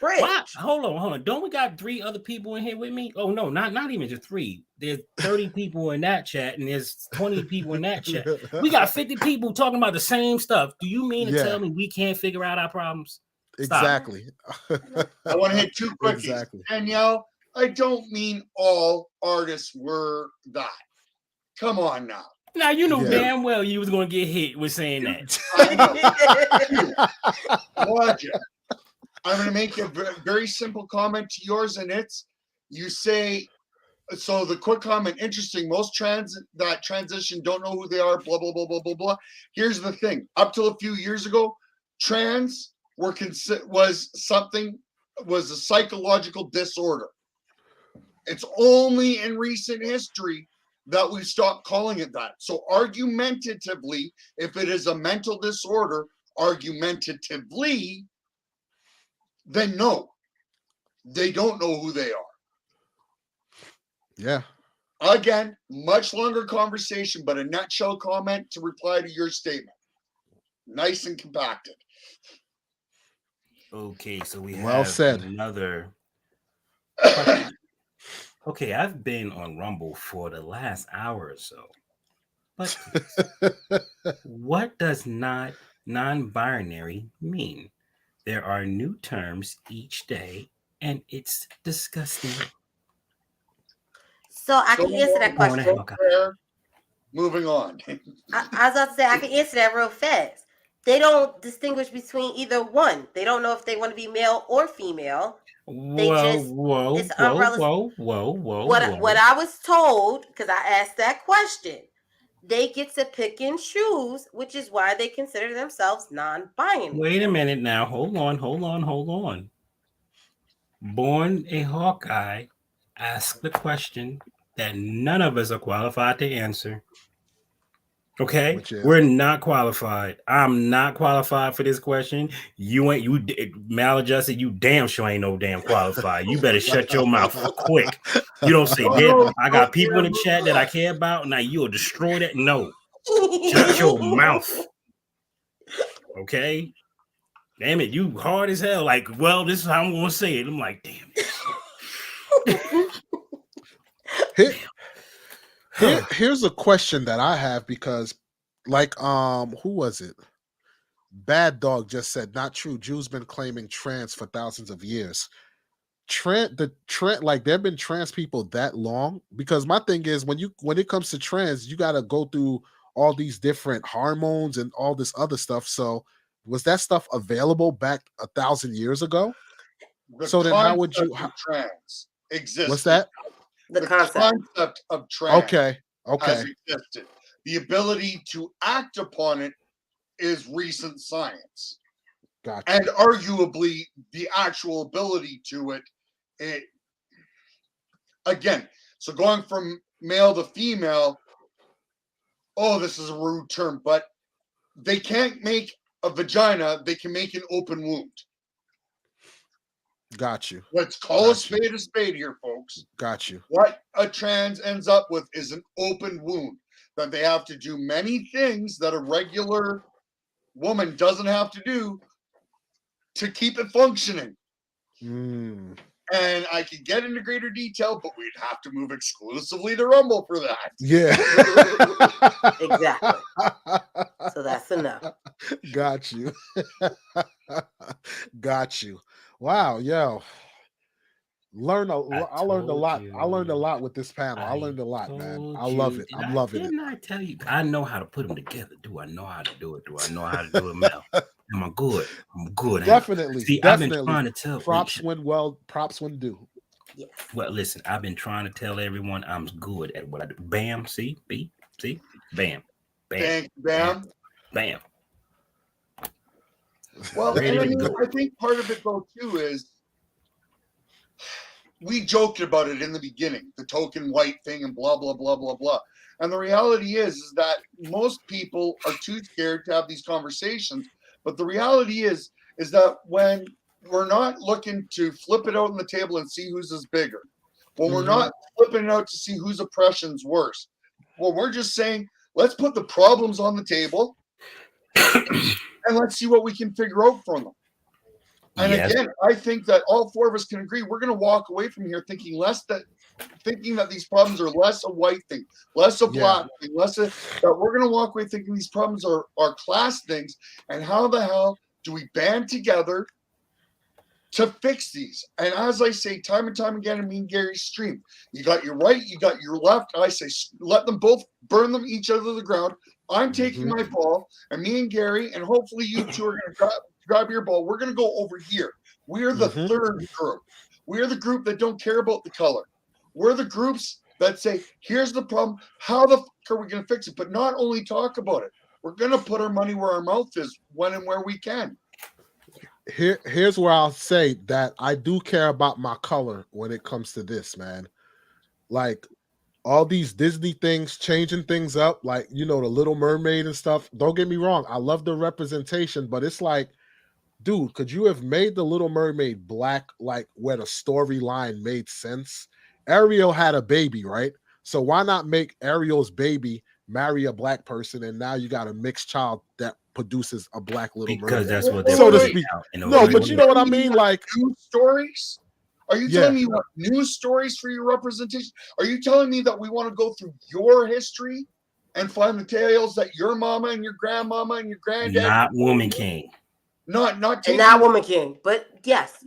Wow. Hold on. Don't we got 3 other people in here with me? Oh no, not even just 3. There's 30 people in that chat, and there's 20 people in that chat. We got 50 people talking about the same stuff. Do you mean to tell me we can't figure out our problems? Stop. Exactly. I want to hit 2 quickies. Exactly. Danielle, I don't mean all artists were that. Come on now. Now you know damn well you was gonna get hit with saying that. Watch it. I'm gonna make a very simple comment to yours, and it's you say so. The quick comment, interesting. Most that transition don't know who they are. Blah blah blah blah blah blah. Here's the thing: up till a few years ago, trans was a psychological disorder. It's only in recent history that we stopped calling it that. So argumentatively, if it is a mental disorder, argumentatively, then no, they don't know who they are. Yeah. Again, much longer conversation, but a nutshell comment to reply to your statement. Nice and compacted. Okay, so we Well have said. another question. Okay, I've been on Rumble for the last hour or so. But what does non-binary mean? There are new terms each day, and it's disgusting. So I can answer that question. Moving on. I was about to say I can answer that real fast. They don't distinguish between either one. They don't know if they want to be male or female. They Whoa, just whoa, it's whoa, umbrellas. whoa, whoa, whoa, What whoa. I was told, because I asked that question, they get to pick and choose, which is why they consider themselves non-binary. Wait a minute now. Hold on. Born a Hawkeye, ask the question that none of us are qualified to answer. Okay, Which is? we're not qualified. I'm not qualified for this question. You ain't maladjusted. You damn sure ain't no damn qualified. You better shut your mouth quick. You don't say that. I got people in the chat that I care about. Now you'll destroy that. No, shut your mouth. Okay. Damn it, you hard as hell. Like, well, this is how I'm gonna say it. I'm like, damn. Here's a question that I have, because like who was it? Bad Dog just said, not true. Jews been claiming trans for thousands of years. Like there have been trans people that long? Because my thing is, when it comes to trans, you gotta go through all these different hormones and all this other stuff. So was that stuff available back 1,000 years ago? So then how would you trans exist? What's that? The concept of trans Okay. has existed. The ability to act upon it is recent science. Gotcha. And arguably the actual ability to it again, so going from male to female, this is a rude term, but they can't make a vagina, they can make an open wound. Got you. Let's call a spade here, folks. Got you. What a trans ends up with is an open wound that they have to do many things that a regular woman doesn't have to do to keep it functioning. Mm. And I could get into greater detail, but we'd have to move exclusively to Rumble for that. Yeah. Exactly. So that's enough. Got you. Got you. Wow, yo. I learned a lot. I learned a lot with this panel. I learned a lot, man. I love it. I'm loving it. Didn't I tell you? I know how to put them together. Do I know how to do it? Do I know how to do it, Mel? Am I good? I'm good. Definitely. See, definitely. I've been trying to tell. Props when due. Yes. Well, listen, I've been trying to tell everyone I'm good at what I do. Bam, see, bam, bam, bam. Well, and I think part of it though too is we joked about it in the beginning, the token white thing and blah blah blah blah blah. And the reality is that most people are too scared to have these conversations. But the reality is that when we're not looking to flip it out on the table and see whose is bigger, when we're not flipping it out to see whose oppression's worse, well, we're just saying, let's put the problems on the table and let's see what we can figure out from them. And again, I think that all four of us can agree we're going to walk away from here thinking that these problems are less a white thing, less a black thing, that we're going to walk away thinking these problems are class things. And how the hell do we band together to fix these? And as I say time and time again in me and Gary's stream, you got your right, you got your left. I say let them both burn them each other to the ground. I'm taking my ball, and me and Gary, and hopefully you two are going to grab your ball. We're going to go over here. We're the third group. We're the group that don't care about the color. We're the groups that say, here's the problem. How the fuck are we going to fix it? But not only talk about it. We're going to put our money where our mouth is when and where we can. Here's where I'll say that I do care about my color when it comes to this, man. Like all these Disney things, changing things up, like, the Little Mermaid and stuff. Don't get me wrong. I love the representation, but it's like, dude, could you have made the Little Mermaid black, like where the storyline made sense? Ariel had a baby, right? So why not make Ariel's baby marry a black person, and now you got a mixed child that produces a black Little Mermaid? Because that's what they're so to speak. No, but you know what I mean? Like news stories? Are you telling me you want news stories for your representation? Are you telling me that we want to go through your history and find the tales that your mama and your grandmama and your granddad? Not Woman King. Not Woman King, but yes.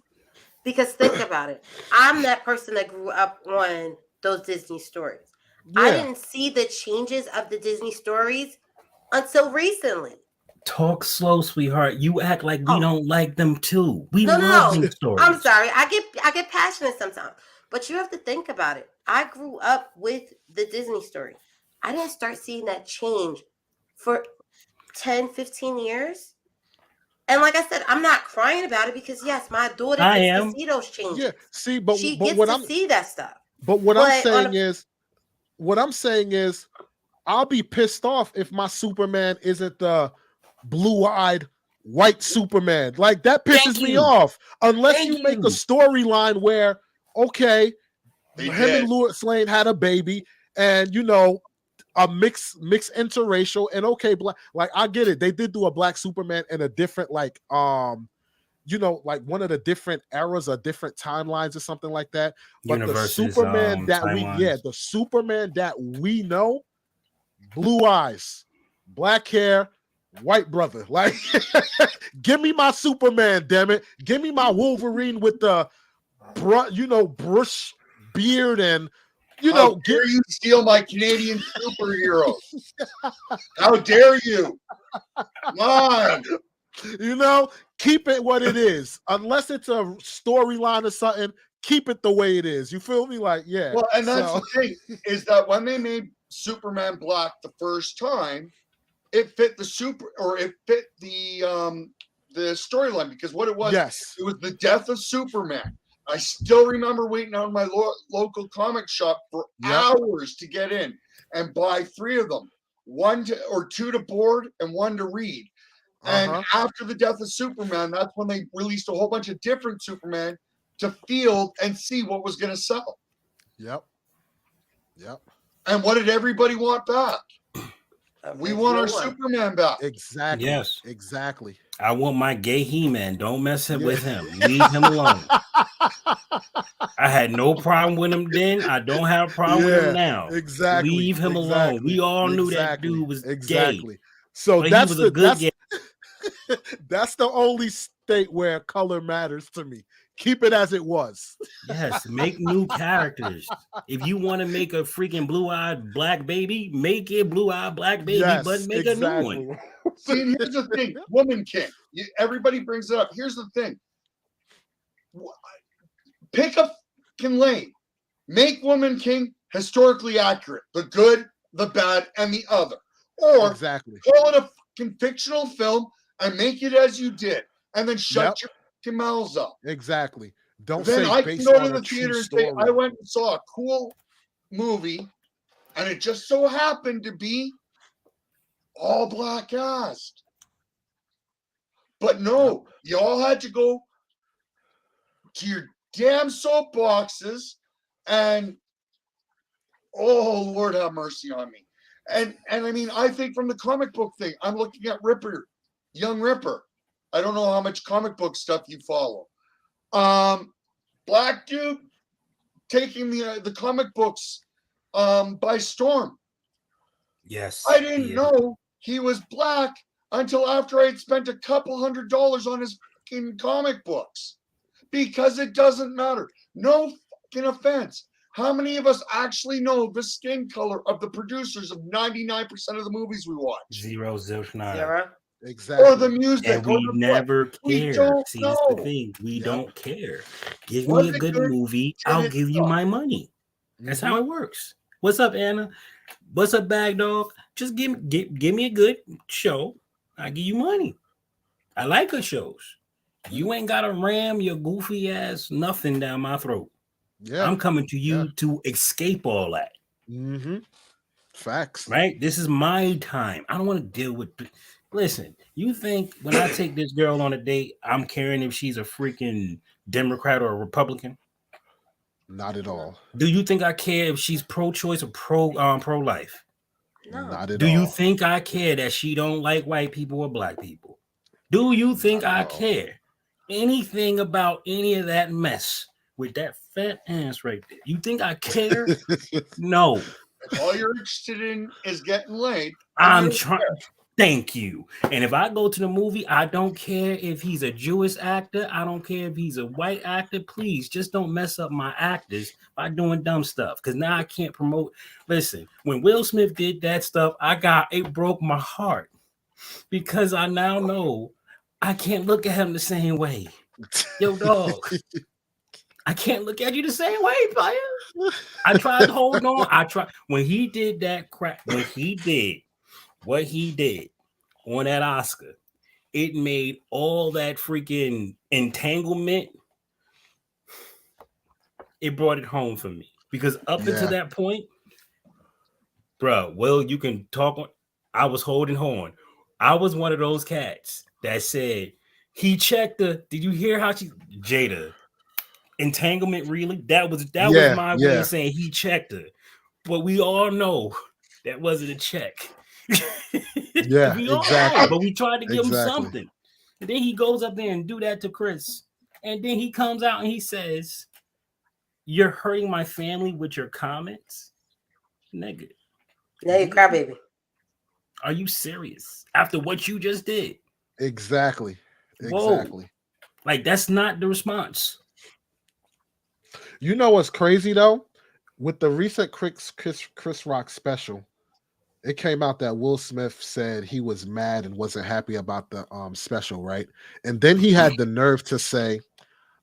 Because think about it. I'm that person that grew up on those Disney stories. I didn't see the changes of the Disney stories until recently. Talk slow, sweetheart. You act like we Oh. don't like them too. We No, love no. them stories. I'm sorry. I get passionate sometimes. But you have to think about it. I grew up with the Disney story. I didn't start seeing that change for 10, 15 years. And like I said, I'm not crying about it because yes, my daughter I gets am. to see those changes. Yeah, see, but She but gets what to I'm see that stuff. but what But I'm on saying a- is, what I'm saying is, I'll be pissed off if my Superman isn't the blue-eyed white Superman. Like that pisses Thank me you. off. Unless Thank you make a you. storyline where, okay, They him did. and Lois Lane had a baby, and you know, a mixed interracial, and okay, black. Like I get it. They did do a black Superman in a different, like, you know, like one of the different eras or different timelines or something like that. But Universes, the Superman that timelines. the Superman that we know, blue eyes, black hair, white brother. Like, give me my Superman, damn it. Give me my Wolverine with the, brush beard and, How dare you steal my Canadian superheroes? How dare you? Come on. You know, keep it what it is. Unless it's a storyline or something, keep it the way it is. You feel me? Like, yeah. Well, and that's so- the thing is that when they made Superman black the first time, it fit the storyline because what it was, yes, it was the death of Superman. I still remember waiting on my local comic shop for hours to get in and buy 3 of them, 2 to board and 1 to read. And after the death of Superman, that's when they released a whole bunch of different Superman to field and see what was going to sell. Yep. And what did everybody want back? We want our Superman back. Exactly. Yes. Exactly. I want my gay He-Man. Don't mess with him. Leave him alone. I had no problem with him then. I don't have a problem with him now. Exactly. Leave him alone. We all knew that dude was gay. So But that's he was a good gay. that's the only state where color matters to me. Keep it as it was. Yes, make new characters. If you want to make a freaking blue-eyed black baby, make it blue-eyed black baby, but make a new one. See, and here's the thing, Woman King. Everybody brings it up. Here's the thing. Pick a fucking lane. Make Woman King historically accurate. The good, the bad, and the other. Or call it a fucking fictional film and make it as you did. And then shut your fucking mouths up. Exactly. Don't then say I can based go on to the a true theater and story. say, I went and saw a cool movie, and it just so happened to be all black cast. But no, you all had to go to your damn soapboxes and oh Lord have mercy on me. And I mean, I think from the comic book thing, I'm looking at Ripper, Young Ripper. I don't know how much comic book stuff you follow. Black dude taking the comic books by storm. Yes. I didn't know he was black until after I had spent a couple $100 on his fucking comic books. Because it doesn't matter. No fucking offense. How many of us actually know the skin color of the producers of 99% of the movies we watch? Zero, zilch, nada. Exactly. Or the music. And we care. never care. Don't See, know. that's the thing. We don't care. Give Was me a it good good? movie. Did I'll it give you suck? my money. That's how it works. What's up, Anna? What's up, Bag Dog? Just give me a good show. I'll give you money. I like good shows. You ain't got to ram your goofy ass nothing down my throat. Yeah. I'm coming to you to escape all that. Mm-hmm. Facts. Right? This is my time. I don't want to deal with. Listen, you think when I take this girl on a date, I'm caring if she's a freaking Democrat or a Republican? Not at all. Do you think I care if she's pro-choice or pro-life? No. Not at Do all. you think I care that she don't like white people or black people? Do you think I care anything about any of that mess with that fat ass right there? You think I care? No. All you're interested in is getting laid. I'm trying. Thank you. And if I go to the movie, I don't care if he's a Jewish actor. I don't care if he's a white actor. Please just don't mess up my actors by doing dumb stuff. Because now I can't promote. Listen, when Will Smith did that stuff, it broke my heart. because I now know I can't look at him the same way. Yo, dog, I can't look at you the same way, player. I tried to hold on. I tried when he did that crap. When he did what he did on that Oscar, it made all that freaking entanglement. It brought it home for me because up until that point, bro, well, you can talk. I was holding on. I was one of those cats that said he checked the. Did you hear how she Jada entanglement? Really? That was my way of saying he checked her. But we all know that wasn't a check. Yeah, exactly. But we tried to give him something, and then he goes up there and do that to Chris, and then he comes out and he says, "You're hurting my family with your comments, nigga." Now you cry, baby. Are you serious? After what you just did? Exactly. Whoa. Like that's not the response. You know what's crazy though? With the recent Chris Rock special, it came out that Will Smith said he was mad and wasn't happy about the special, right? And then he had the nerve to say,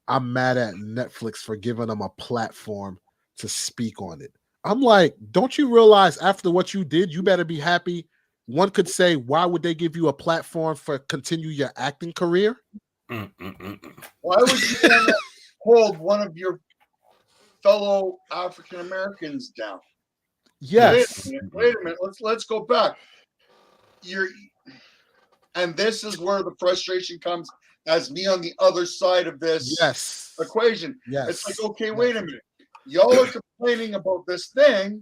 "I'm mad at Netflix for giving them a platform to speak on it." I'm like, don't you realize after what you did, you better be happy? One could say, why would they give you a platform for continue your acting career? Why would you want to hold one of your fellow African Americans down? Yes. Wait a minute. Let's go back. And this is where the frustration comes as me on the other side of this equation. Yes. It's like, okay, wait a minute. Y'all are complaining about this thing,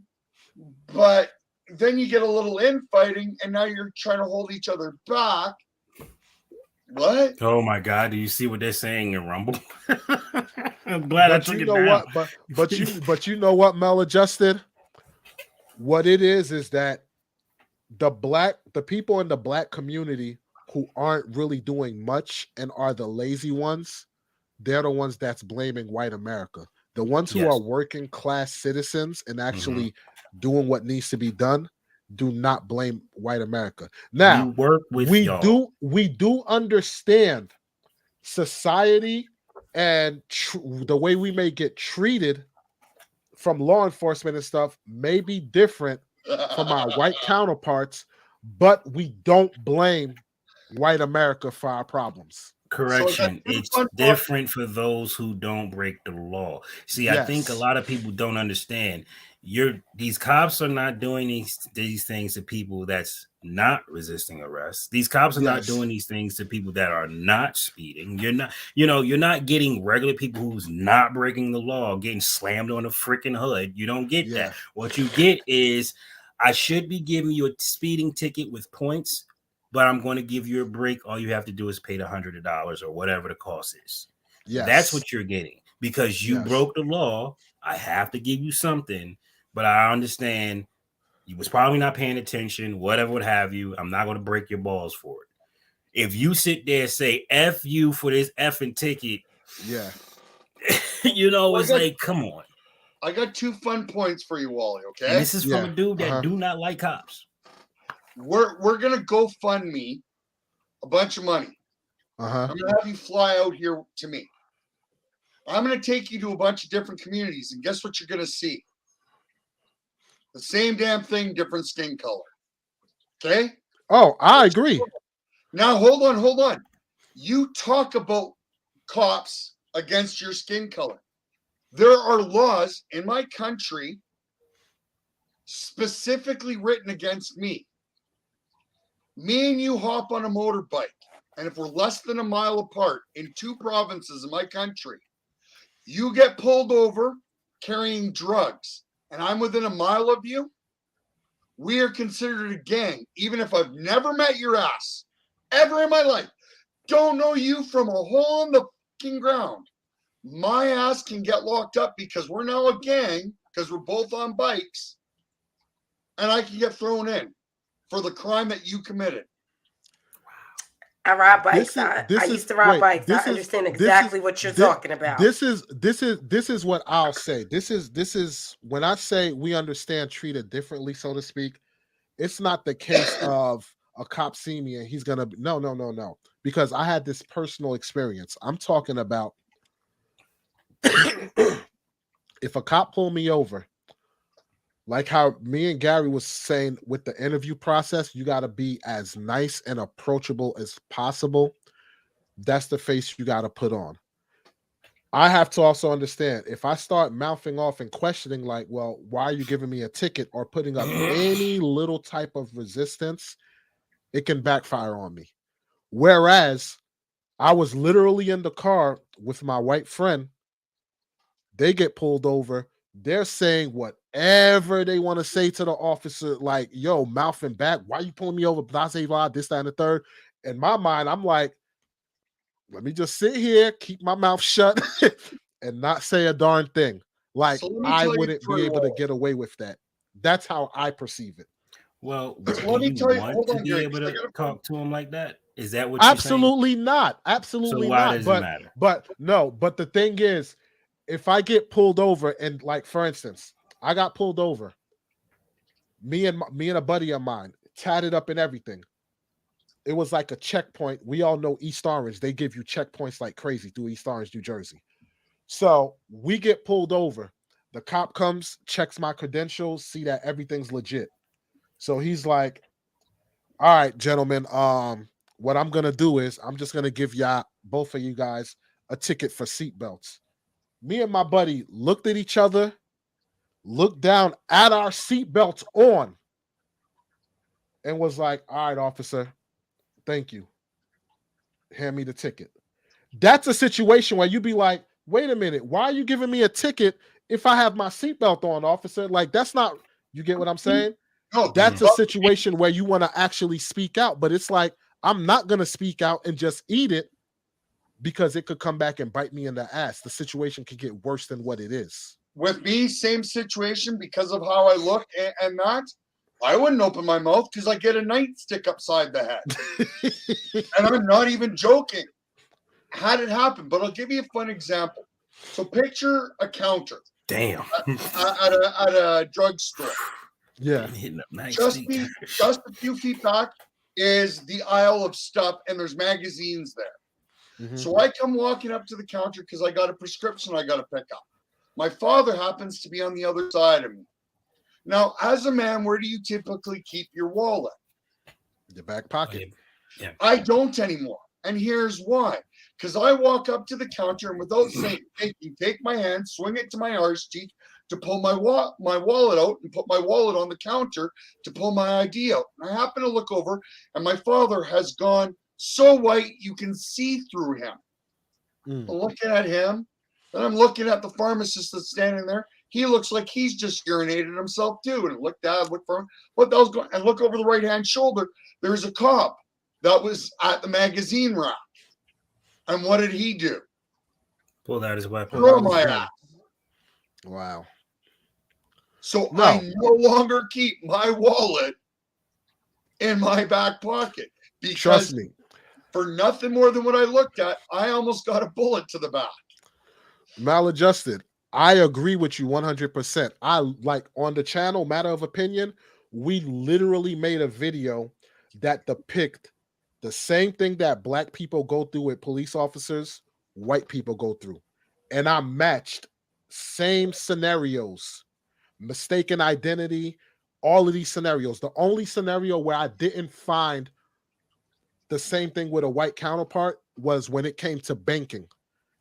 but then you get a little infighting, and now you're trying to hold each other back. What? Oh my God! Do you see what they're saying in Rumble? I'm glad I took it down. But you know what, Maladjusted? What it is that the people in the black community who aren't really doing much and are the lazy ones, they're the ones that's blaming white America. The ones who are working class citizens and actually doing what needs to be done do not blame white America. Now, you work with we do understand society and the way we may get treated from law enforcement and stuff may be different from our white counterparts, but we don't blame white America for our problems. Correction. It's different for those who don't break the law. See, I think a lot of people don't understand. These cops are not doing these things to people that's not resisting arrest. These cops are not doing these things to people that are not speeding. You're not getting regular people who's not breaking the law getting slammed on the freaking hood. You don't get that. What you get is, I should be giving you a speeding ticket with points, but I'm going to give you a break. All you have to do is pay the $100 or whatever the cost is. Yes. That's what you're getting because you broke the law. I have to give you something, but I understand you was probably not paying attention, whatever would have you. I'm not going to break your balls for it. If you sit there and say F you for this effing ticket, it's like, come on. I got 2 fun points for you, Wally, okay? And this is from a dude that do not like cops. We're gonna go fund me a bunch of money. I'm gonna have you fly out here to me. I'm gonna take you to a bunch of different communities, and guess what you're gonna see? The same damn thing, different skin color. Okay? Oh, I agree. Now hold on. You talk about cops against your skin color. There are laws in my country specifically written against me. Me and you hop on a motorbike, and if we're less than a mile apart in 2 provinces in my country, you get pulled over carrying drugs, and I'm within a mile of you, we are considered a gang, even if I've never met your ass ever in my life. Don't know you from a hole in the fucking ground. My ass can get locked up because we're now a gang, because we're both on bikes, and I can get thrown in for the crime that you committed. I ride bikes. I used to ride bikes. I understand exactly what you're talking about. This is what I'll say. This is when I say we understand treated differently, so to speak. It's not the case of a cop see me and he's gonna be no, because I had this personal experience. I'm talking about if a cop pull me over, like how me and Gary was saying with the interview process, you got to be as nice and approachable as possible. That's the face you got to put on. I have to also understand if I start mouthing off and questioning, like, well, why are you giving me a ticket, or putting up any little type of resistance, it can backfire on me. Whereas I was literally in the car with my white friend, they get pulled over. They're saying whatever they want to say to the officer, like, yo, mouthing back, why you pulling me over? Blase, blah, this, that, and the third. In my mind, I'm like, let me just sit here, keep my mouth shut, and not say a darn thing. Like, So let me I tell you, wouldn't Troy be able to Wall. get away with that. That's how I perceive it. Well, So do let me you tell you- want hold to on, be Gary, able 'cause I to gotta- talk to him like that? Is that what you're saying? Absolutely not. Absolutely So why not. does it matter? But the thing is, if I get pulled over and, like, for instance, I got pulled over, me and a buddy of mine, tatted up and everything. It was like a checkpoint. We all know East Orange. They give you checkpoints like crazy through East Orange, New Jersey. So we get pulled over. The cop comes, checks my credentials, see that everything's legit. So he's like, all right, gentlemen, what I'm gonna do is I'm just gonna give both of you guys a ticket for seatbelts. Me and my buddy looked at each other, looked down at our seatbelts on, and was like, all right, officer, thank you. Hand me the ticket. That's a situation where you'd be like, wait a minute, why are you giving me a ticket if I have my seatbelt on, officer? Like, that's not, you get what I'm saying? No, That's a situation where you want to actually speak out, but it's like, I'm not going to speak out and just eat it, because it could come back and bite me in the ass. The situation could get worse than what it is. with me, same situation, because of how I look and that, I wouldn't open my mouth because I get a nightstick upside the head. And I'm not even joking. Had it happen, but I'll give you a fun example. So picture a counter Damn. at a drugstore. Yeah. Hitting up nice Just feet. a few feet back is the aisle of stuff, and there's magazines there. Mhm. So I come walking up to the counter because I got a prescription I got to pick up. My father happens to be on the other side of me. Now, as a man, where do you typically keep your wallet? Your back pocket. Yeah. I don't anymore. And here's why. Because I walk up to the counter and without saying, take my hand, swing it to my arse cheek to pull my wallet out and put my wallet on the counter to pull my ID out. And I happen to look over and my father has gone so white you can see through him. Mm. I'm looking at him, and I'm looking at the pharmacist that's standing there. He looks like he's just urinated himself too. And look for him. What the hell's going? And look over the right hand shoulder. There's a cop that was at the magazine rack. And what did he do? Pulled out his weapon. Throw my ass. Wow. So No. I no longer keep my wallet in my back pocket because Trust me. for nothing more than what I looked at, I almost got a bullet to the back. Maladjusted. I agree with you 100%. I like on the channel Matter of Opinion, we literally made a video that depict the same thing that black people go through with police officers, white people go through. And I matched same scenarios, mistaken identity, all of these scenarios. The only scenario where I didn't find the same thing with a white counterpart was when it came to banking.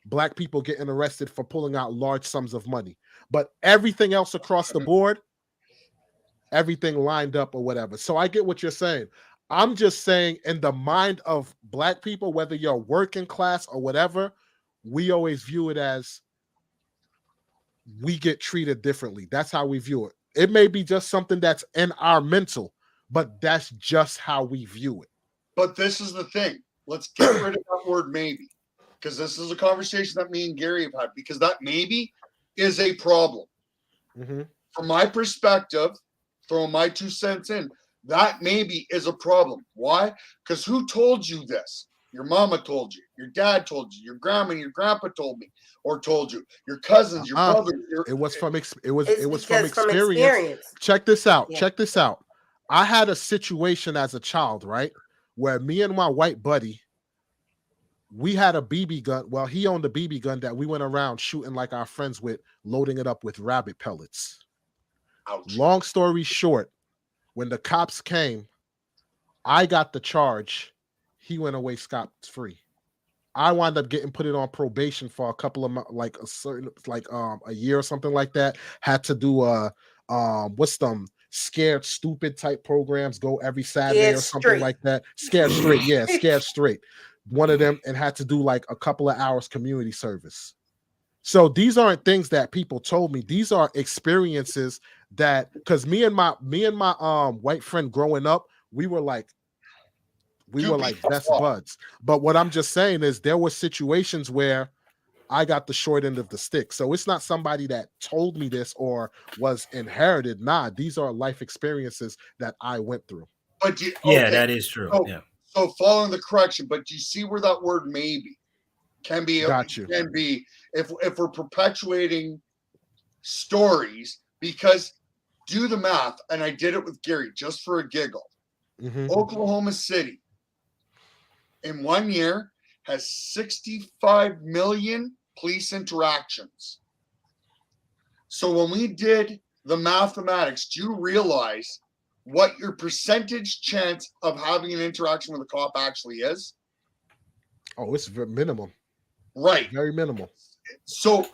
Black people getting arrested for pulling out large sums of money. But everything else across the board, everything lined up or whatever. So I get what you're saying. I'm just saying, in the mind of black people, whether you're working class or whatever, we always view it as we get treated differently. That's how we view it. It may be just something that's in our mental, but that's just how we view it. But this is the thing. Let's get rid of that word maybe. Because this is a conversation that me and Gary have had. Because that maybe is a problem. Mm-hmm. From my perspective, throwing my 2 cents in, that maybe is a problem. Why? Because who told you this? Your mama told you. Your dad told you. Your grandma and your grandpa told me or told you. Your cousins, your brothers. It was from It's from because experience. Check this out. Yeah. Check this out. I had a situation as a child, right, where me and my white buddy, we had a BB gun. Well, he owned a BB gun that we went around shooting like our friends with, loading it up with rabbit pellets. Ouch. Long story short, when the cops came, I got the charge. He went away scot-free. I wound up getting put it on probation for a couple of like a year or something like that. Had to do what's them scared stupid type programs, go every Saturday Scared or something Straight. like that. Scared straight, yeah, scared straight. One of them, and had to do like a couple of hours community service. So these aren't things that people told me. These are experiences that, because me and my white friend growing up, we were like best buds. But what I'm just saying is there were situations where I got the short end of the stick. So it's not somebody that told me this or was inherited. Nah, these are life experiences that I went through. But Yeah, that is true. So, yeah. So following the correction, but you see where that word maybe can be. Got you. Can be if we're perpetuating stories, because do the math, and I did it with Gary just for a giggle. Mhm. Oklahoma City in 1 year has 65 million police interactions. So when we did the mathematics, do you realize what your percentage chance of having an interaction with a cop actually is? Oh, it's minimum. Right. Very minimal. So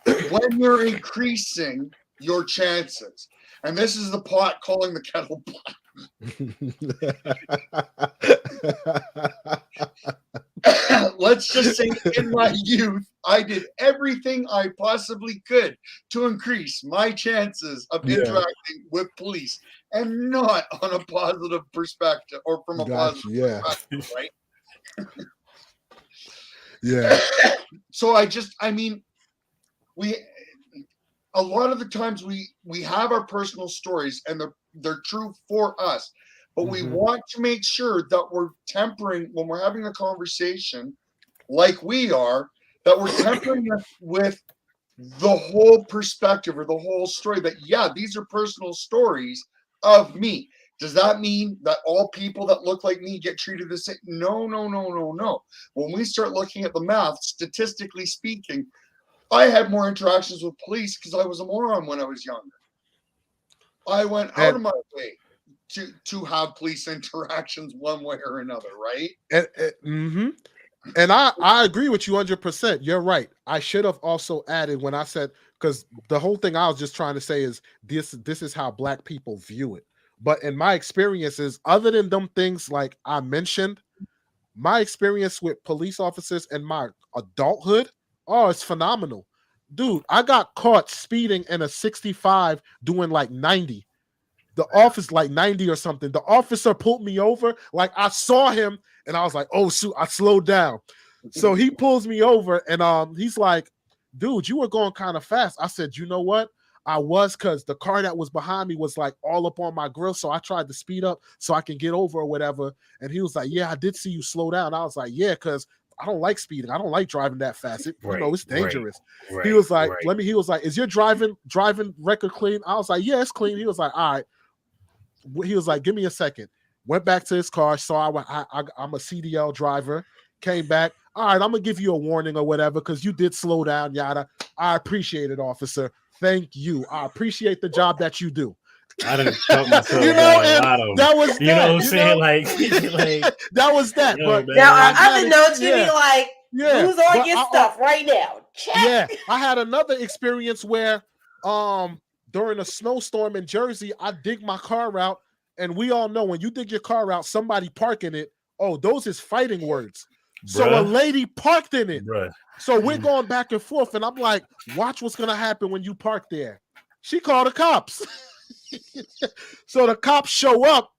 when you're increasing your chances, and this is the pot calling the kettle black. Let's just say in my youth, I did everything I possibly could to increase my chances of interacting with police, and not on a positive perspective or from a positive perspective, right? Yeah. So a lot of the times we have our personal stories and they're true for us, but we want to make sure that we're tempering when we're having a conversation like we are, that we're tempering it with the whole perspective or the whole story, that these are personal stories of me. Does that mean that all people that look like me get treated the same? No. When we start looking at the math, statistically speaking, I had more interactions with police because I was a moron when I was younger. I went out of my way to have police interactions one way or another, right? And I agree with you 100%. You're right. I should have also added when I said, because the whole thing I was just trying to say is this is how Black people view it. But in my experiences, other than them things like I mentioned, my experience with police officers and my adulthood, it's phenomenal. Dude, I got caught speeding in a 65 doing like 90. The office like 90 or something. The officer pulled me over. Like I saw him and I was like, oh shoot, I slowed down. So he pulls me over and he's like, dude, you were going kind of fast. I said, you know what? I was, because the car that was behind me was like all up on my grill. So I tried to speed up so I can get over or whatever. And he was like, yeah, I did see you slow down. I was like, yeah, because I don't like speeding. I don't like driving that fast. It's dangerous. He was like, he was like, is your driving record clean? I was like, yeah, it's clean. He was like, all right. He was like, give me a second. Went back to his car. Saw I'm a CDL driver. Came back. All right, I'm going to give you a warning or whatever because you did slow down, yada. I appreciate it, officer. Thank you. I appreciate the job that you do. I done felt myself. That was you know what I'm saying? Like that was that. But now I know you be like, lose all your stuff right now. Check. Yeah, I had another experience where during a snowstorm in Jersey, I dig my car out, and we all know when you dig your car out, somebody parking it. Oh, those is fighting words. So a lady parked in it. So we're going back and forth, and I'm like, watch what's gonna happen when you park there. She called the cops. So the cops show up,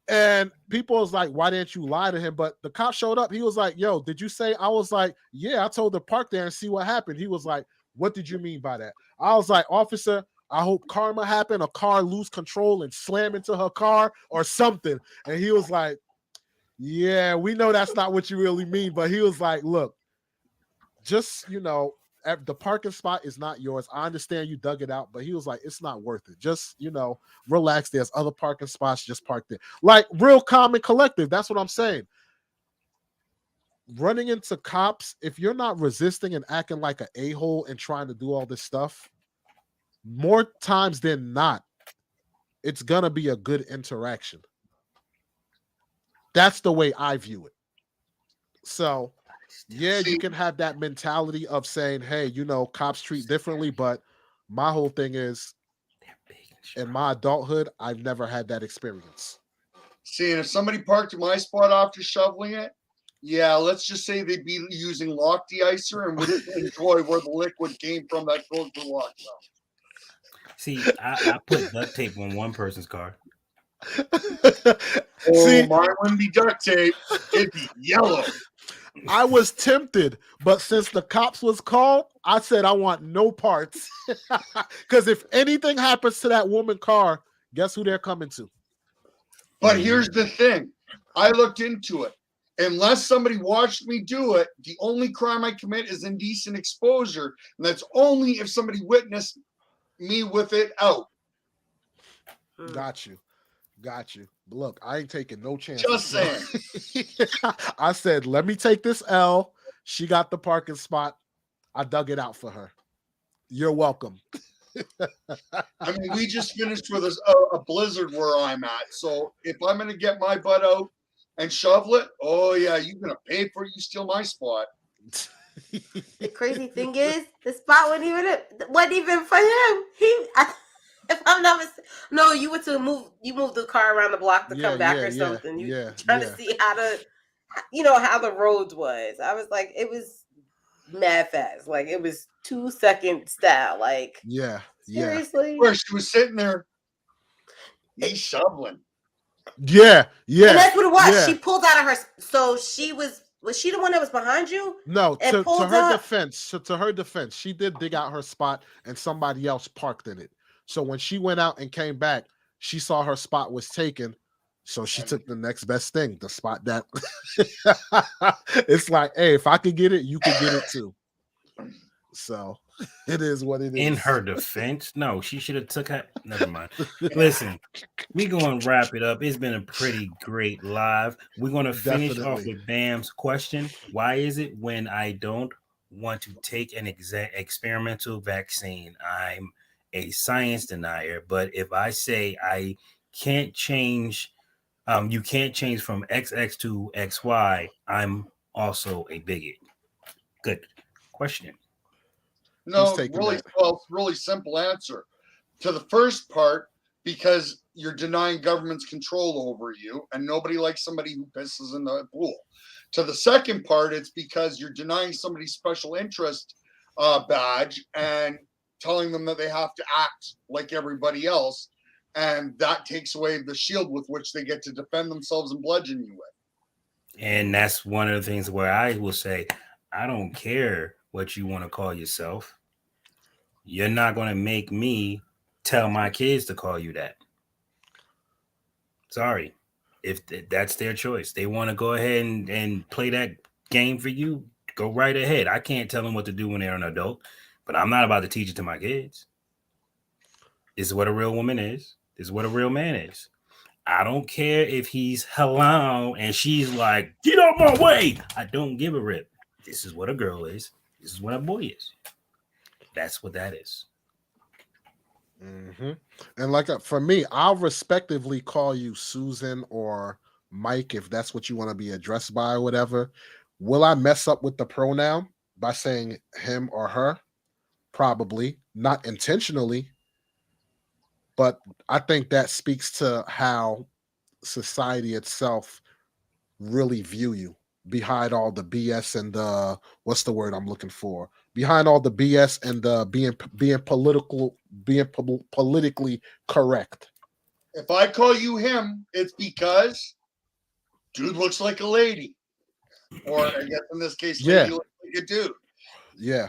and people was like, why didn't you lie to him? But the cop showed up. He was like, yo, did you say? I was like, yeah, I told her park there and see what happened. He was like, what did you mean by that? I was like, officer, I hope karma happened, a car lose control and slam into her car or something. And he was like, yeah, we know that's not what you really mean. But he was like, look, just, the parking spot is not yours. I understand you dug it out, but he was like, it's not worth it. Just, relax. There's other parking spots. Just park there. Like real calm and collective. That's what I'm saying. Running into cops, if you're not resisting and acting like an a-hole and trying to do all this stuff, more times than not, it's going to be a good interaction. That's the way I view it. So, yeah, you can have that mentality of saying, hey, cops treat differently, but my whole thing is, in my adulthood, I've never had that experience. See, and if somebody parked in my spot after shoveling it, yeah, let's just say they'd be using lock de-icer and would enjoy where the liquid came from that goes to lock. See, I put duct tape on one person's car. See, mine wouldn't be duct tape; it'd be yellow. I was tempted, but since the cops was called, I said I want no parts. Because if anything happens to that woman car, guess who they're coming to? But here's the thing: I looked into it. Unless somebody watched me do it, the only crime I commit is indecent exposure, and that's only if somebody witnessed me with it out. Got you. Look, I ain't taking no chances. Just saying. I said, let me take this L. She got the parking spot. I dug it out for her. You're welcome. I mean, we just finished with a blizzard where I'm at. So if I'm going to get my butt out and shovel it, oh, yeah, you're going to pay for it. You steal my spot. The crazy thing is, the spot wasn't even for him. If I'm not mistaken, no, you went to moved the car around the block to come back or something. You trying to see how the roads was. I was like, it was mad fast. Like it was 2-second style. Like seriously. Where she was sitting there, he's shoveling. Yeah. And that's what it was. Yeah. She pulled out of her. So she was she the one that was behind you? No, to her defense, she did dig out her spot and somebody else parked in it. So when she went out and came back, she saw her spot was taken. So she took the next best thing, the spot that it's like, hey, if I could get it, you can get it too. So it is what it is. In her defense, no, she should have took her. Never mind. Listen, we're going to wrap it up. It's been a pretty great live. We're going to finish off with Bam's question. Why is it when I don't want to take an experimental vaccine, I'm a science denier, but if I say I can't change, you can't change from XX to XY, I'm also a bigot? Good question. No, really simple answer. To the first part, because you're denying government's control over you, and nobody likes somebody who pisses in the pool. To the second part, it's because you're denying somebody's special interest badge and telling them that they have to act like everybody else, and that takes away the shield with which they get to defend themselves and bludgeon you with. And that's one of the things where I will say, I don't care what you want to call yourself. You're not going to make me tell my kids to call you that. Sorry. If that's their choice, they want to go ahead and play that game for you, go right ahead. I can't tell them what to do when they're an adult. But I'm not about to teach it to my kids. This is what a real woman is. This is what a real man is. I don't care if he's halal and she's like, get out my way. I don't give a rip. This is what a girl is. This is what a boy is. That's what that is. Mm-hmm. And for me, I'll respectively call you Susan or Mike if that's what you want to be addressed by or whatever. Will I mess up with the pronoun by saying him or her? Probably not intentionally, but I think that speaks to how society itself really view you behind all the BS and the what's the word I'm looking for? Behind all the BS and the being politically correct. If I call you him, it's because dude looks like a lady, or I guess in this case, lady looks like a dude. Yeah.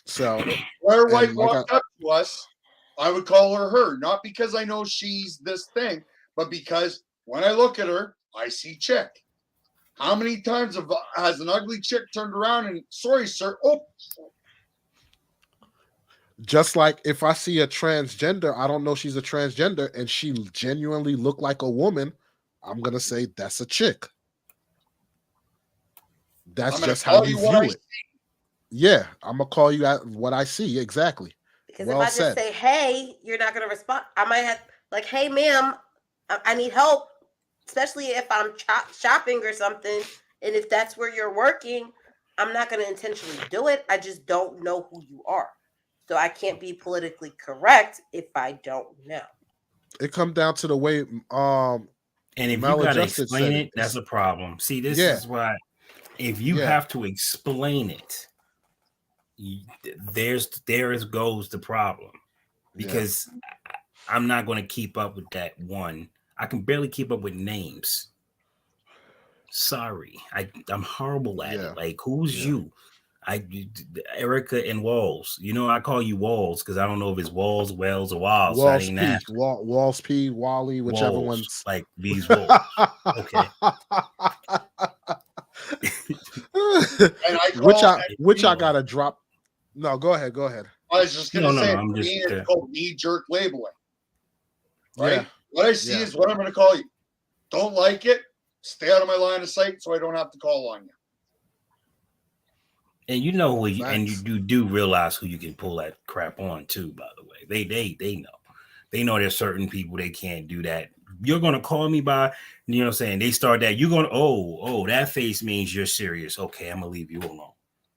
So Claire White walked up to us, I would call her, not because I know she's this thing, but because when I look at her, I see chick. How many times has an ugly chick turned around and sorry, sir? Oh, Just like if I see a transgender, I don't know she's a transgender, and she genuinely look like a woman, I'm gonna say that's a chick. That's I'm gonna just how tell you you what view I it. Yeah, I'm gonna call you at what I see exactly. Because Well if I just said. say, hey, you're not going to respond. I might have, like, hey, ma'am, I need help, especially if I'm shopping or something. And if that's where you're working, I'm not going to intentionally do it. I just don't know who you are. So I can't be politically correct if I don't know. It comes down to the way And if you gotta Maladjusted explain said it, it. that's a problem. See, this Yeah. is why if you Yeah. have to explain it, there goes the problem. Because I'm not going to keep up with that one. I can barely keep up with names. Sorry, I'm horrible at it. Like, who's you? Erica and Walls. You know, I call you Walls because I don't know if it's Walls, Wells, or Walls. So I Walls didn't P, ask. Walls P, Wally, whichever Walls, one's like these Walls. Okay. which I gotta drop. No, go ahead. Go ahead. I was just gonna say, I'm just it's called knee-jerk labeling. Right? Yeah. What I see is what I'm gonna call you. Don't like it, stay out of my line of sight so I don't have to call on you. And you know who you, and you do realize who you can pull that crap on too, by the way. They know. They know there's certain people they can't do that. You're gonna call me by, you know what I'm saying? They start that, you're gonna that face means you're serious. Okay, I'm gonna leave you alone.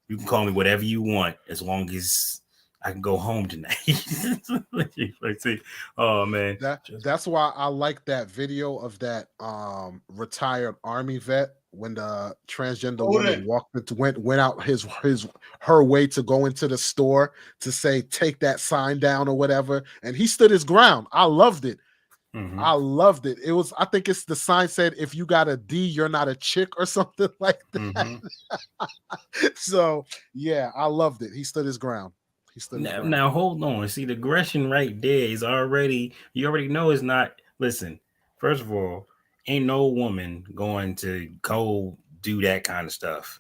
You can call me whatever you want as long as I can go home tonight. Like, see, oh man. That's why I like that video of that retired army vet when the transgender woman went out her way to go into the store to say take that sign down or whatever, and he stood his ground. I loved it. Mm-hmm. I loved it. It was, I think it's the sign said, if you got a D, you're not a chick or something like that. Mm-hmm. So yeah, I loved it. He stood his ground. Now hold on. See, the aggression right there is already, you already know it's not. Listen, first of all, ain't no woman going to go do that kind of stuff.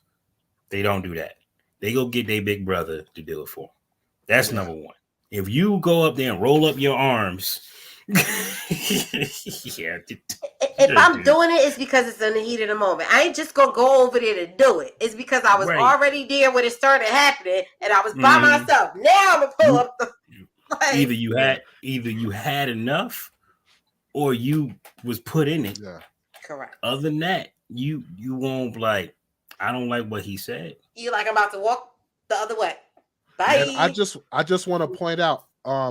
They don't do that. They go get their big brother to do it for them. That's number one. If you go up there and roll up your arms, if I'm doing it, it's because it's in the heat of the moment. I ain't just gonna go over there to do it. It's because I was already there when it started happening, and I was by myself. Now I'm gonna pull up the. Either you had enough, or you was put in it. Yeah, correct. Other than that, you won't like. I don't like what he said. You like I'm about to walk the other way. Bye. And I just want to point out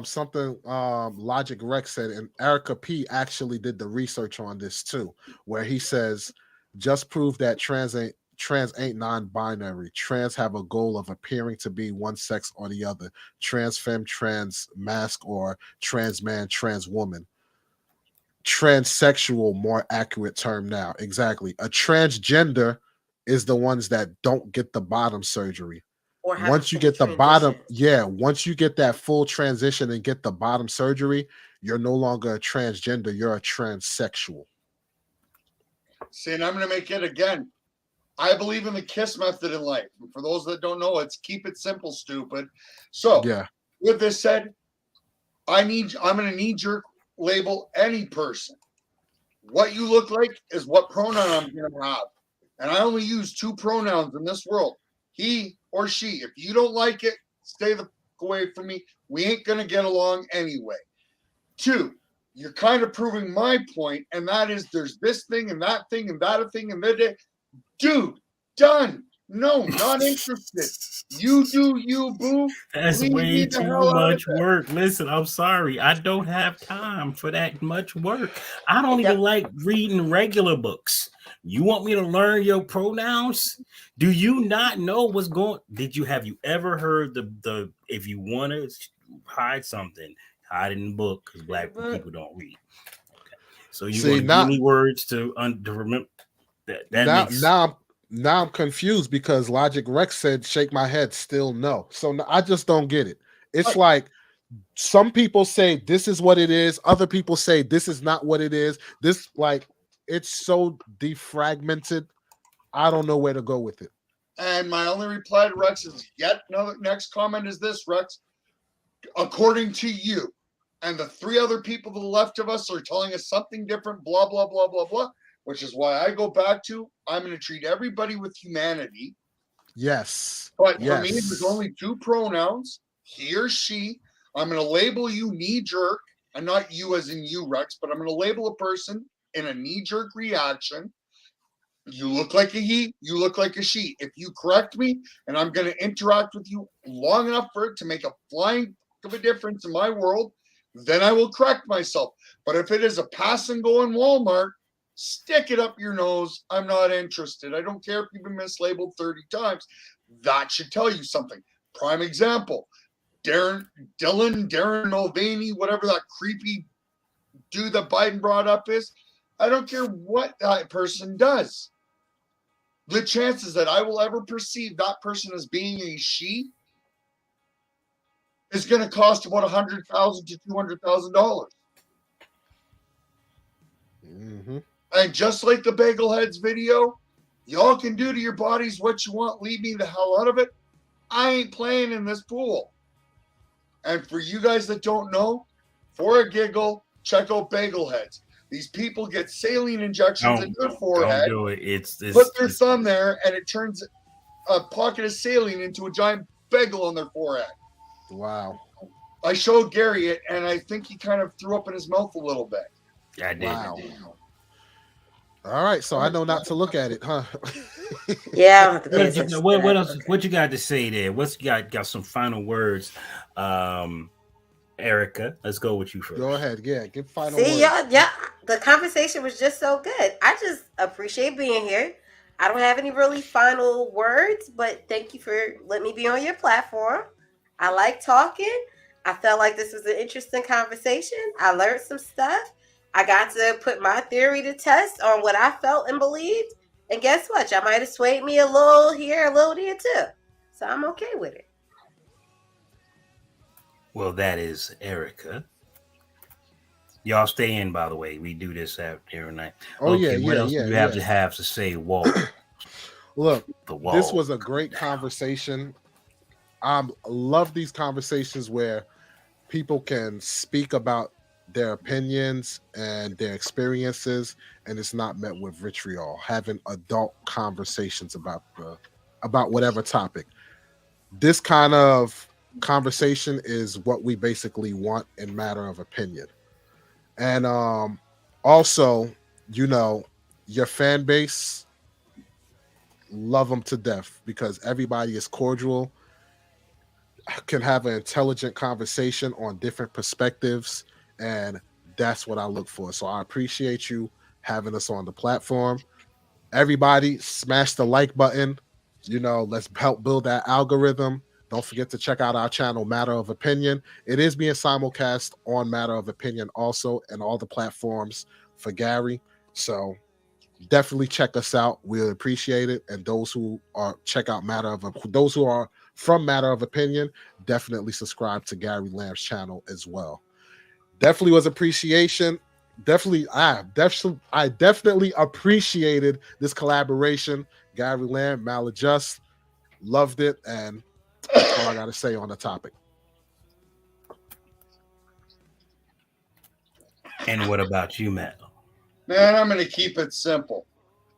something Logic Rex said, and Erica P actually did the research on this too, where he says just prove that trans ain't non-binary. Trans have a goal of appearing to be one sex or the other. Trans femme, trans mask, or trans man, trans woman. Transsexual, more accurate term now. Exactly. A transgender is the ones that don't get the bottom surgery. Once you get the bottom, once you get that full transition and get the bottom surgery, you're no longer a transgender, you're a transsexual. See, and I'm going to make it again. I believe in the KISS method in life. And for those that don't know, it's keep it simple, stupid. So, with this said, I'm going to knee-jerk label any person. What you look like is what pronoun I'm going to have. And I only use two pronouns in this world. He or she. If you don't like it, stay the away from me. We ain't going to get along anyway. 2, you're kind of proving my point, and that is there's this thing and that thing and that thing and that. Dude, done. No, not interested. You do you, boo. That's way too much work. Listen, I'm sorry. I don't have time for that much work. I don't even like reading regular books. You want me to learn your pronouns? Do you not know what's going? Have you ever heard the if you want to hide something, hide in the book because black people don't read. Okay. So you want to give me words to remember that now I'm confused because Logic Rex said shake my head, still no. So I just don't get it. It's like some people say this is what it is, other people say this is not what it is. This it's so defragmented. I don't know where to go with it. And my only reply to Rex is next comment is this, Rex. according to you, and the 3 other people to the left of us are telling us something different, blah, blah, blah, blah, blah, which is why I go back to, I'm going to treat everybody with humanity. Yes. But yes. for me, there's only 2 pronouns, he or she. I'm going to label you knee-jerk, and not you as in you, Rex, but I'm going to label a person in a knee-jerk reaction. You look like a he, you look like a she. If you correct me, and I'm going to interact with you long enough for it to make a flying of a difference in my world, then I will correct myself. But if it is a pass and go in Walmart, stick it up your nose. I'm not interested. I don't care if you've been mislabeled 30 times. That should tell you something. Prime example, Darren Mulvaney, whatever that creepy dude that Biden brought up is. I don't care what that person does. The chances that I will ever perceive that person as being a she is going to cost about $100,000 to $200,000. Mm-hmm. And just like the Bagel Heads video, y'all can do to your bodies what you want. Leave me the hell out of it. I ain't playing in this pool. And for you guys that don't know, for a giggle, check out Bagel Heads. These people get saline injections in their forehead. Don't do it. Put their thumb there, and it turns a pocket of saline into a giant bagel on their forehead. Wow. I showed Gary it, and I think he kind of threw up in his mouth a little bit. Yeah, I did. Wow. All right, so I know not to look at it, huh? Yeah. What else? What you got to say there? What's you got some final words? Erica, let's go with you first. Go ahead. Yeah, give final See, words. yeah, the conversation was just so good. I just appreciate being here. I don't have any really final words, but thank you for letting me be on your platform. I like talking. I felt like this was an interesting conversation. I learned some stuff. I got to put my theory to test on what I felt and believed. And guess what? Y'all might have swayed me a little here, a little there too. So I'm okay with it. Well, that is Erica. Y'all stay in, by the way. We do this every night. Oh, okay, yeah, what else yeah, do you have to say, Walt? Look, The wall. this was a great conversation. I love these conversations where people can speak about their opinions and their experiences, and it's not met with vitriol. Having adult conversations about whatever topic. This kind of conversation is what we basically want in matter of opinion. And also, you know, your fan base, love them to death because everybody is cordial, can have an intelligent conversation on different perspectives, and that's what I look for. So I appreciate you having us on the platform. Everybody, smash the like button. You know, let's help build that algorithm. Don't forget to check out our channel, Matter of Opinion. It is being simulcast on Matter of Opinion also, and all the platforms for Gary. So definitely check us out. We'll appreciate it. And those who are those who are from Matter of Opinion, definitely subscribe to Gary Lamb's channel as well. Definitely was appreciation. I definitely appreciated this collaboration. Gary Lamb, Maladjust, loved it, and that's all I got to say on the topic. And what about you, Matt? Man, I'm going to keep it simple.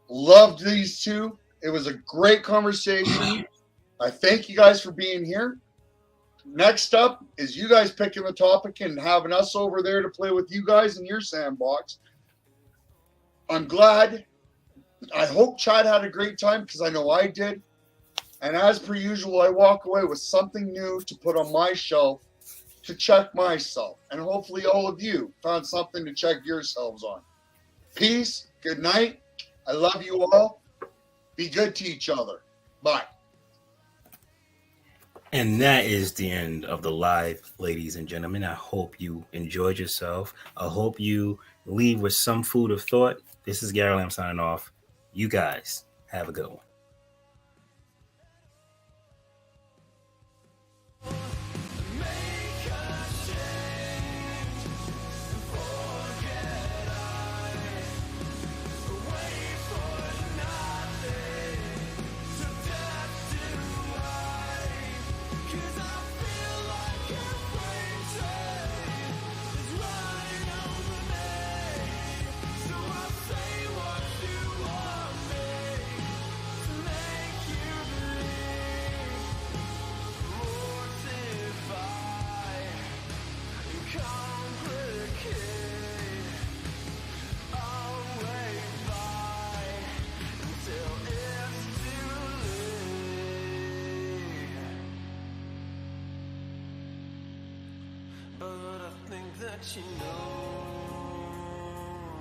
Loved these two. It was a great conversation. I thank you guys for being here. Next up is you guys picking the topic and having us over there to play with you guys in your sandbox. I'm glad. I hope Chad had a great time because I know I did. And as per usual, I walk away with something new to put on my shelf to check myself. And hopefully all of you found something to check yourselves on. Peace. Good night. I love you all. Be good to each other. Bye. And that is the end of the live, ladies and gentlemen. I hope you enjoyed yourself. I hope you leave with some food of thought. This is Gary Lamb signing off. You guys have a good one. Cause I feel like I'm free. that you know